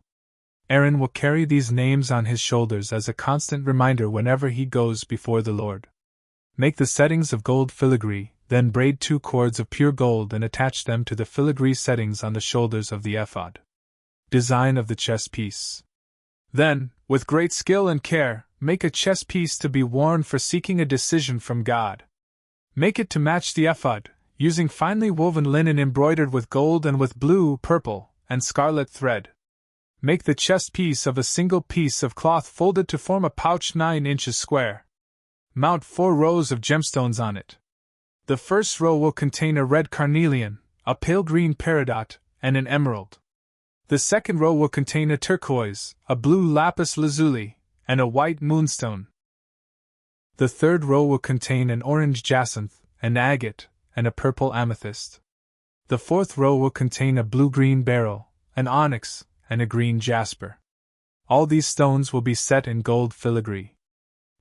Aaron will carry these names on his shoulders as a constant reminder whenever he goes before the Lord. Make the settings of gold filigree, then braid 2 cords of pure gold and attach them to the filigree settings on the shoulders of the ephod. Design of the chestpiece. Then, with great skill and care, make a chestpiece to be worn for seeking a decision from God. Make it to match the ephod, using finely woven linen embroidered with gold and with blue, purple, and scarlet thread. Make the chestpiece of a single piece of cloth folded to form a pouch 9 inches square. Mount 4 rows of gemstones on it. The first row will contain a red carnelian, a pale green peridot, and an emerald. The second row will contain a turquoise, a blue lapis lazuli, and a white moonstone. The third row will contain an orange jacinth, an agate, and a purple amethyst. The fourth row will contain a blue-green beryl, an onyx, and a green jasper. All these stones will be set in gold filigree.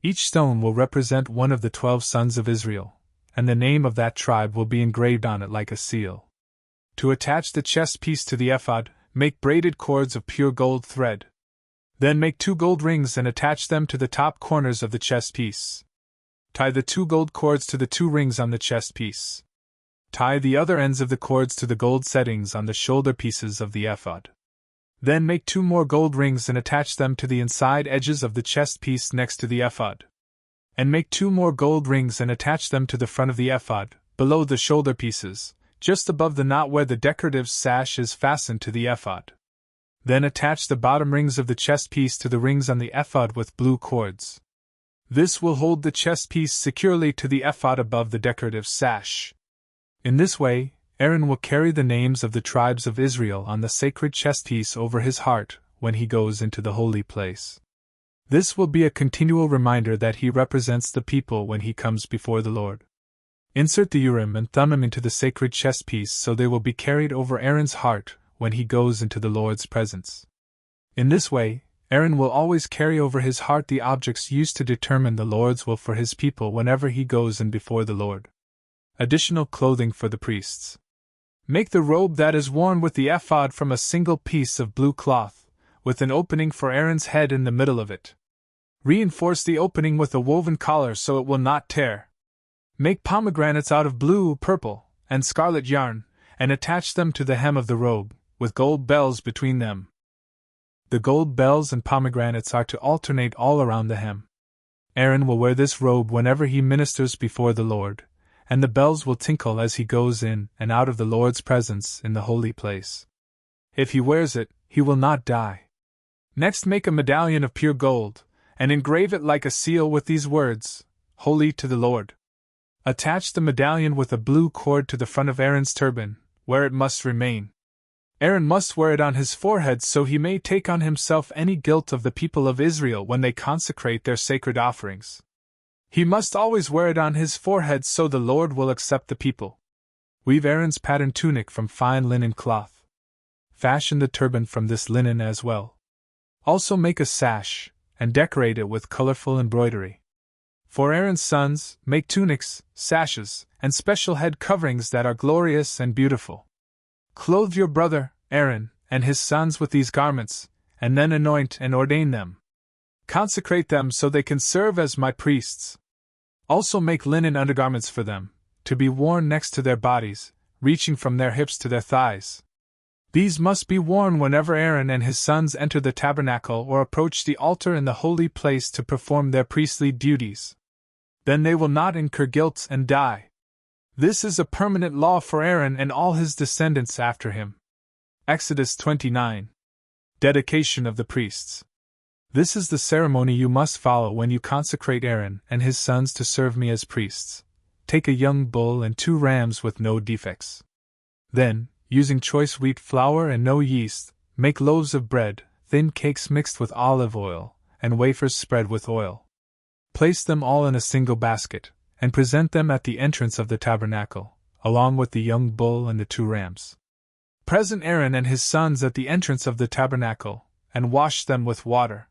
Each stone will represent one of the 12 sons of Israel, and the name of that tribe will be engraved on it like a seal. To attach the chestpiece to the ephod, make braided cords of pure gold thread. Then make 2 gold rings and attach them to the top corners of the chestpiece. Tie the 2 gold cords to the 2 rings on the chestpiece. Tie the other ends of the cords to the gold settings on the shoulder pieces of the ephod. Then make 2 more gold rings and attach them to the inside edges of the chestpiece next to the ephod. And make 2 more gold rings and attach them to the front of the ephod, below the shoulder pieces, just above the knot where the decorative sash is fastened to the ephod. Then attach the bottom rings of the chestpiece to the rings on the ephod with blue cords. This will hold the chestpiece securely to the ephod above the decorative sash. In this way, Aaron will carry the names of the tribes of Israel on the sacred chestpiece over his heart when he goes into the holy place. This will be a continual reminder that he represents the people when he comes before the Lord. Insert the Urim and Thummim into the sacred chestpiece so they will be carried over Aaron's heart when he goes into the Lord's presence. In this way, Aaron will always carry over his heart the objects used to determine the Lord's will for his people whenever he goes in before the Lord. Additional clothing for the priests. Make the robe that is worn with the ephod from a single piece of blue cloth, with an opening for Aaron's head in the middle of it. Reinforce the opening with a woven collar so it will not tear. Make pomegranates out of blue, purple, and scarlet yarn, and attach them to the hem of the robe, with gold bells between them. The gold bells and pomegranates are to alternate all around the hem. Aaron will wear this robe whenever he ministers before the Lord, and the bells will tinkle as he goes in and out of the Lord's presence in the holy place. If he wears it, he will not die. Next, make a medallion of pure gold, and engrave it like a seal with these words, "Holy to the Lord." Attach the medallion with a blue cord to the front of Aaron's turban, where it must remain. Aaron must wear it on his forehead so he may take on himself any guilt of the people of Israel when they consecrate their sacred offerings. He must always wear it on his forehead so the Lord will accept the people. Weave Aaron's patterned tunic from fine linen cloth. Fashion the turban from this linen as well. Also make a sash, and decorate it with colorful embroidery. For Aaron's sons, make tunics, sashes, and special head coverings that are glorious and beautiful. Clothe your brother, Aaron, and his sons with these garments, and then anoint and ordain them. Consecrate them so they can serve as my priests. Also make linen undergarments for them, to be worn next to their bodies, reaching from their hips to their thighs. These must be worn whenever Aaron and his sons enter the tabernacle or approach the altar in the holy place to perform their priestly duties. Then they will not incur guilt and die. This is a permanent law for Aaron and all his descendants after him. Exodus 29. Dedication of the priests. This is the ceremony you must follow when you consecrate Aaron and his sons to serve me as priests. Take a young bull and 2 rams with no defects. Then, using choice wheat flour and no yeast, make loaves of bread, thin cakes mixed with olive oil, and wafers spread with oil. Place them all in a single basket, and present them at the entrance of the tabernacle, along with the young bull and the 2 rams. Present Aaron and his sons at the entrance of the tabernacle, and wash them with water.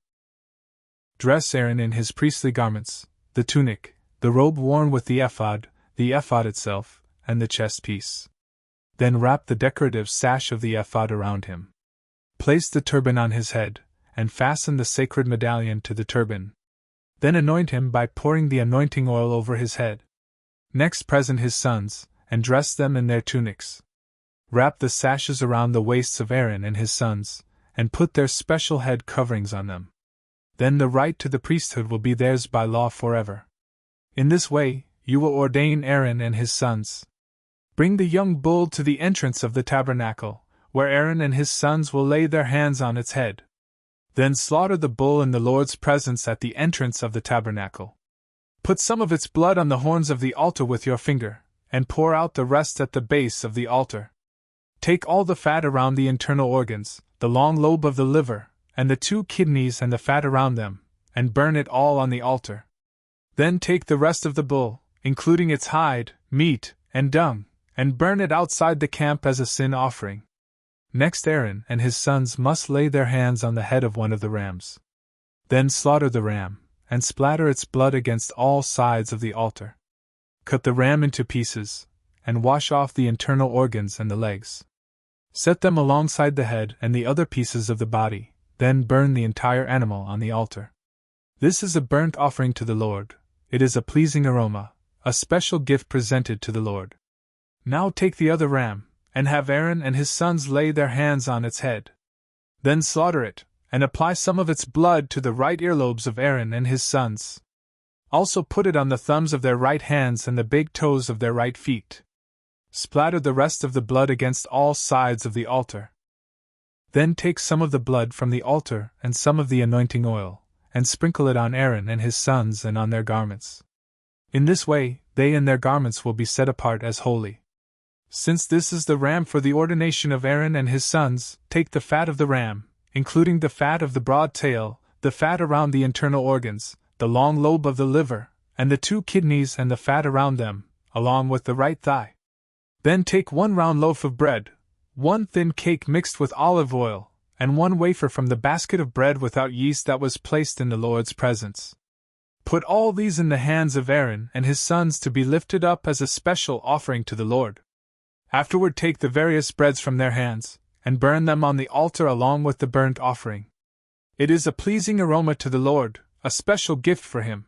Dress Aaron in his priestly garments, the tunic, the robe worn with the ephod itself, and the chestpiece. Then wrap the decorative sash of the ephod around him. Place the turban on his head, and fasten the sacred medallion to the turban. Then anoint him by pouring the anointing oil over his head. Next present his sons, and dress them in their tunics. Wrap the sashes around the waists of Aaron and his sons, and put their special head coverings on them. Then the right to the priesthood will be theirs by law forever. In this way, you will ordain Aaron and his sons. Bring the young bull to the entrance of the tabernacle, where Aaron and his sons will lay their hands on its head. Then slaughter the bull in the Lord's presence at the entrance of the tabernacle. Put some of its blood on the horns of the altar with your finger, and pour out the rest at the base of the altar. Take all the fat around the internal organs, the long lobe of the liver, and the 2 kidneys and the fat around them, and burn it all on the altar. Then take the rest of the bull, including its hide, meat, and dung, and burn it outside the camp as a sin offering. Next Aaron and his sons must lay their hands on the head of one of the rams. Then slaughter the ram, and splatter its blood against all sides of the altar. Cut the ram into pieces, and wash off the internal organs and the legs. Set them alongside the head and the other pieces of the body, then burn the entire animal on the altar. This is a burnt offering to the Lord. It is a pleasing aroma, a special gift presented to the Lord. Now take the other ram, and have Aaron and his sons lay their hands on its head. Then slaughter it, and apply some of its blood to the right earlobes of Aaron and his sons. Also put it on the thumbs of their right hands and the big toes of their right feet. Splatter the rest of the blood against all sides of the altar. Then take some of the blood from the altar and some of the anointing oil, and sprinkle it on Aaron and his sons and on their garments. In this way, they and their garments will be set apart as holy. Since this is the ram for the ordination of Aaron and his sons, take the fat of the ram, including the fat of the broad tail, the fat around the internal organs, the long lobe of the liver, and the 2 kidneys and the fat around them, along with the right thigh. Then take 1 round loaf of bread, 1 thin cake mixed with olive oil, and 1 wafer from the basket of bread without yeast that was placed in the Lord's presence. Put all these in the hands of Aaron and his sons to be lifted up as a special offering to the Lord. Afterward take the various breads from their hands, and burn them on the altar along with the burnt offering. It is a pleasing aroma to the Lord, a special gift for him.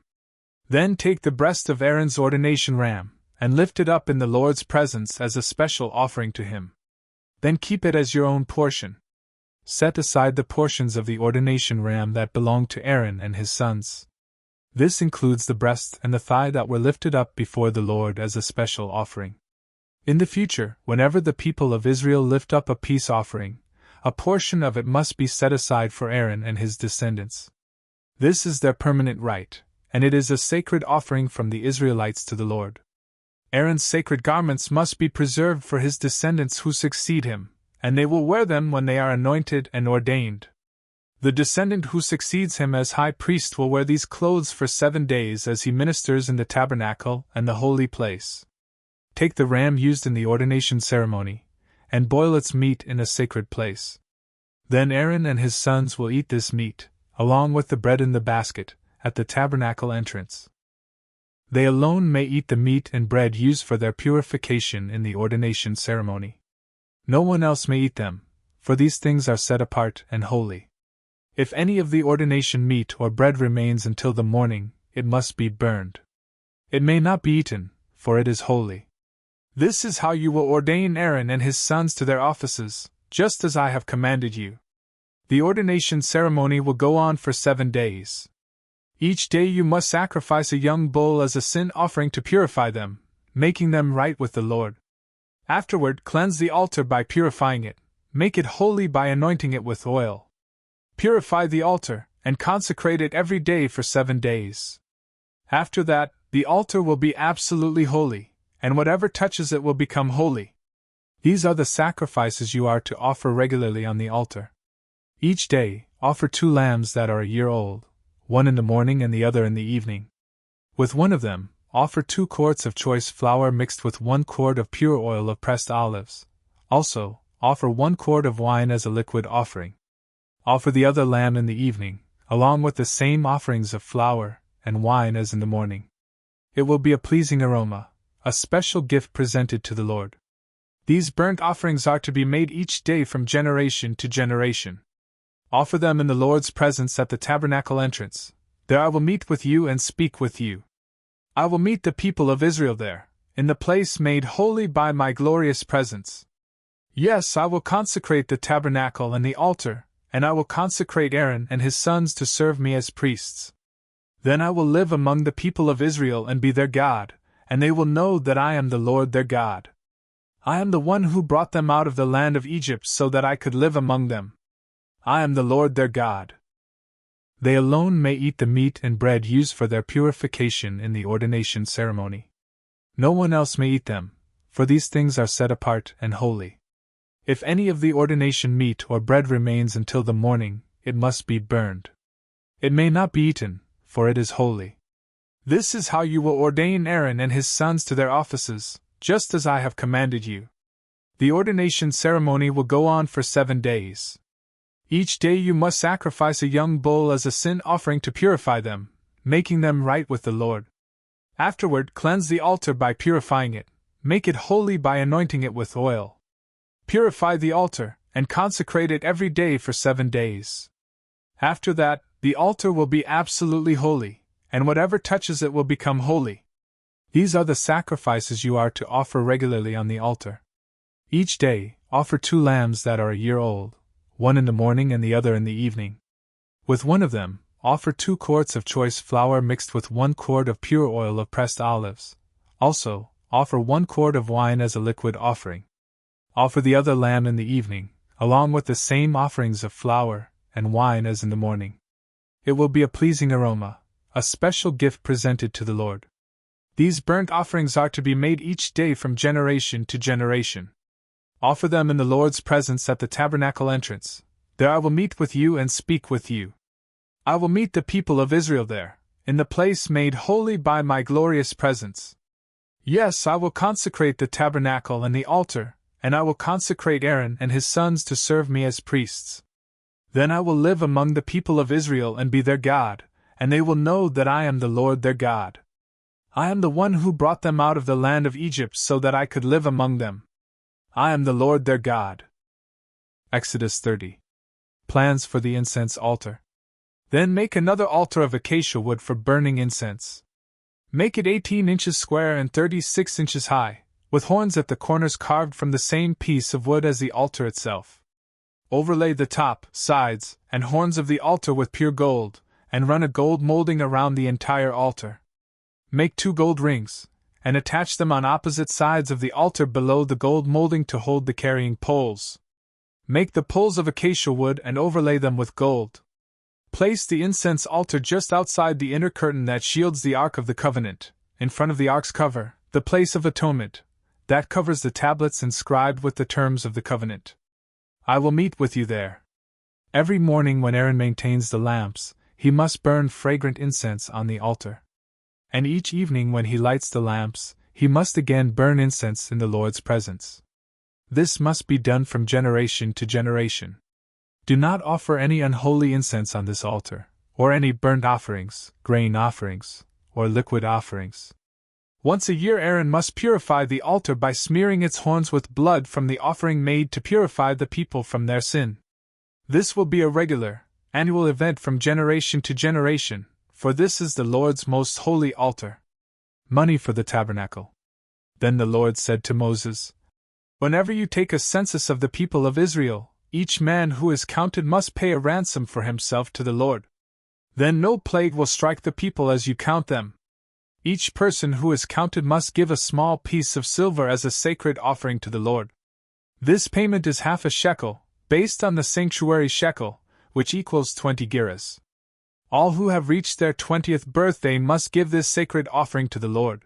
Then take the breast of Aaron's ordination ram, and lift it up in the Lord's presence as a special offering to him. Then keep it as your own portion. Set aside the portions of the ordination ram that belong to Aaron and his sons. This includes the breast and the thigh that were lifted up before the Lord as a special offering. In the future, whenever the people of Israel lift up a peace offering, a portion of it must be set aside for Aaron and his descendants. This is their permanent right, and it is a sacred offering from the Israelites to the Lord. Aaron's sacred garments must be preserved for his descendants who succeed him, and they will wear them when they are anointed and ordained. The descendant who succeeds him as high priest will wear these clothes for 7 days as he ministers in the tabernacle and the holy place. Take the ram used in the ordination ceremony, and boil its meat in a sacred place. Then Aaron and his sons will eat this meat, along with the bread in the basket, at the tabernacle entrance. They alone may eat the meat and bread used for their purification in the ordination ceremony. No one else may eat them, for these things are set apart and holy. If any of the ordination meat or bread remains until the morning, it must be burned. It may not be eaten, for it is holy. This is how you will ordain Aaron and his sons to their offices, just as I have commanded you. The ordination ceremony will go on for 7 days. Each day you must sacrifice a young bull as a sin offering to purify them, making them right with the Lord. Afterward, cleanse the altar by purifying it, make it holy by anointing it with oil. Purify the altar, and consecrate it every day for 7 days. After that, the altar will be absolutely holy, and whatever touches it will become holy. These are the sacrifices you are to offer regularly on the altar. Each day, offer 2 lambs that are a year old, one in the morning and the other in the evening. With one of them, offer 2 quarts of choice flour mixed with 1 quart of pure oil of pressed olives. Also, offer 1 quart of wine as a liquid offering. Offer the other lamb in the evening, along with the same offerings of flour and wine as in the morning. It will be a pleasing aroma, a special gift presented to the Lord. These burnt offerings are to be made each day from generation to generation. Offer them in the Lord's presence at the tabernacle entrance. There I will meet with you and speak with you. I will meet the people of Israel there, in the place made holy by my glorious presence. Yes, I will consecrate the tabernacle and the altar, and I will consecrate Aaron and his sons to serve me as priests. Then I will live among the people of Israel and be their God, and they will know that I am the Lord their God. I am the one who brought them out of the land of Egypt so that I could live among them. I am the Lord their God. They alone may eat the meat and bread used for their purification in the ordination ceremony. No one else may eat them, for these things are set apart and holy. If any of the ordination meat or bread remains until the morning, it must be burned. It may not be eaten, for it is holy. This is how you will ordain Aaron and his sons to their offices, just as I have commanded you. The ordination ceremony will go on for 7 days. Each day you must sacrifice a young bull as a sin offering to purify them, making them right with the Lord. Afterward, cleanse the altar by purifying it, make it holy by anointing it with oil. Purify the altar, and consecrate it every day for 7 days. After that, the altar will be absolutely holy, and whatever touches it will become holy. These are the sacrifices you are to offer regularly on the altar. Each day, offer 2 lambs that are a year old, one in the morning and the other in the evening. With one of them, offer 2 quarts of choice flour mixed with 1 quart of pure oil of pressed olives. Also, offer 1 quart of wine as a liquid offering. Offer the other lamb in the evening, along with the same offerings of flour and wine as in the morning. It will be a pleasing aroma, a special gift presented to the Lord. These burnt offerings are to be made each day from generation to generation. Offer them in the Lord's presence at the tabernacle entrance. There I will meet with you and speak with you. I will meet the people of Israel there, in the place made holy by my glorious presence. Yes, I will consecrate the tabernacle and the altar, and I will consecrate Aaron and his sons to serve me as priests. Then I will live among the people of Israel and be their God, and they will know that I am the Lord their God. I am the one who brought them out of the land of Egypt so that I could live among them. I am the Lord their God. Exodus 30. Plans for the incense altar. Then make another altar of acacia wood for burning incense. Make it 18 inches square and 36 inches high, with horns at the corners carved from the same piece of wood as the altar itself. Overlay the top, sides, and horns of the altar with pure gold, and run a gold molding around the entire altar. Make 2 gold rings, and attach them on opposite sides of the altar below the gold molding to hold the carrying poles. Make the poles of acacia wood and overlay them with gold. Place the incense altar just outside the inner curtain that shields the Ark of the Covenant, in front of the Ark's cover, the place of atonement, that covers the tablets inscribed with the terms of the covenant. I will meet with you there. Every morning when Aaron maintains the lamps, he must burn fragrant incense on the altar. And each evening when he lights the lamps, he must again burn incense in the Lord's presence. This must be done from generation to generation. Do not offer any unholy incense on this altar, or any burnt offerings, grain offerings, or liquid offerings. Once a year Aaron must purify the altar by smearing its horns with blood from the offering made to purify the people from their sin. This will be a regular, annual event from generation to generation, for this is the Lord's most holy altar. Money for the tabernacle. Then the Lord said to Moses, "Whenever you take a census of the people of Israel, each man who is counted must pay a ransom for himself to the Lord. Then no plague will strike the people as you count them. Each person who is counted must give a small piece of silver as a sacred offering to the Lord. This payment is half a shekel, based on the sanctuary shekel, which equals 20 gerahs. All who have reached their 20th birthday must give this sacred offering to the Lord.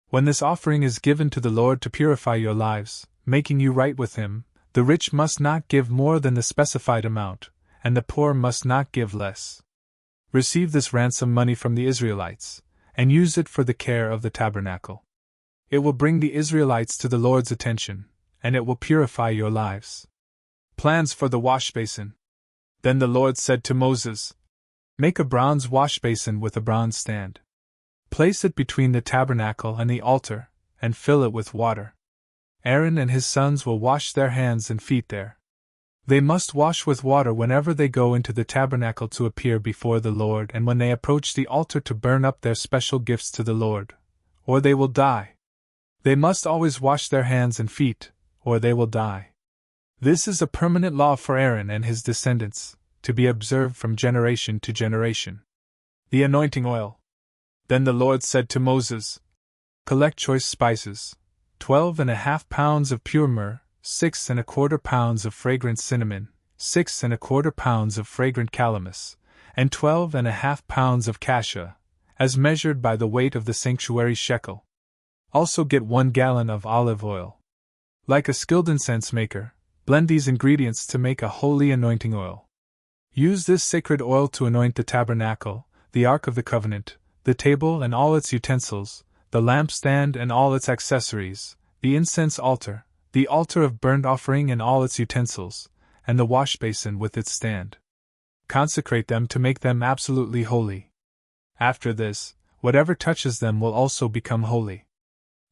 When this offering is given to the Lord to purify your lives, making you right with Him, the rich must not give more than the specified amount, and the poor must not give less. Receive this ransom money from the Israelites, and use it for the care of the tabernacle. It will bring the Israelites to the Lord's attention, and it will purify your lives. Plans for the washbasin. Then the Lord said to Moses, Make a bronze washbasin with a bronze stand. Place it between the tabernacle and the altar, and fill it with water. Aaron and his sons will wash their hands and feet there. They must wash with water whenever they go into the tabernacle to appear before the Lord and when they approach the altar to burn up their special gifts to the Lord, or they will die. They must always wash their hands and feet, or they will die. This is a permanent law for Aaron and his descendants, to be observed from generation to generation. The anointing oil. Then the Lord said to Moses, Collect choice spices, 12.5 pounds of pure myrrh, 6.25 pounds of fragrant cinnamon, 6.25 pounds of fragrant calamus, and 12.5 pounds of cassia, as measured by the weight of the sanctuary shekel. Also get 1 gallon of olive oil. Like a skilled incense maker, blend these ingredients to make a holy anointing oil. Use this sacred oil to anoint the tabernacle, the Ark of the Covenant, the table and all its utensils, the lampstand and all its accessories, the incense altar, the altar of burnt offering and all its utensils, and the washbasin with its stand. Consecrate them to make them absolutely holy. After this, whatever touches them will also become holy.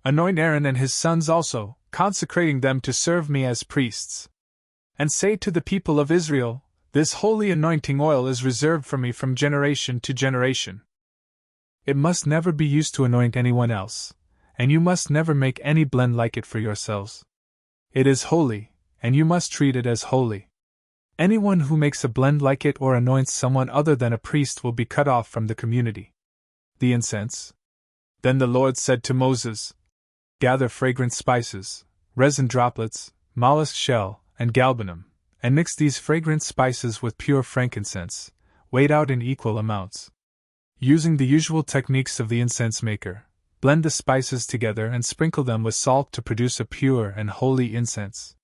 Anoint Aaron and his sons also, consecrating them to serve me as priests. And say to the people of Israel, This holy anointing oil is reserved for me from generation to generation. It must never be used to anoint anyone else, and you must never make any blend like it for yourselves. It is holy, and you must treat it as holy. Anyone who makes a blend like it or anoints someone other than a priest will be cut off from the community. The incense. Then the Lord said to Moses, Gather fragrant spices, resin droplets, mollusk shell, and galbanum, and mix these fragrant spices with pure frankincense, weighed out in equal amounts. Using the usual techniques of the incense maker, blend the spices together and sprinkle them with salt to produce a pure and holy incense.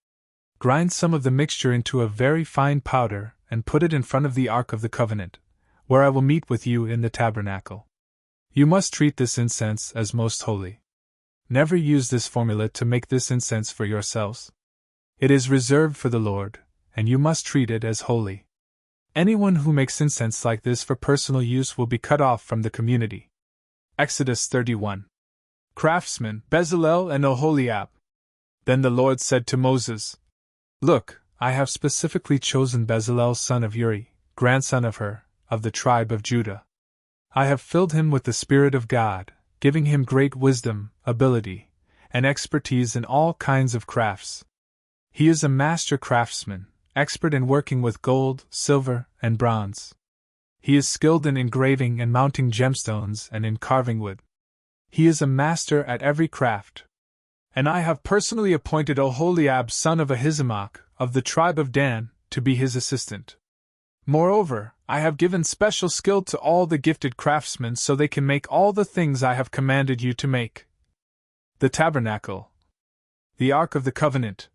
Grind some of the mixture into a very fine powder and put it in front of the Ark of the Covenant, where I will meet with you in the tabernacle. You must treat this incense as most holy. Never use this formula to make this incense for yourselves. It is reserved for the Lord, and you must treat it as holy. Anyone who makes incense like this for personal use will be cut off from the community. Exodus 31. Craftsmen, Bezalel and Oholiab. Then the Lord said to Moses, Look, I have specifically chosen Bezalel son of Uri, grandson of Hur, of the tribe of Judah. I have filled him with the Spirit of God, giving him great wisdom, ability, and expertise in all kinds of crafts. He is a master craftsman, expert in working with gold, silver, and bronze. He is skilled in engraving and mounting gemstones and in carving wood. He is a master at every craft. And I have personally appointed Oholiab son of Ahisamach, of the tribe of Dan, to be his assistant. Moreover, I have given special skill to all the gifted craftsmen so they can make all the things I have commanded you to make. The Tabernacle. The Ark of the Covenant.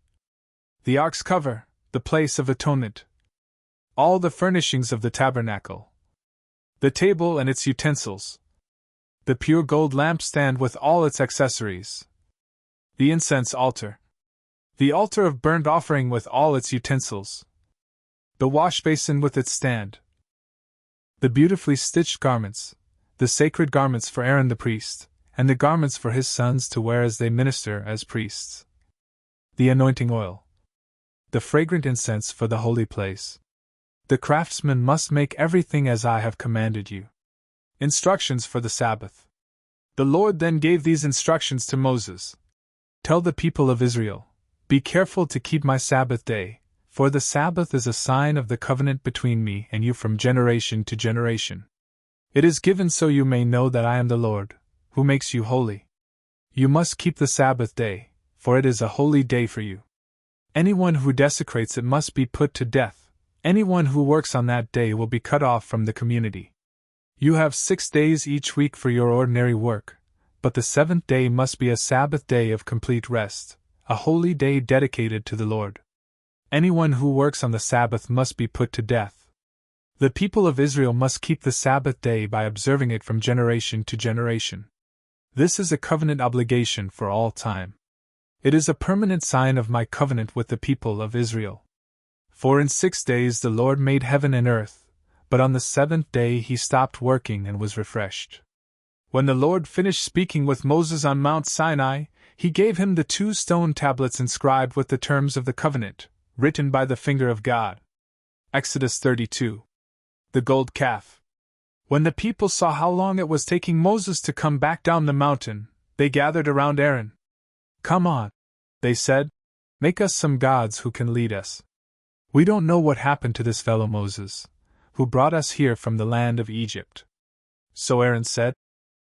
The Ark's cover, the place of atonement. All the furnishings of the tabernacle. The table and its utensils. The pure gold lampstand with all its accessories. The incense altar. The altar of burnt offering with all its utensils. The washbasin with its stand. The beautifully stitched garments, the sacred garments for Aaron the priest, and the garments for his sons to wear as they minister as priests. The anointing oil. The fragrant incense for the holy place. The craftsman must make everything as I have commanded you. Instructions for the Sabbath. The Lord then gave these instructions to Moses. Tell the people of Israel, Be careful to keep my Sabbath day, for the Sabbath is a sign of the covenant between me and you from generation to generation. It is given so you may know that I am the Lord, who makes you holy. You must keep the Sabbath day, for it is a holy day for you. Anyone who desecrates it must be put to death. Anyone who works on that day will be cut off from the community. You have 6 days each week for your ordinary work, but the 7th day must be a Sabbath day of complete rest, a holy day dedicated to the Lord. Anyone who works on the Sabbath must be put to death. The people of Israel must keep the Sabbath day by observing it from generation to generation. This is a covenant obligation for all time. It is a permanent sign of my covenant with the people of Israel. For in 6 days the Lord made heaven and earth, but on the seventh day he stopped working and was refreshed. When the Lord finished speaking with Moses on Mount Sinai, he gave him the 2 stone tablets inscribed with the terms of the covenant, written by the finger of God. Exodus 32. The gold calf. When the people saw how long it was taking Moses to come back down the mountain, they gathered around Aaron. "Come on," they said, "make us some gods who can lead us. We don't know what happened to this fellow Moses, who brought us here from the land of Egypt." So Aaron said,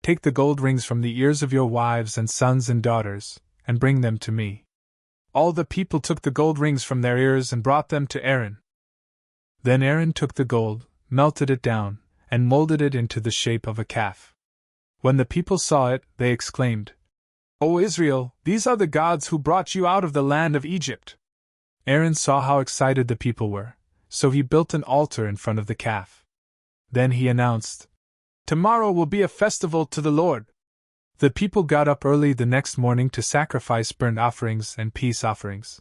"Take the gold rings from the ears of your wives and sons and daughters, and bring them to me." All the people took the gold rings from their ears and brought them to Aaron. Then Aaron took the gold, melted it down, and molded it into the shape of a calf. When the people saw it, they exclaimed, "O Israel, these are the gods who brought you out of the land of Egypt." Aaron saw how excited the people were, so he built an altar in front of the calf. Then he announced, "Tomorrow will be a festival to the Lord." The people got up early the next morning to sacrifice burnt offerings and peace offerings.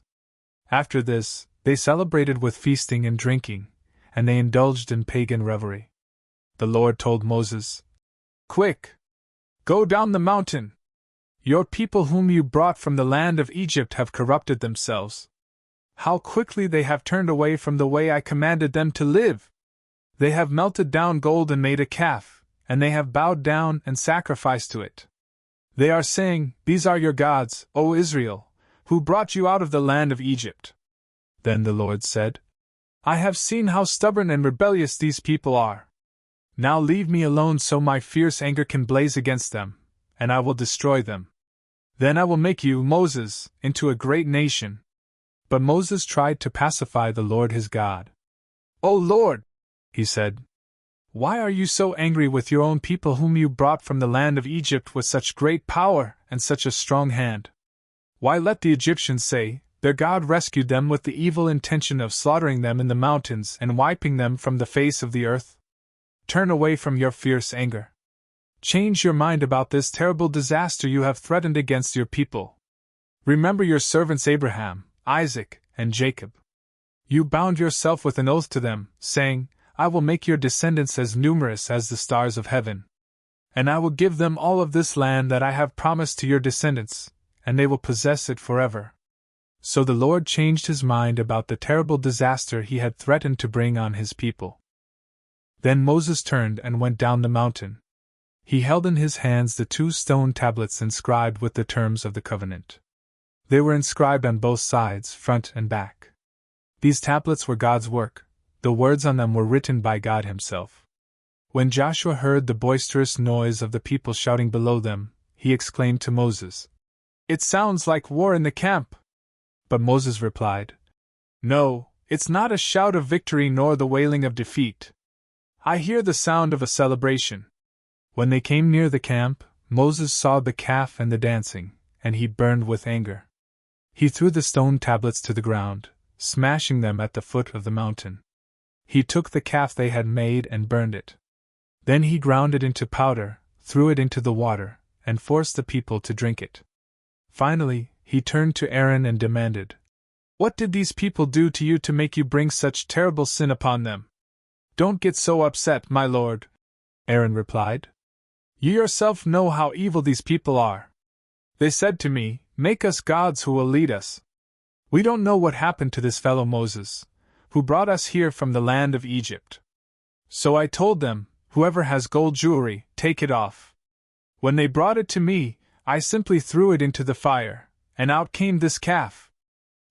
After this, they celebrated with feasting and drinking, and they indulged in pagan revelry. The Lord told Moses, "Quick! Go down the mountain! Your people whom you brought from the land of Egypt have corrupted themselves. How quickly they have turned away from the way I commanded them to live! They have melted down gold and made a calf, and they have bowed down and sacrificed to it. They are saying, 'These are your gods, O Israel, who brought you out of the land of Egypt.'" Then the Lord said, "I have seen how stubborn and rebellious these people are. Now leave me alone so my fierce anger can blaze against them, and I will destroy them. Then I will make you, Moses, into a great nation." But Moses tried to pacify the Lord his God. "O Lord," he said, "why are you so angry with your own people whom you brought from the land of Egypt with such great power and such a strong hand? Why let the Egyptians say, 'Their God rescued them with the evil intention of slaughtering them in the mountains and wiping them from the face of the earth'? Turn away from your fierce anger. Change your mind about this terrible disaster you have threatened against your people. Remember your servants Abraham, Isaac, and Jacob. You bound yourself with an oath to them, saying, 'I will make your descendants as numerous as the stars of heaven. And I will give them all of this land that I have promised to your descendants, and they will possess it forever.'" So the Lord changed his mind about the terrible disaster he had threatened to bring on his people. Then Moses turned and went down the mountain. He held in his hands the 2 stone tablets inscribed with the terms of the covenant. They were inscribed on both sides, front and back. These tablets were God's work. The words on them were written by God himself. When Joshua heard the boisterous noise of the people shouting below them, he exclaimed to Moses, "It sounds like war in the camp." But Moses replied, "No, it's not a shout of victory nor the wailing of defeat. I hear the sound of a celebration." When they came near the camp, Moses saw the calf and the dancing, and he burned with anger. He threw the stone tablets to the ground, smashing them at the foot of the mountain. He took the calf they had made and burned it. Then he ground it into powder, threw it into the water, and forced the people to drink it. Finally, he turned to Aaron and demanded, "What did these people do to you to make you bring such terrible sin upon them?" "Don't get so upset, my lord," Aaron replied. "You yourself know how evil these people are. They said to me, 'Make us gods who will lead us.' We don't know what happened to this fellow Moses, who brought us here from the land of Egypt. So I told them, 'Whoever has gold jewelry, take it off.' When they brought it to me, I simply threw it into the fire, and out came this calf."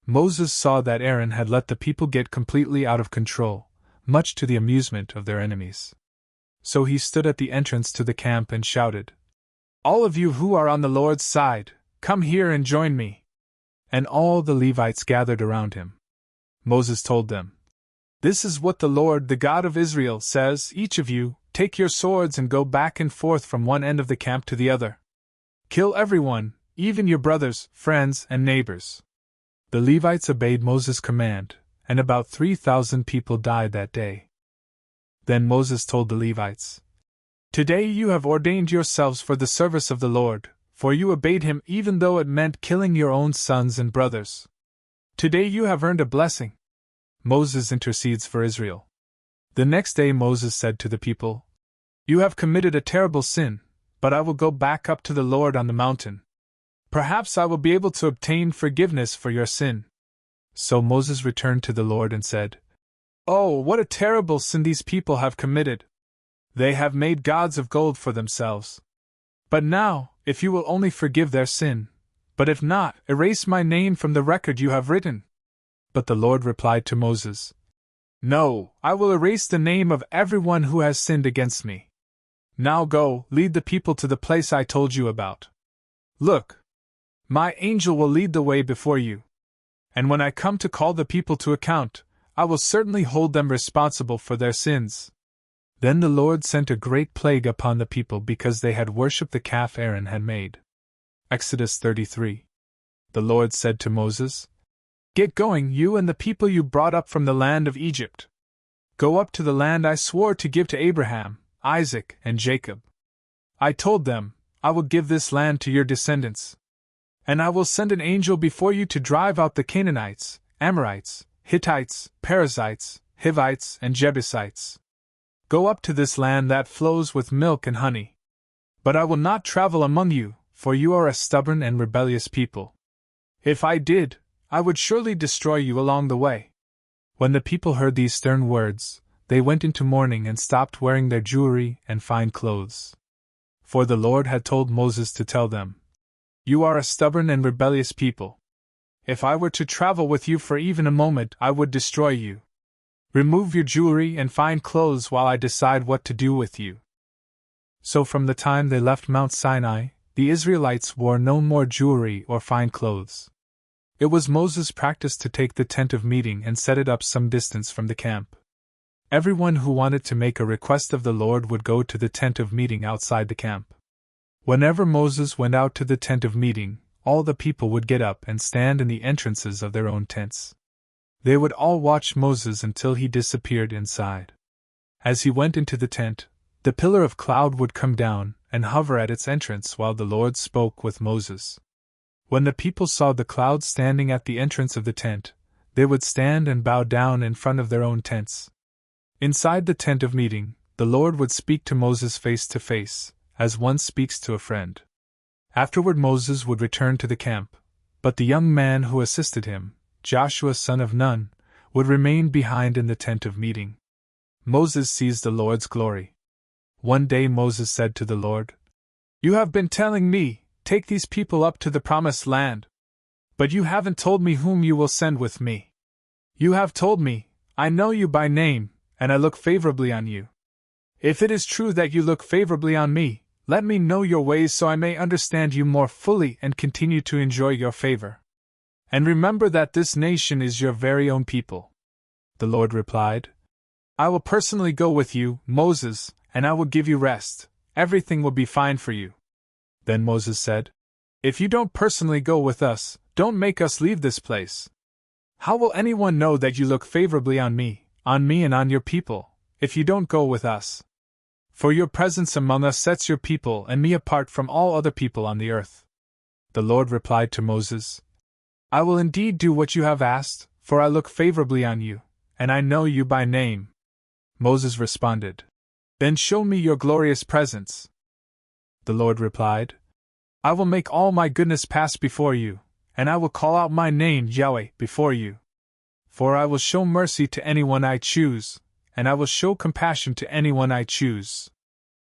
Moses saw that Aaron had let the people get completely out of control, much to the amusement of their enemies. So he stood at the entrance to the camp and shouted, "All of you who are on the Lord's side, come here and join me." And all the Levites gathered around him. Moses told them, "This is what the Lord, the God of Israel, says, 'Each of you, take your swords and go back and forth from one end of the camp to the other. Kill everyone, even your brothers, friends, and neighbors.'" The Levites obeyed Moses' command, and about 3,000 people died that day. Then Moses told the Levites, "Today you have ordained yourselves for the service of the Lord, for you obeyed him even though it meant killing your own sons and brothers. Today you have earned a blessing." Moses intercedes for Israel. The next day Moses said to the people, "You have committed a terrible sin, but I will go back up to the Lord on the mountain. Perhaps I will be able to obtain forgiveness for your sin." So Moses returned to the Lord and said, "Oh, what a terrible sin these people have committed! They have made gods of gold for themselves. But now, if you will only forgive their sin, but if not, erase my name from the record you have written." But the Lord replied to Moses, "No, I will erase the name of everyone who has sinned against me. Now go, lead the people to the place I told you about. Look, my angel will lead the way before you. And when I come to call the people to account, I will certainly hold them responsible for their sins." Then the Lord sent a great plague upon the people because they had worshipped the calf Aaron had made. Exodus 33. The Lord said to Moses, "Get going, you and the people you brought up from the land of Egypt. Go up to the land I swore to give to Abraham, Isaac, and Jacob. I told them, I will give this land to your descendants. And I will send an angel before you to drive out the Canaanites, Amorites, Hittites, Perizzites, Hivites, and Jebusites. Go up to this land that flows with milk and honey. But I will not travel among you, for you are a stubborn and rebellious people. If I did, I would surely destroy you along the way." When the people heard these stern words, they went into mourning and stopped wearing their jewelry and fine clothes. For the Lord had told Moses to tell them, "You are a stubborn and rebellious people. If I were to travel with you for even a moment, I would destroy you. Remove your jewelry and fine clothes while I decide what to do with you." So from the time they left Mount Sinai, the Israelites wore no more jewelry or fine clothes. It was Moses' practice to take the tent of meeting and set it up some distance from the camp. Everyone who wanted to make a request of the Lord would go to the tent of meeting outside the camp. Whenever Moses went out to the tent of meeting, all the people would get up and stand in the entrances of their own tents. They would all watch Moses until he disappeared inside. As he went into the tent, the pillar of cloud would come down and hover at its entrance while the Lord spoke with Moses. When the people saw the cloud standing at the entrance of the tent, they would stand and bow down in front of their own tents. Inside the tent of meeting, the Lord would speak to Moses face to face, as one speaks to a friend. Afterward Moses would return to the camp, but the young man who assisted him, Joshua son of Nun, would remain behind in the tent of meeting. Moses sees the Lord's glory. One day Moses said to the Lord, "You have been telling me, take these people up to the promised land. But you haven't told me whom you will send with me. You have told me, I know you by name, and I look favorably on you. If it is true that you look favorably on me, let me know your ways so I may understand you more fully and continue to enjoy your favor. And remember that this nation is your very own people." The Lord replied, "I will personally go with you, Moses, and I will give you rest. Everything will be fine for you." Then Moses said, "If you don't personally go with us, don't make us leave this place. How will anyone know that you look favorably on me and on your people, if you don't go with us? For your presence among us sets your people and me apart from all other people on the earth." The Lord replied to Moses, "I will indeed do what you have asked, for I look favorably on you, and I know you by name." Moses responded, "Then show me your glorious presence." The Lord replied, "I will make all my goodness pass before you, and I will call out my name, Yahweh, before you. For I will show mercy to anyone I choose, and I will show compassion to anyone I choose.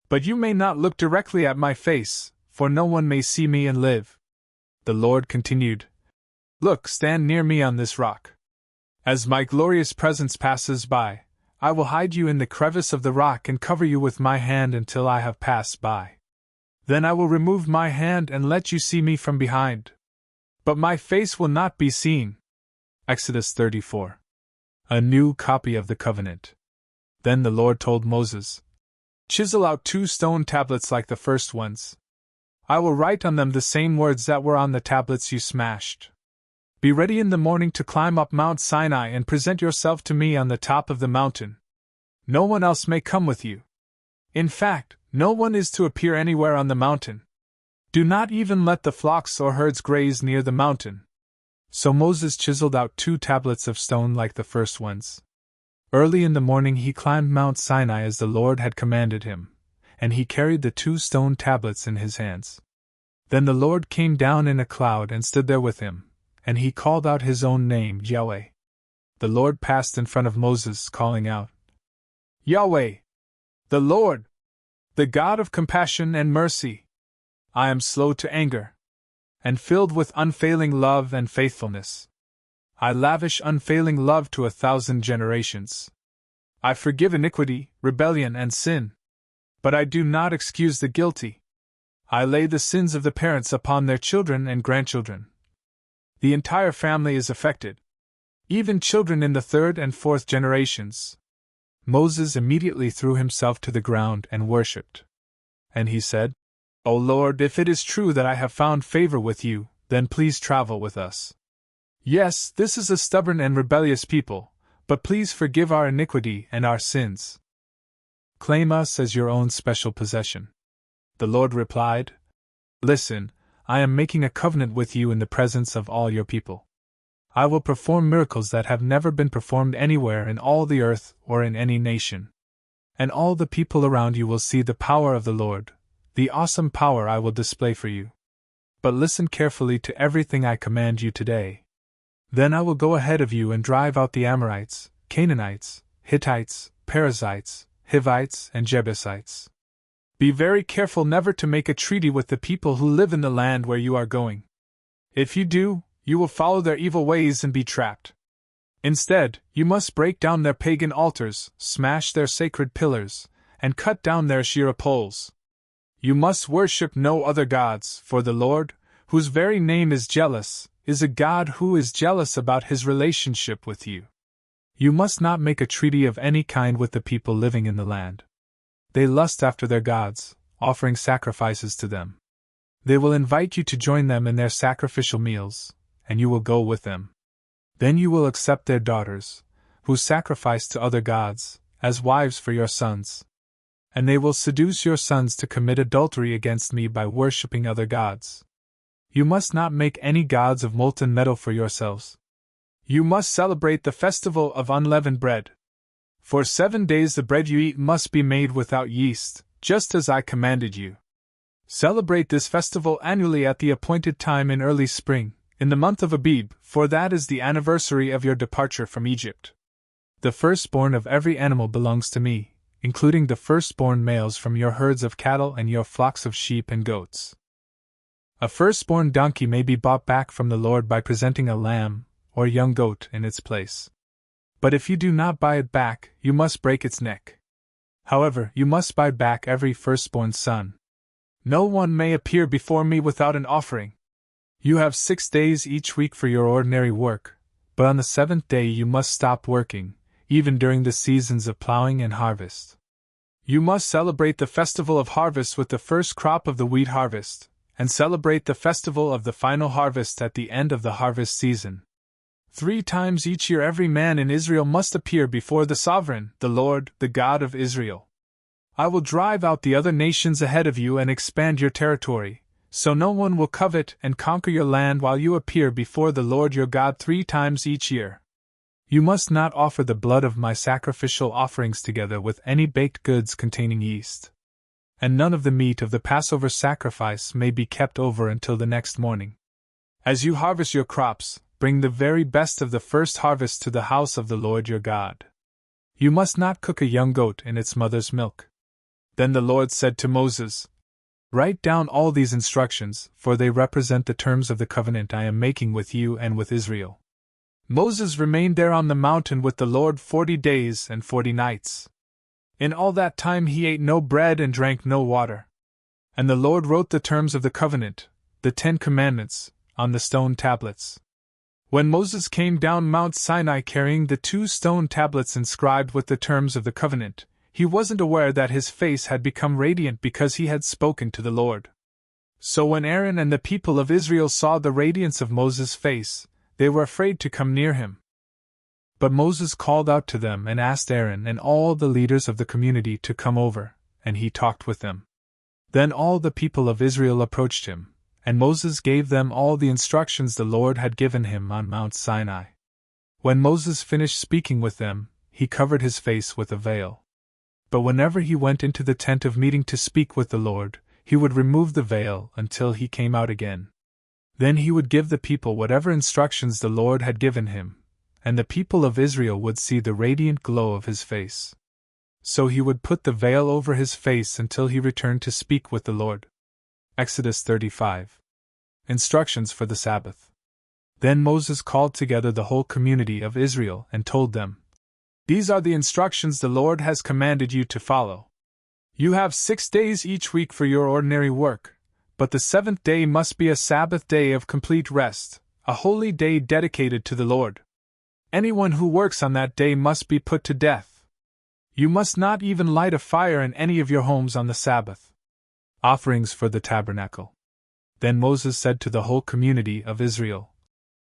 But you may not look directly at my face, for no one may see me and live." The Lord continued, "Look, stand near me on this rock. As my glorious presence passes by, I will hide you in the crevice of the rock and cover you with my hand until I have passed by. Then I will remove my hand and let you see me from behind. But my face will not be seen." Exodus 34. A new copy of the covenant. Then the Lord told Moses, "Chisel out 2 stone tablets like the first ones. I will write on them the same words that were on the tablets you smashed. Be ready in the morning to climb up Mount Sinai and present yourself to me on the top of the mountain. No one else may come with you. In fact, no one is to appear anywhere on the mountain. Do not even let the flocks or herds graze near the mountain." So Moses chiseled out 2 tablets of stone like the first ones. Early in the morning he climbed Mount Sinai as the Lord had commanded him, and he carried the 2 stone tablets in his hands. Then the Lord came down in a cloud and stood there with him, and he called out his own name, Yahweh. The Lord passed in front of Moses, calling out, "Yahweh, the Lord, the God of compassion and mercy. I am slow to anger, and filled with unfailing love and faithfulness. I lavish unfailing love to 1,000 generations. I forgive iniquity, rebellion, and sin. But I do not excuse the guilty. I lay the sins of the parents upon their children and grandchildren. The entire family is affected, even children in the 3rd and 4th generations." Moses immediately threw himself to the ground and worshipped. And he said, "O Lord, if it is true that I have found favor with you, then please travel with us. Yes, this is a stubborn and rebellious people, but please forgive our iniquity and our sins. Claim us as your own special possession." The Lord replied, "Listen, I am making a covenant with you in the presence of all your people. I will perform miracles that have never been performed anywhere in all the earth or in any nation. And all the people around you will see the power of the Lord, the awesome power I will display for you. But listen carefully to everything I command you today. Then I will go ahead of you and drive out the Amorites, Canaanites, Hittites, Perizzites, Hivites, and Jebusites. Be very careful never to make a treaty with the people who live in the land where you are going. If you do, you will follow their evil ways and be trapped. Instead, you must break down their pagan altars, smash their sacred pillars, and cut down their Asherah poles. You must worship no other gods, for the Lord, whose very name is jealous, is a God who is jealous about his relationship with you. You must not make a treaty of any kind with the people living in the land. They lust after their gods, offering sacrifices to them. They will invite you to join them in their sacrificial meals, and you will go with them. Then you will accept their daughters, who sacrifice to other gods, as wives for your sons. And they will seduce your sons to commit adultery against me by worshipping other gods. You must not make any gods of molten metal for yourselves. You must celebrate the festival of unleavened bread. For 7 days the bread you eat must be made without yeast, just as I commanded you. Celebrate this festival annually at the appointed time in early spring, in the month of Abib, for that is the anniversary of your departure from Egypt. The firstborn of every animal belongs to me, including the firstborn males from your herds of cattle and your flocks of sheep and goats. A firstborn donkey may be bought back from the Lord by presenting a lamb or young goat in its place. But if you do not buy it back, you must break its neck. However, you must buy back every firstborn son. No one may appear before me without an offering. You have 6 days each week for your ordinary work, but on the 7th day you must stop working, even during the seasons of plowing and harvest. You must celebrate the festival of harvest with the first crop of the wheat harvest, and celebrate the festival of the final harvest at the end of the harvest season. 3 times each year every man in Israel must appear before the Sovereign, the Lord, the God of Israel. I will drive out the other nations ahead of you and expand your territory, so no one will covet and conquer your land while you appear before the Lord your God 3 times each year. You must not offer the blood of my sacrificial offerings together with any baked goods containing yeast. And none of the meat of the Passover sacrifice may be kept over until the next morning. As you harvest your crops, bring the very best of the first harvest to the house of the Lord your God. You must not cook a young goat in its mother's milk. Then the Lord said to Moses, "Write down all these instructions, for they represent the terms of the covenant I am making with you and with Israel." Moses remained there on the mountain with the Lord 40 days and 40 nights. In all that time he ate no bread and drank no water. And the Lord wrote the terms of the covenant, the 10 Commandments, on the stone tablets. When Moses came down Mount Sinai carrying the 2 stone tablets inscribed with the terms of the covenant, he wasn't aware that his face had become radiant because he had spoken to the Lord. So when Aaron and the people of Israel saw the radiance of Moses' face, they were afraid to come near him. But Moses called out to them and asked Aaron and all the leaders of the community to come over, and he talked with them. Then all the people of Israel approached him, and Moses gave them all the instructions the Lord had given him on Mount Sinai. When Moses finished speaking with them, he covered his face with a veil. But whenever he went into the tent of meeting to speak with the Lord, he would remove the veil until he came out again. Then he would give the people whatever instructions the Lord had given him, and the people of Israel would see the radiant glow of his face. So he would put the veil over his face until he returned to speak with the Lord. Exodus 35. Instructions for the Sabbath. Then Moses called together the whole community of Israel and told them, "These are the instructions the Lord has commanded you to follow. You have 6 days each week for your ordinary work, but the 7th day must be a Sabbath day of complete rest, a holy day dedicated to the Lord. Anyone who works on that day must be put to death. You must not even light a fire in any of your homes on the Sabbath." Offerings for the Tabernacle. Then Moses said to the whole community of Israel,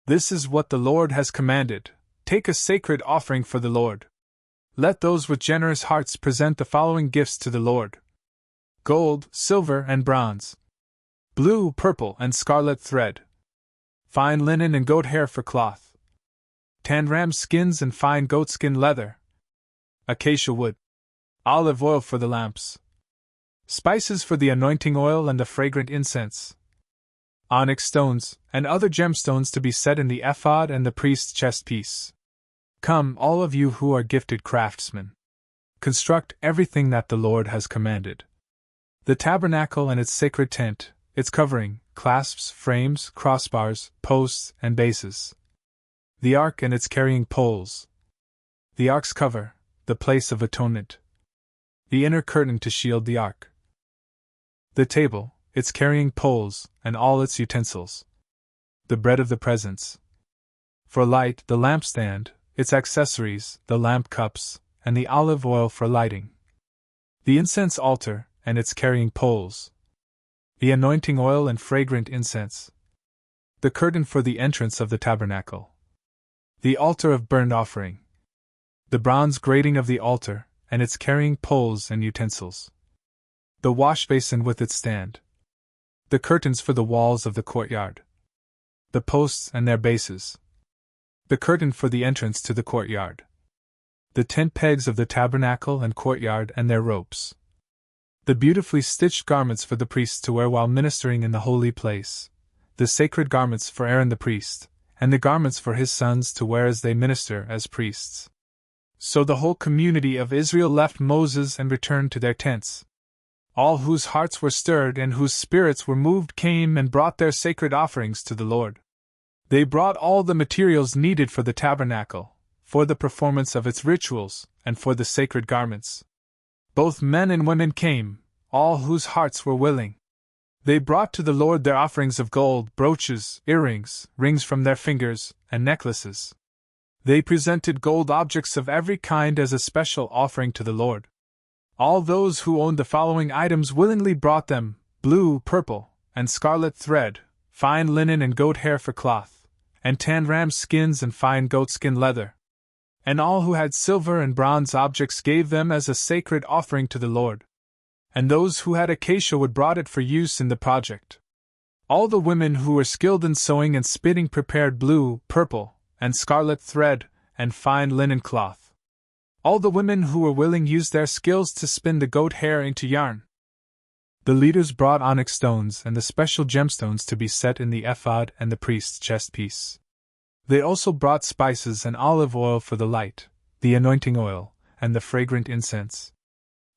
"This is what the Lord has commanded. Take a sacred offering for the Lord. Let those with generous hearts present the following gifts to the Lord: gold, silver, and bronze, blue, purple, and scarlet thread, fine linen and goat hair for cloth, tanned ram skins and fine goatskin leather, acacia wood, olive oil for the lamps, spices for the anointing oil and the fragrant incense, onyx stones, and other gemstones to be set in the ephod and the priest's chestpiece. Come, all of you who are gifted craftsmen. Construct everything that the Lord has commanded. The tabernacle and its sacred tent, its covering, clasps, frames, crossbars, posts, and bases. The ark and its carrying poles. The ark's cover, the place of atonement. The inner curtain to shield the ark. The table, its carrying poles, and all its utensils. The bread of the presence. For light, the lampstand, its accessories, the lamp cups, and the olive oil for lighting. The incense altar, and its carrying poles. The anointing oil and fragrant incense. The curtain for the entrance of the tabernacle. The altar of burnt offering. The bronze grating of the altar, and its carrying poles and utensils. The washbasin with its stand. The curtains for the walls of the courtyard. The posts and their bases. The curtain for the entrance to the courtyard. The tent pegs of the tabernacle and courtyard and their ropes. The beautifully stitched garments for the priests to wear while ministering in the holy place. The sacred garments for Aaron the priest, and the garments for his sons to wear as they minister as priests. So the whole community of Israel left Moses and returned to their tents. All whose hearts were stirred and whose spirits were moved came and brought their sacred offerings to the Lord. They brought all the materials needed for the tabernacle, for the performance of its rituals, and for the sacred garments. Both men and women came, all whose hearts were willing. They brought to the Lord their offerings of gold, brooches, earrings, rings from their fingers, and necklaces. They presented gold objects of every kind as a special offering to the Lord. All those who owned the following items willingly brought them: blue, purple, and scarlet thread, fine linen and goat hair for cloth, and tanned ram skins and fine goatskin leather. And all who had silver and bronze objects gave them as a sacred offering to the Lord. And those who had acacia wood brought it for use in the project. All the women who were skilled in sewing and spinning prepared blue, purple, and scarlet thread, and fine linen cloth. All the women who were willing used their skills to spin the goat hair into yarn. The leaders brought onyx stones and the special gemstones to be set in the ephod and the priest's chestpiece. They also brought spices and olive oil for the light, the anointing oil, and the fragrant incense.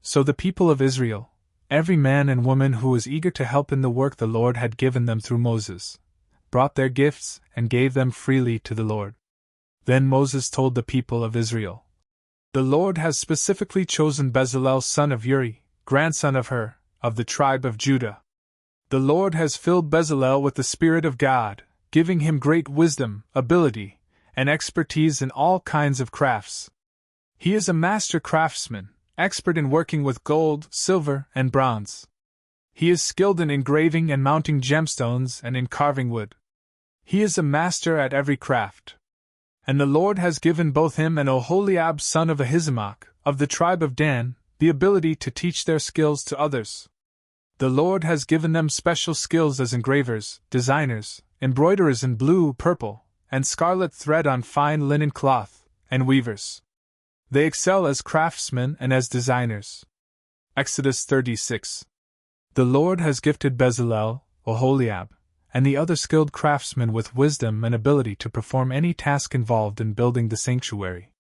So the people of Israel, every man and woman who was eager to help in the work the Lord had given them through Moses, brought their gifts and gave them freely to the Lord. Then Moses told the people of Israel, "The Lord has specifically chosen Bezalel son of Uri, grandson of Hur, of the tribe of Judah. The Lord has filled Bezalel with the Spirit of God, giving him great wisdom, ability, and expertise in all kinds of crafts. He is a master craftsman, expert in working with gold, silver, and bronze. He is skilled in engraving and mounting gemstones and in carving wood. He is a master at every craft. And the Lord has given both him and Oholiab son of Ahisamach, of the tribe of Dan, the ability to teach their skills to others. The Lord has given them special skills as engravers, designers, embroiderers in blue, purple, and scarlet thread on fine linen cloth, and weavers. They excel as craftsmen and as designers. Exodus 36. The Lord has gifted Bezalel, Oholiab, and the other skilled craftsmen with wisdom and ability to perform any task involved in building the sanctuary.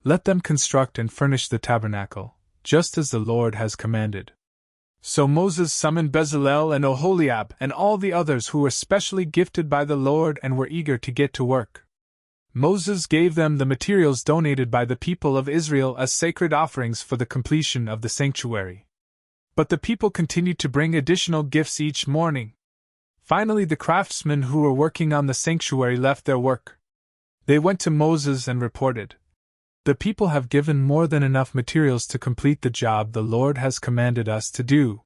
Let them construct and furnish the tabernacle, just as the Lord has commanded. So Moses summoned Bezalel and Oholiab and all the others who were specially gifted by the Lord and were eager to get to work. Moses gave them the materials donated by the people of Israel as sacred offerings for the completion of the sanctuary. But the people continued to bring additional gifts each morning. Finally, the craftsmen who were working on the sanctuary left their work. They went to Moses and reported, "The people have given more than enough materials to complete the job the Lord has commanded us to do."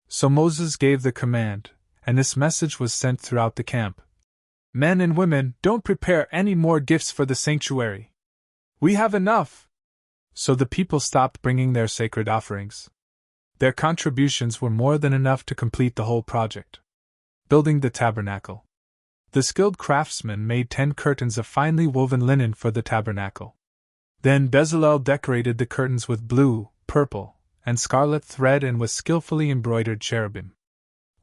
So Moses gave the command, and this message was sent throughout the camp. "Men and women, don't prepare any more gifts for the sanctuary. We have enough." So the people stopped bringing their sacred offerings. Their contributions were more than enough to complete the whole project. Building the tabernacle. The skilled craftsmen made 10 curtains of finely woven linen for the tabernacle. Then Bezalel decorated the curtains with blue, purple, and scarlet thread and with skillfully embroidered cherubim.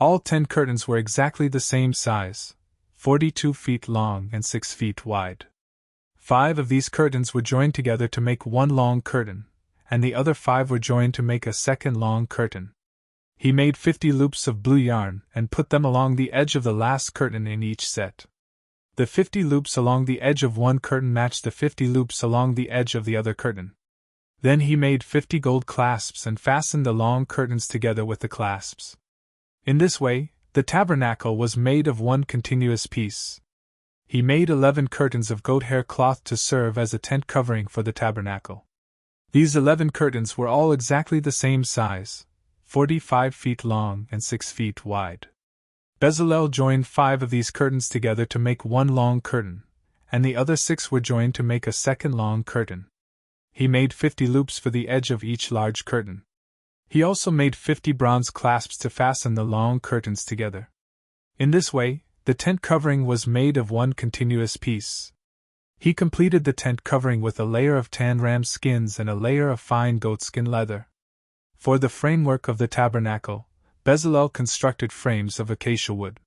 All 10 curtains were exactly the same size, 42 feet long and 6 feet wide. 5 of these curtains were joined together to make one long curtain, and the other 5 were joined to make a second long curtain. He made 50 loops of blue yarn and put them along the edge of the last curtain in each set. The 50 loops along the edge of one curtain matched the 50 loops along the edge of the other curtain. Then he made 50 gold clasps and fastened the long curtains together with the clasps. In this way, the tabernacle was made of one continuous piece. He made 11 curtains of goat hair cloth to serve as a tent covering for the tabernacle. These 11 curtains were all exactly the same size, 45 feet long and 6 feet wide. Bezalel joined 5 of these curtains together to make one long curtain, and the other 6 were joined to make a second long curtain. He made 50 loops for the edge of each large curtain. He also made 50 bronze clasps to fasten the long curtains together. In this way, the tent covering was made of one continuous piece. He completed the tent covering with a layer of tanned ram skins and a layer of fine goatskin leather. For the framework of the tabernacle, Bezalel constructed frames of acacia wood.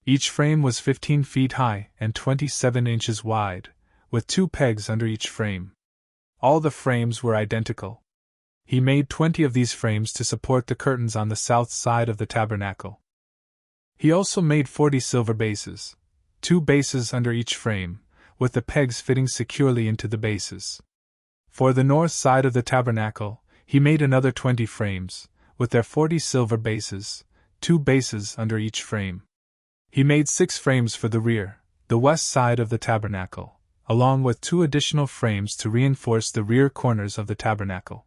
Each frame was 15 feet high and 27 inches wide, with 2 pegs under each frame. All the frames were identical. He made 20 of these frames to support the curtains on the south side of the tabernacle. He also made 40 silver bases, 2 bases under each frame, with the pegs fitting securely into the bases. For the north side of the tabernacle, he made another 20 frames, with their 40 silver bases, 2 bases under each frame. He made 6 frames for the rear, the west side of the tabernacle, along with 2 additional frames to reinforce the rear corners of the tabernacle.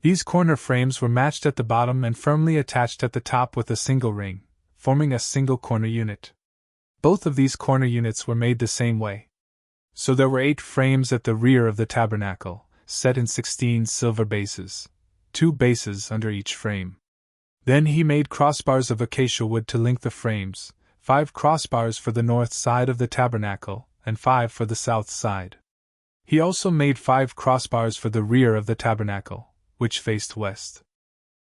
These corner frames were matched at the bottom and firmly attached at the top with a single ring, forming a single corner unit. Both of these corner units were made the same way. So there were 8 frames at the rear of the tabernacle, set in 16 silver bases, 2 bases under each frame. Then he made crossbars of acacia wood to link the frames, 5 crossbars for the north side of the tabernacle, and 5 for the south side. He also made 5 crossbars for the rear of the tabernacle, which faced west.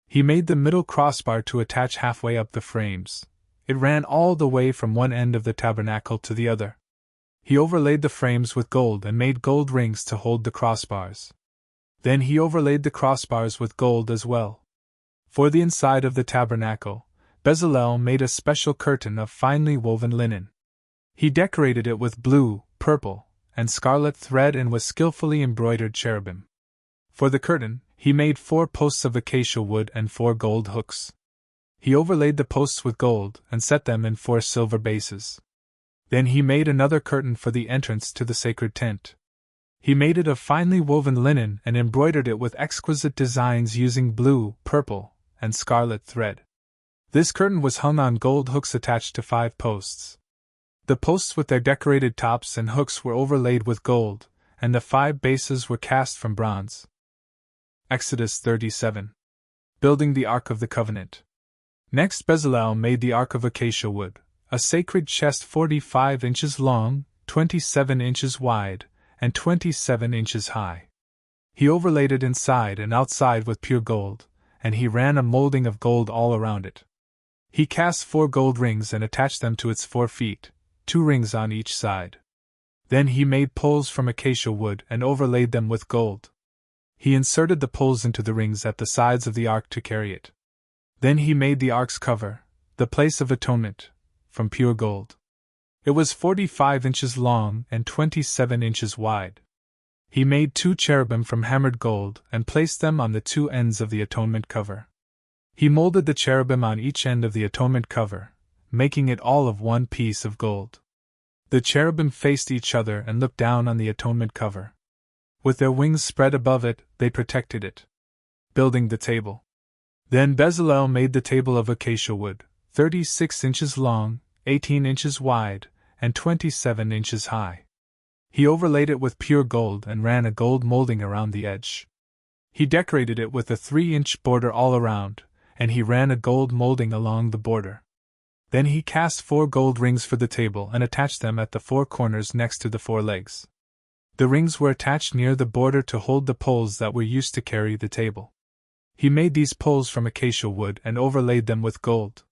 He made the middle crossbar to attach halfway up the frames. It ran all the way from one end of the tabernacle to the other. He overlaid the frames with gold and made gold rings to hold the crossbars. Then he overlaid the crossbars with gold as well. For the inside of the tabernacle, Bezalel made a special curtain of finely woven linen. He decorated it with blue, purple, and scarlet thread and with skillfully embroidered cherubim. For the curtain, he made 4 posts of acacia wood and 4 gold hooks. He overlaid the posts with gold and set them in 4 silver bases. Then he made another curtain for the entrance to the sacred tent. He made it of finely woven linen and embroidered it with exquisite designs using blue, purple, and scarlet thread. This curtain was hung on gold hooks attached to 5 posts. The posts with their decorated tops and hooks were overlaid with gold, and the 5 bases were cast from bronze. Exodus 37. Building the Ark of the Covenant. Next Bezalel made the Ark of acacia wood, a sacred chest 45 inches long, 27 inches wide, and 27 inches high. He overlaid it inside and outside with pure gold, and he ran a molding of gold all around it. He cast 4 gold rings and attached them to its 4 feet, 2 rings on each side. Then he made poles from acacia wood and overlaid them with gold. He inserted the poles into the rings at the sides of the ark to carry it. Then he made the ark's cover, the place of atonement, from pure gold. It was 45 inches long and 27 inches wide. He made 2 cherubim from hammered gold and placed them on the 2 ends of the atonement cover. He molded the cherubim on each end of the atonement cover, making it all of one piece of gold. The cherubim faced each other and looked down on the atonement cover. With their wings spread above it, they protected it. Building the table. Then Bezalel made the table of acacia wood, 36 inches long, 18 inches wide, and 27 inches high. He overlaid it with pure gold and ran a gold molding around the edge. He decorated it with a 3-inch border all around, and he ran a gold molding along the border. Then he cast 4 gold rings for the table and attached them at the 4 corners next to the 4 legs. The rings were attached near the border to hold the poles that were used to carry the table. He made these poles from acacia wood and overlaid them with gold.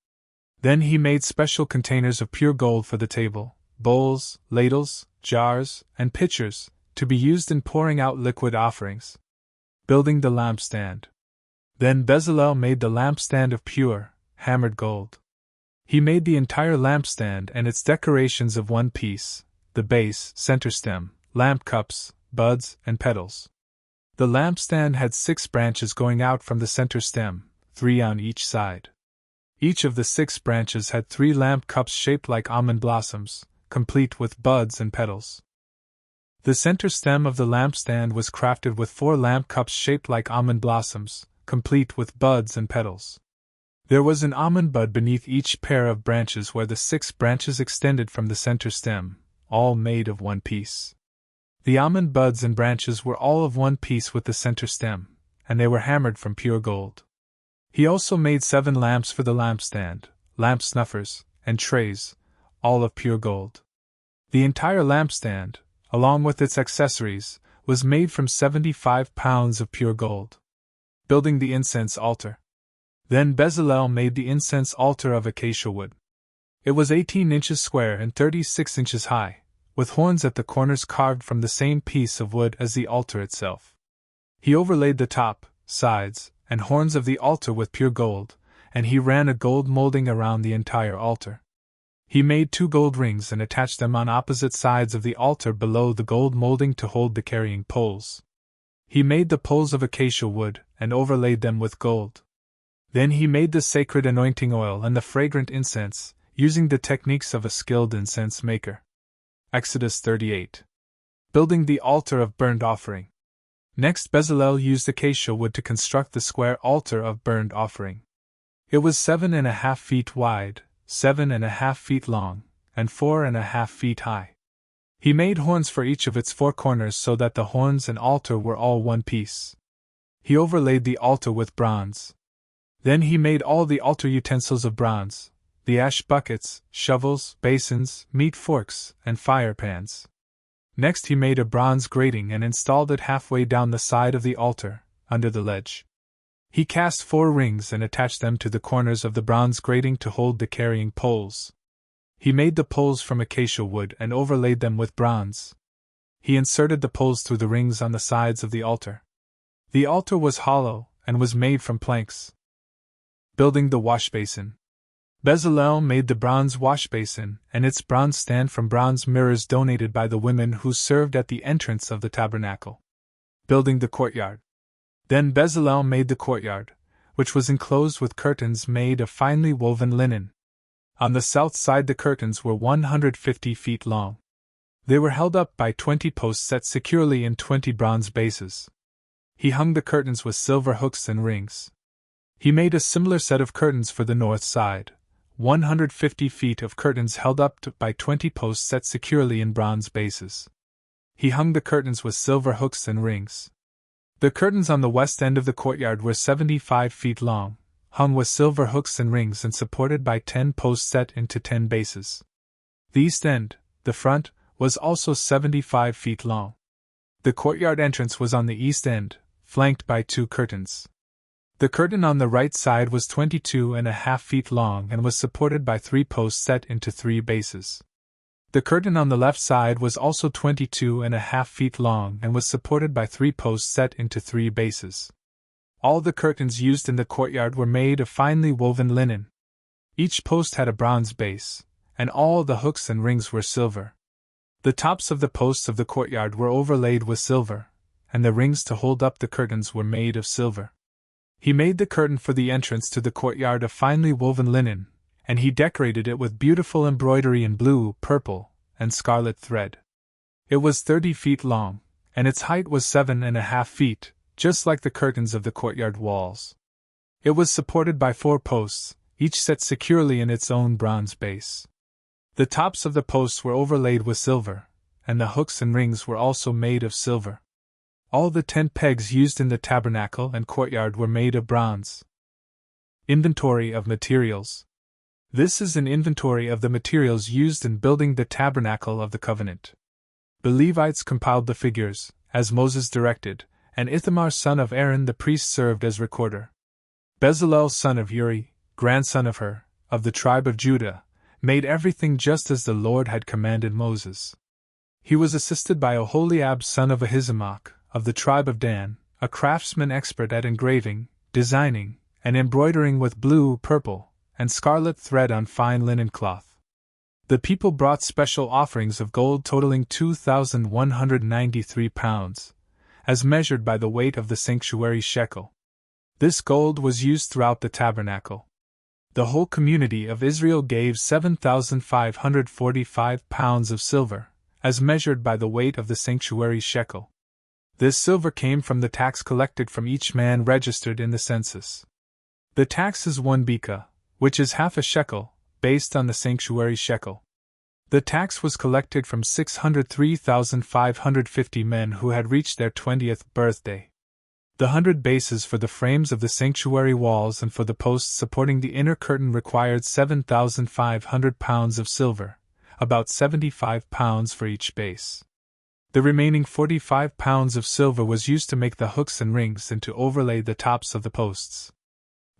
Then he made special containers of pure gold for the table, bowls, ladles, jars, and pitchers, to be used in pouring out liquid offerings. Building the lampstand. Then Bezalel made the lampstand of pure, hammered gold. He made the entire lampstand and its decorations of one piece, the base, center stem, lamp cups, buds, and petals. The lampstand had 6 branches going out from the center stem, 3 on each side. Each of the 6 branches had 3 lamp cups shaped like almond blossoms, complete with buds and petals. The center stem of the lampstand was crafted with 4 lamp cups shaped like almond blossoms, complete with buds and petals. There was an almond bud beneath each pair of branches where the 6 branches extended from the center stem, all made of one piece. The almond buds and branches were all of one piece with the center stem, and they were hammered from pure gold. He also made 7 lamps for the lampstand, lamp snuffers, and trays, all of pure gold. The entire lampstand, along with its accessories, was made from 75 pounds of pure gold. Building the incense altar. Then Bezalel made the incense altar of acacia wood. It was 18 inches square and 36 inches high, with horns at the corners carved from the same piece of wood as the altar itself. He overlaid the top, sides, and horns of the altar with pure gold, and he ran a gold molding around the entire altar. He made 2 gold rings and attached them on opposite sides of the altar below the gold molding to hold the carrying poles. He made the poles of acacia wood and overlaid them with gold. Then he made the sacred anointing oil and the fragrant incense, using the techniques of a skilled incense maker. Exodus 38. Building the altar of burnt offering. Next Bezalel used acacia wood to construct the square altar of burnt offering. It was 7.5 feet wide, 7.5 feet long, and 4.5 feet high. He made horns for each of its 4 corners so that the horns and altar were all one piece. He overlaid the altar with bronze. Then he made all the altar utensils of bronze, the ash buckets, shovels, basins, meat forks, and fire pans. Next he made a bronze grating and installed it halfway down the side of the altar, under the ledge. He cast 4 rings and attached them to the corners of the bronze grating to hold the carrying poles. He made the poles from acacia wood and overlaid them with bronze. He inserted the poles through the rings on the sides of the altar. The altar was hollow and was made from planks. Building the washbasin. Bezalel made the bronze washbasin and its bronze stand from bronze mirrors donated by the women who served at the entrance of the tabernacle. Building the courtyard. Then Bezalel made the courtyard, which was enclosed with curtains made of finely woven linen. On the south side the curtains were 150 feet long. They were held up by 20 posts set securely in 20 bronze bases. He hung the curtains with silver hooks and rings. He made a similar set of curtains for the north side, 150 feet of curtains held up by 20 posts set securely in bronze bases. He hung the curtains with silver hooks and rings. The curtains on the west end of the courtyard were 75 feet long, hung with silver hooks and rings and supported by 10 posts set into 10 bases. The east end, the front, was also 75 feet long. The courtyard entrance was on the east end, flanked by 2 curtains. The curtain on the right side was 22.5 feet long and was supported by 3 posts set into 3 bases. The curtain on the left side was also 22.5 feet long and was supported by 3 posts set into 3 bases. All the curtains used in the courtyard were made of finely woven linen. Each post had a bronze base, and all the hooks and rings were silver. The tops of the posts of the courtyard were overlaid with silver, and the rings to hold up the curtains were made of silver. He made the curtain for the entrance to the courtyard of finely woven linen, and he decorated it with beautiful embroidery in blue, purple, and scarlet thread. It was 30 feet long, and its height was 7.5 feet, just like the curtains of the courtyard walls. It was supported by 4 posts, each set securely in its own bronze base. The tops of the posts were overlaid with silver, and the hooks and rings were also made of silver. All the 10 pegs used in the tabernacle and courtyard were made of bronze. Inventory of materials. This is an inventory of the materials used in building the tabernacle of the covenant. The Levites compiled the figures, as Moses directed, and Ithamar son of Aaron the priest served as recorder. Bezalel son of Uri, grandson of Hur, of the tribe of Judah, made everything just as the Lord had commanded Moses. He was assisted by Oholiab son of Ahisamach, of the tribe of Dan, a craftsman expert at engraving, designing, and embroidering with blue, purple, and scarlet thread on fine linen cloth. The people brought special offerings of gold totaling 2,193 pounds, as measured by the weight of the sanctuary shekel. This gold was used throughout the tabernacle. The whole community of Israel gave 7,545 pounds of silver, as measured by the weight of the sanctuary shekel. This silver came from the tax collected from each man registered in the census. The tax is 1 beka, which is half a shekel, based on the sanctuary shekel. The tax was collected from 603,550 men who had reached their 20th birthday. The 100 bases for the frames of the sanctuary walls and for the posts supporting the inner curtain required 7,500 pounds of silver, about 75 pounds for each base. The remaining 45 pounds of silver was used to make the hooks and rings and to overlay the tops of the posts.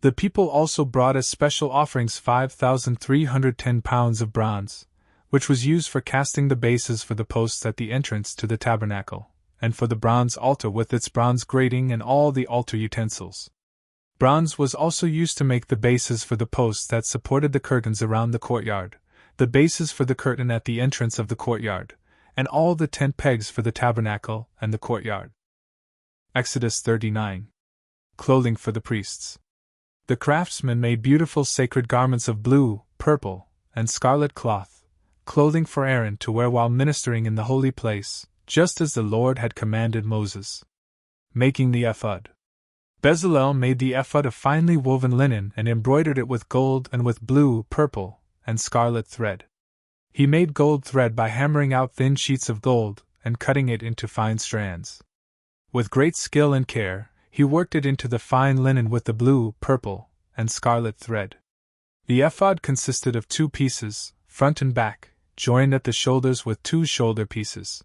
The people also brought as special offerings 5,310 pounds of bronze, which was used for casting the bases for the posts at the entrance to the tabernacle, and for the bronze altar with its bronze grating and all the altar utensils. Bronze was also used to make the bases for the posts that supported the curtains around the courtyard, the bases for the curtain at the entrance of the courtyard, and all the 10 pegs for the tabernacle and the courtyard. Exodus 39. Clothing for the priests. The craftsmen made beautiful sacred garments of blue, purple, and scarlet cloth, clothing for Aaron to wear while ministering in the holy place, just as the Lord had commanded Moses. Making the ephod. Bezalel made the ephod of finely woven linen and embroidered it with gold and with blue, purple, and scarlet thread. He made gold thread by hammering out thin sheets of gold and cutting it into fine strands. With great skill and care, he worked it into the fine linen with the blue, purple, and scarlet thread. The ephod consisted of 2 pieces, front and back, joined at the shoulders with 2 shoulder pieces.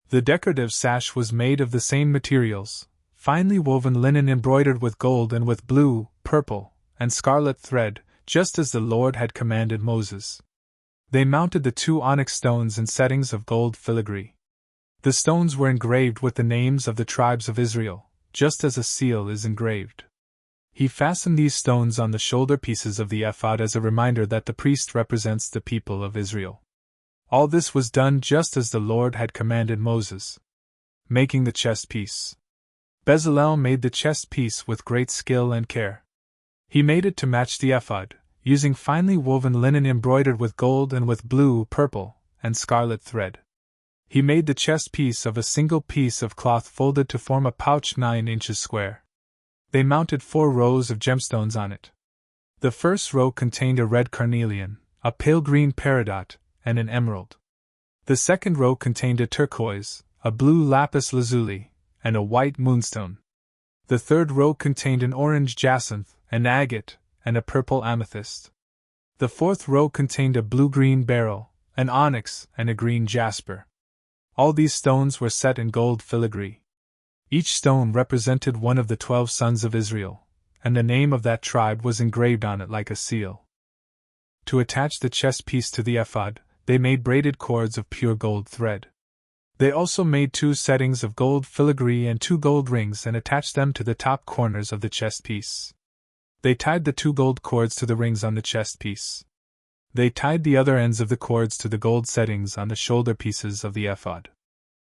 The decorative sash was made of the same materials, finely woven linen embroidered with gold and with blue, purple, and scarlet thread, just as the Lord had commanded Moses. They mounted the 2 onyx stones in settings of gold filigree. The stones were engraved with the names of the tribes of Israel, just as a seal is engraved. He fastened these stones on the shoulder pieces of the ephod as a reminder that the priest represents the people of Israel. All this was done just as the Lord had commanded Moses. Making the chestpiece. Bezalel made the chestpiece with great skill and care. He made it to match the ephod, using finely woven linen embroidered with gold and with blue, purple, and scarlet thread. He made the chestpiece of a single piece of cloth folded to form a pouch 9 inches square. They mounted 4 rows of gemstones on it. The first row contained a red carnelian, a pale green peridot, and an emerald. The second row contained a turquoise, a blue lapis lazuli, and a white moonstone. The third row contained an orange jacinth, an agate, and a purple amethyst. The fourth row contained a blue-green beryl, an onyx, and a green jasper. All these stones were set in gold filigree. Each stone represented one of the 12 sons of Israel, and the name of that tribe was engraved on it like a seal. To attach the chestpiece to the ephod, they made braided cords of pure gold thread. They also made 2 settings of gold filigree and 2 gold rings and attached them to the top corners of the chestpiece. They tied the 2 gold cords to the rings on the chestpiece. They tied the other ends of the cords to the gold settings on the shoulder pieces of the ephod.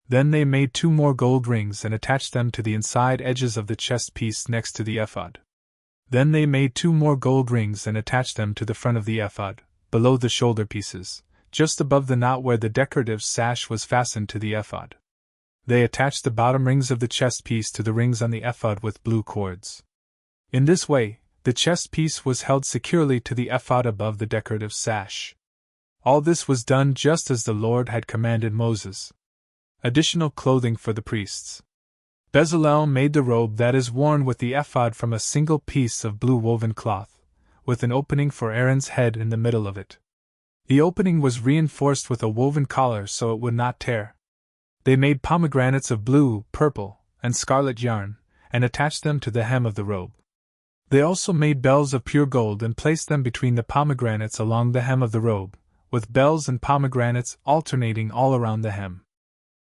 Then they made 2 more gold rings and attached them to the inside edges of the chestpiece next to the ephod. Then they made 2 more gold rings and attached them to the front of the ephod, below the shoulder pieces, just above the knot where the decorative sash was fastened to the ephod. They attached the bottom rings of the chestpiece to the rings on the ephod with blue cords. In this way, the chestpiece was held securely to the ephod above the decorative sash. All this was done just as the Lord had commanded Moses. Additional clothing for the priests. Bezalel made the robe that is worn with the ephod from a single piece of blue woven cloth, with an opening for Aaron's head in the middle of it. The opening was reinforced with a woven collar so it would not tear. They made pomegranates of blue, purple, and scarlet yarn, and attached them to the hem of the robe. They also made bells of pure gold and placed them between the pomegranates along the hem of the robe, with bells and pomegranates alternating all around the hem.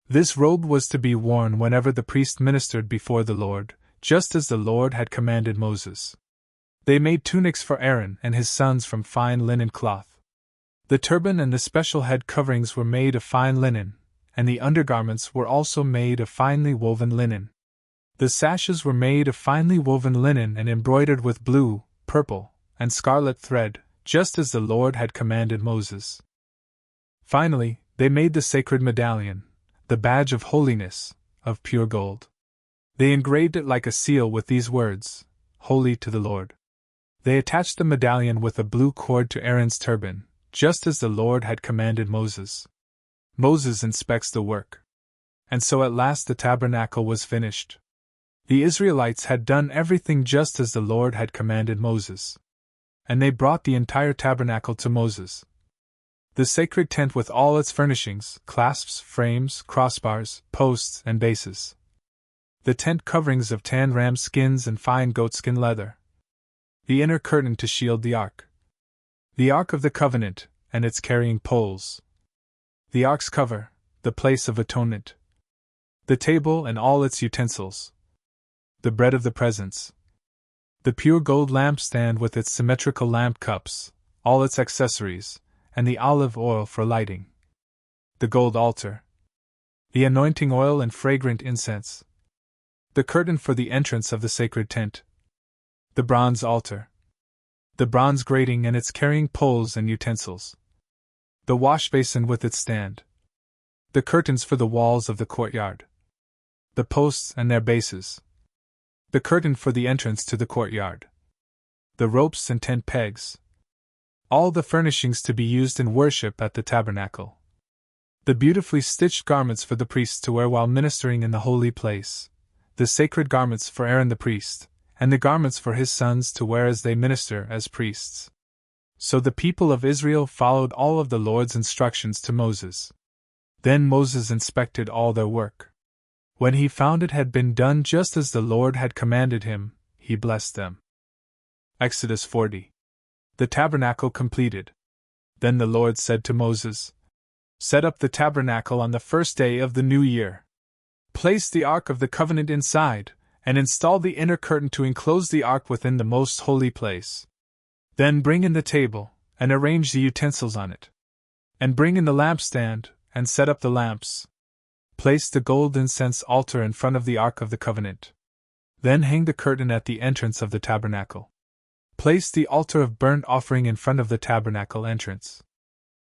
This robe was to be worn whenever the priest ministered before the Lord, just as the Lord had commanded Moses. They made tunics for Aaron and his sons from fine linen cloth. The turban and the special head coverings were made of fine linen, and the undergarments were also made of finely woven linen. The sashes were made of finely woven linen and embroidered with blue, purple, and scarlet thread, just as the Lord had commanded Moses. Finally, they made the sacred medallion, the badge of holiness, of pure gold. They engraved it like a seal with these words, "Holy to the Lord." They attached the medallion with a blue cord to Aaron's turban, just as the Lord had commanded Moses. Moses inspects the work. And so at last the tabernacle was finished. The Israelites had done everything just as the Lord had commanded Moses. And they brought the entire tabernacle to Moses. The sacred tent with all its furnishings, clasps, frames, crossbars, posts, and bases. The tent coverings of tanned ram skins and fine goatskin leather. The inner curtain to shield the ark. The Ark of the Covenant, and its carrying poles. The ark's cover, the place of atonement. The table and all its utensils. The bread of the presence. The pure gold lampstand with its symmetrical lamp cups, all its accessories, and the olive oil for lighting. The gold altar. The anointing oil and fragrant incense. The curtain for the entrance of the sacred tent. The bronze altar. The bronze grating and its carrying poles and utensils. The washbasin with its stand. The curtains for the walls of the courtyard. The posts and their bases. The curtain for the entrance to the courtyard. The ropes and tent pegs. All the furnishings to be used in worship at the tabernacle. The beautifully stitched garments for the priests to wear while ministering in the holy place. The sacred garments for Aaron the priest, and the garments for his sons to wear as they minister as priests. So the people of Israel followed all of the Lord's instructions to Moses. Then Moses inspected all their work. When he found it had been done just as the Lord had commanded him, he blessed them. Exodus 40. The tabernacle completed. Then the Lord said to Moses, "Set up the tabernacle on the first day of the new year. Place the Ark of the Covenant inside, and install the inner curtain to enclose the Ark within the most holy place. Then bring in the table, and arrange the utensils on it. And bring in the lampstand, and set up the lamps. Place the gold incense altar in front of the Ark of the Covenant. Then hang the curtain at the entrance of the tabernacle. Place the altar of burnt offering in front of the tabernacle entrance.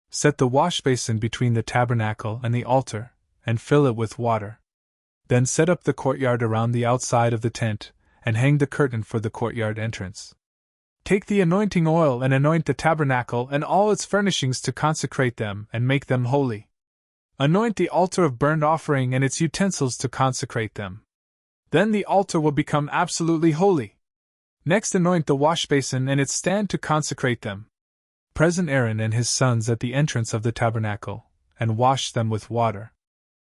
Set the washbasin between the tabernacle and the altar, and fill it with water. Then set up the courtyard around the outside of the tent, and hang the curtain for the courtyard entrance. Take the anointing oil and anoint the tabernacle and all its furnishings to consecrate them and make them holy. Anoint the altar of burnt offering and its utensils to consecrate them. Then the altar will become absolutely holy. Next, anoint the washbasin and its stand to consecrate them. Present Aaron and his sons at the entrance of the tabernacle, and wash them with water.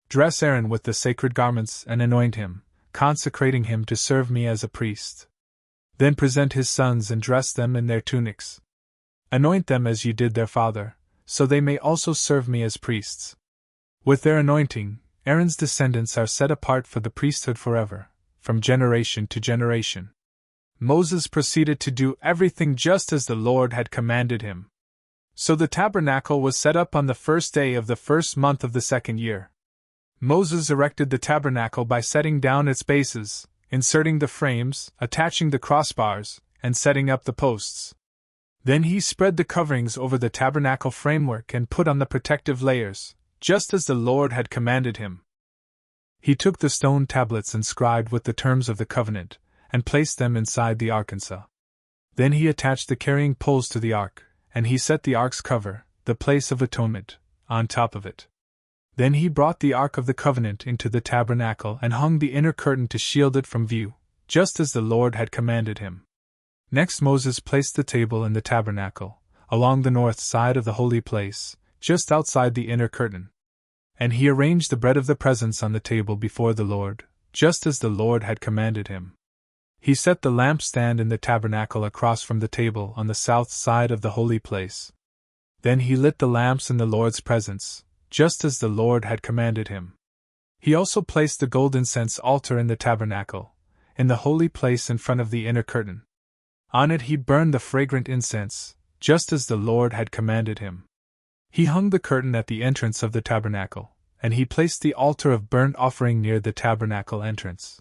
Dress Aaron with the sacred garments and anoint him, consecrating him to serve me as a priest. Then present his sons and dress them in their tunics. Anoint them as you did their father, so they may also serve me as priests. With their anointing, Aaron's descendants are set apart for the priesthood forever, from generation to generation. Moses proceeded to do everything just as the Lord had commanded him. So the tabernacle was set up on the first day of the first month of the second year. Moses erected the tabernacle by setting down its bases, inserting the frames, attaching the crossbars, and setting up the posts. Then he spread the coverings over the tabernacle framework and put on the protective layers, just as the Lord had commanded him. He took the stone tablets inscribed with the terms of the covenant, and placed them inside the ark. Then he attached the carrying poles to the ark, and he set the ark's cover, the place of atonement, on top of it. Then he brought the ark of the covenant into the tabernacle and hung the inner curtain to shield it from view, just as the Lord had commanded him. Next Moses placed the table in the tabernacle, along the north side of the holy place, just outside the inner curtain. And he arranged the bread of the presence on the table before the Lord, just as the Lord had commanded him. He set the lampstand in the tabernacle across from the table on the south side of the holy place. Then he lit the lamps in the Lord's presence, just as the Lord had commanded him. He also placed the gold incense altar in the tabernacle, in the holy place in front of the inner curtain. On it he burned the fragrant incense, just as the Lord had commanded him. He hung the curtain at the entrance of the tabernacle, and he placed the altar of burnt offering near the tabernacle entrance.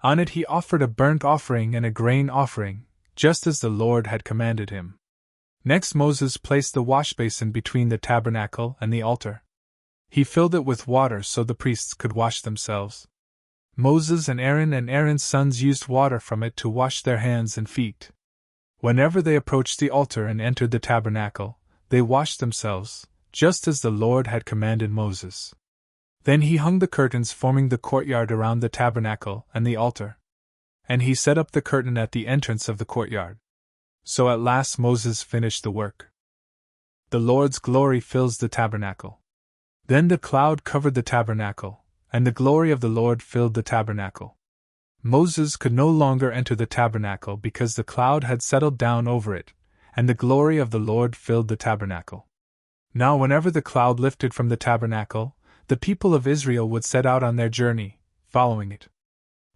On it he offered a burnt offering and a grain offering, just as the Lord had commanded him. Next Moses placed the washbasin between the tabernacle and the altar. He filled it with water so the priests could wash themselves. Moses and Aaron's sons used water from it to wash their hands and feet. Whenever they approached the altar and entered the tabernacle, they washed themselves, just as the Lord had commanded Moses. Then he hung the curtains forming the courtyard around the tabernacle and the altar. And he set up the curtain at the entrance of the courtyard. So at last Moses finished the work. The Lord's glory fills the tabernacle. Then the cloud covered the tabernacle, and the glory of the Lord filled the tabernacle. Moses could no longer enter the tabernacle because the cloud had settled down over it, and the glory of the Lord filled the tabernacle. Now whenever the cloud lifted from the tabernacle, the people of Israel would set out on their journey, following it.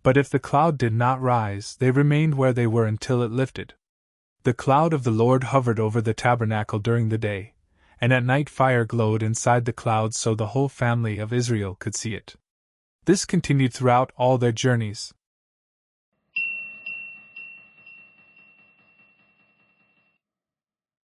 But if the cloud did not rise, they remained where they were until it lifted. The cloud of the Lord hovered over the tabernacle during the day, and at night fire glowed inside the cloud so the whole family of Israel could see it. This continued throughout all their journeys,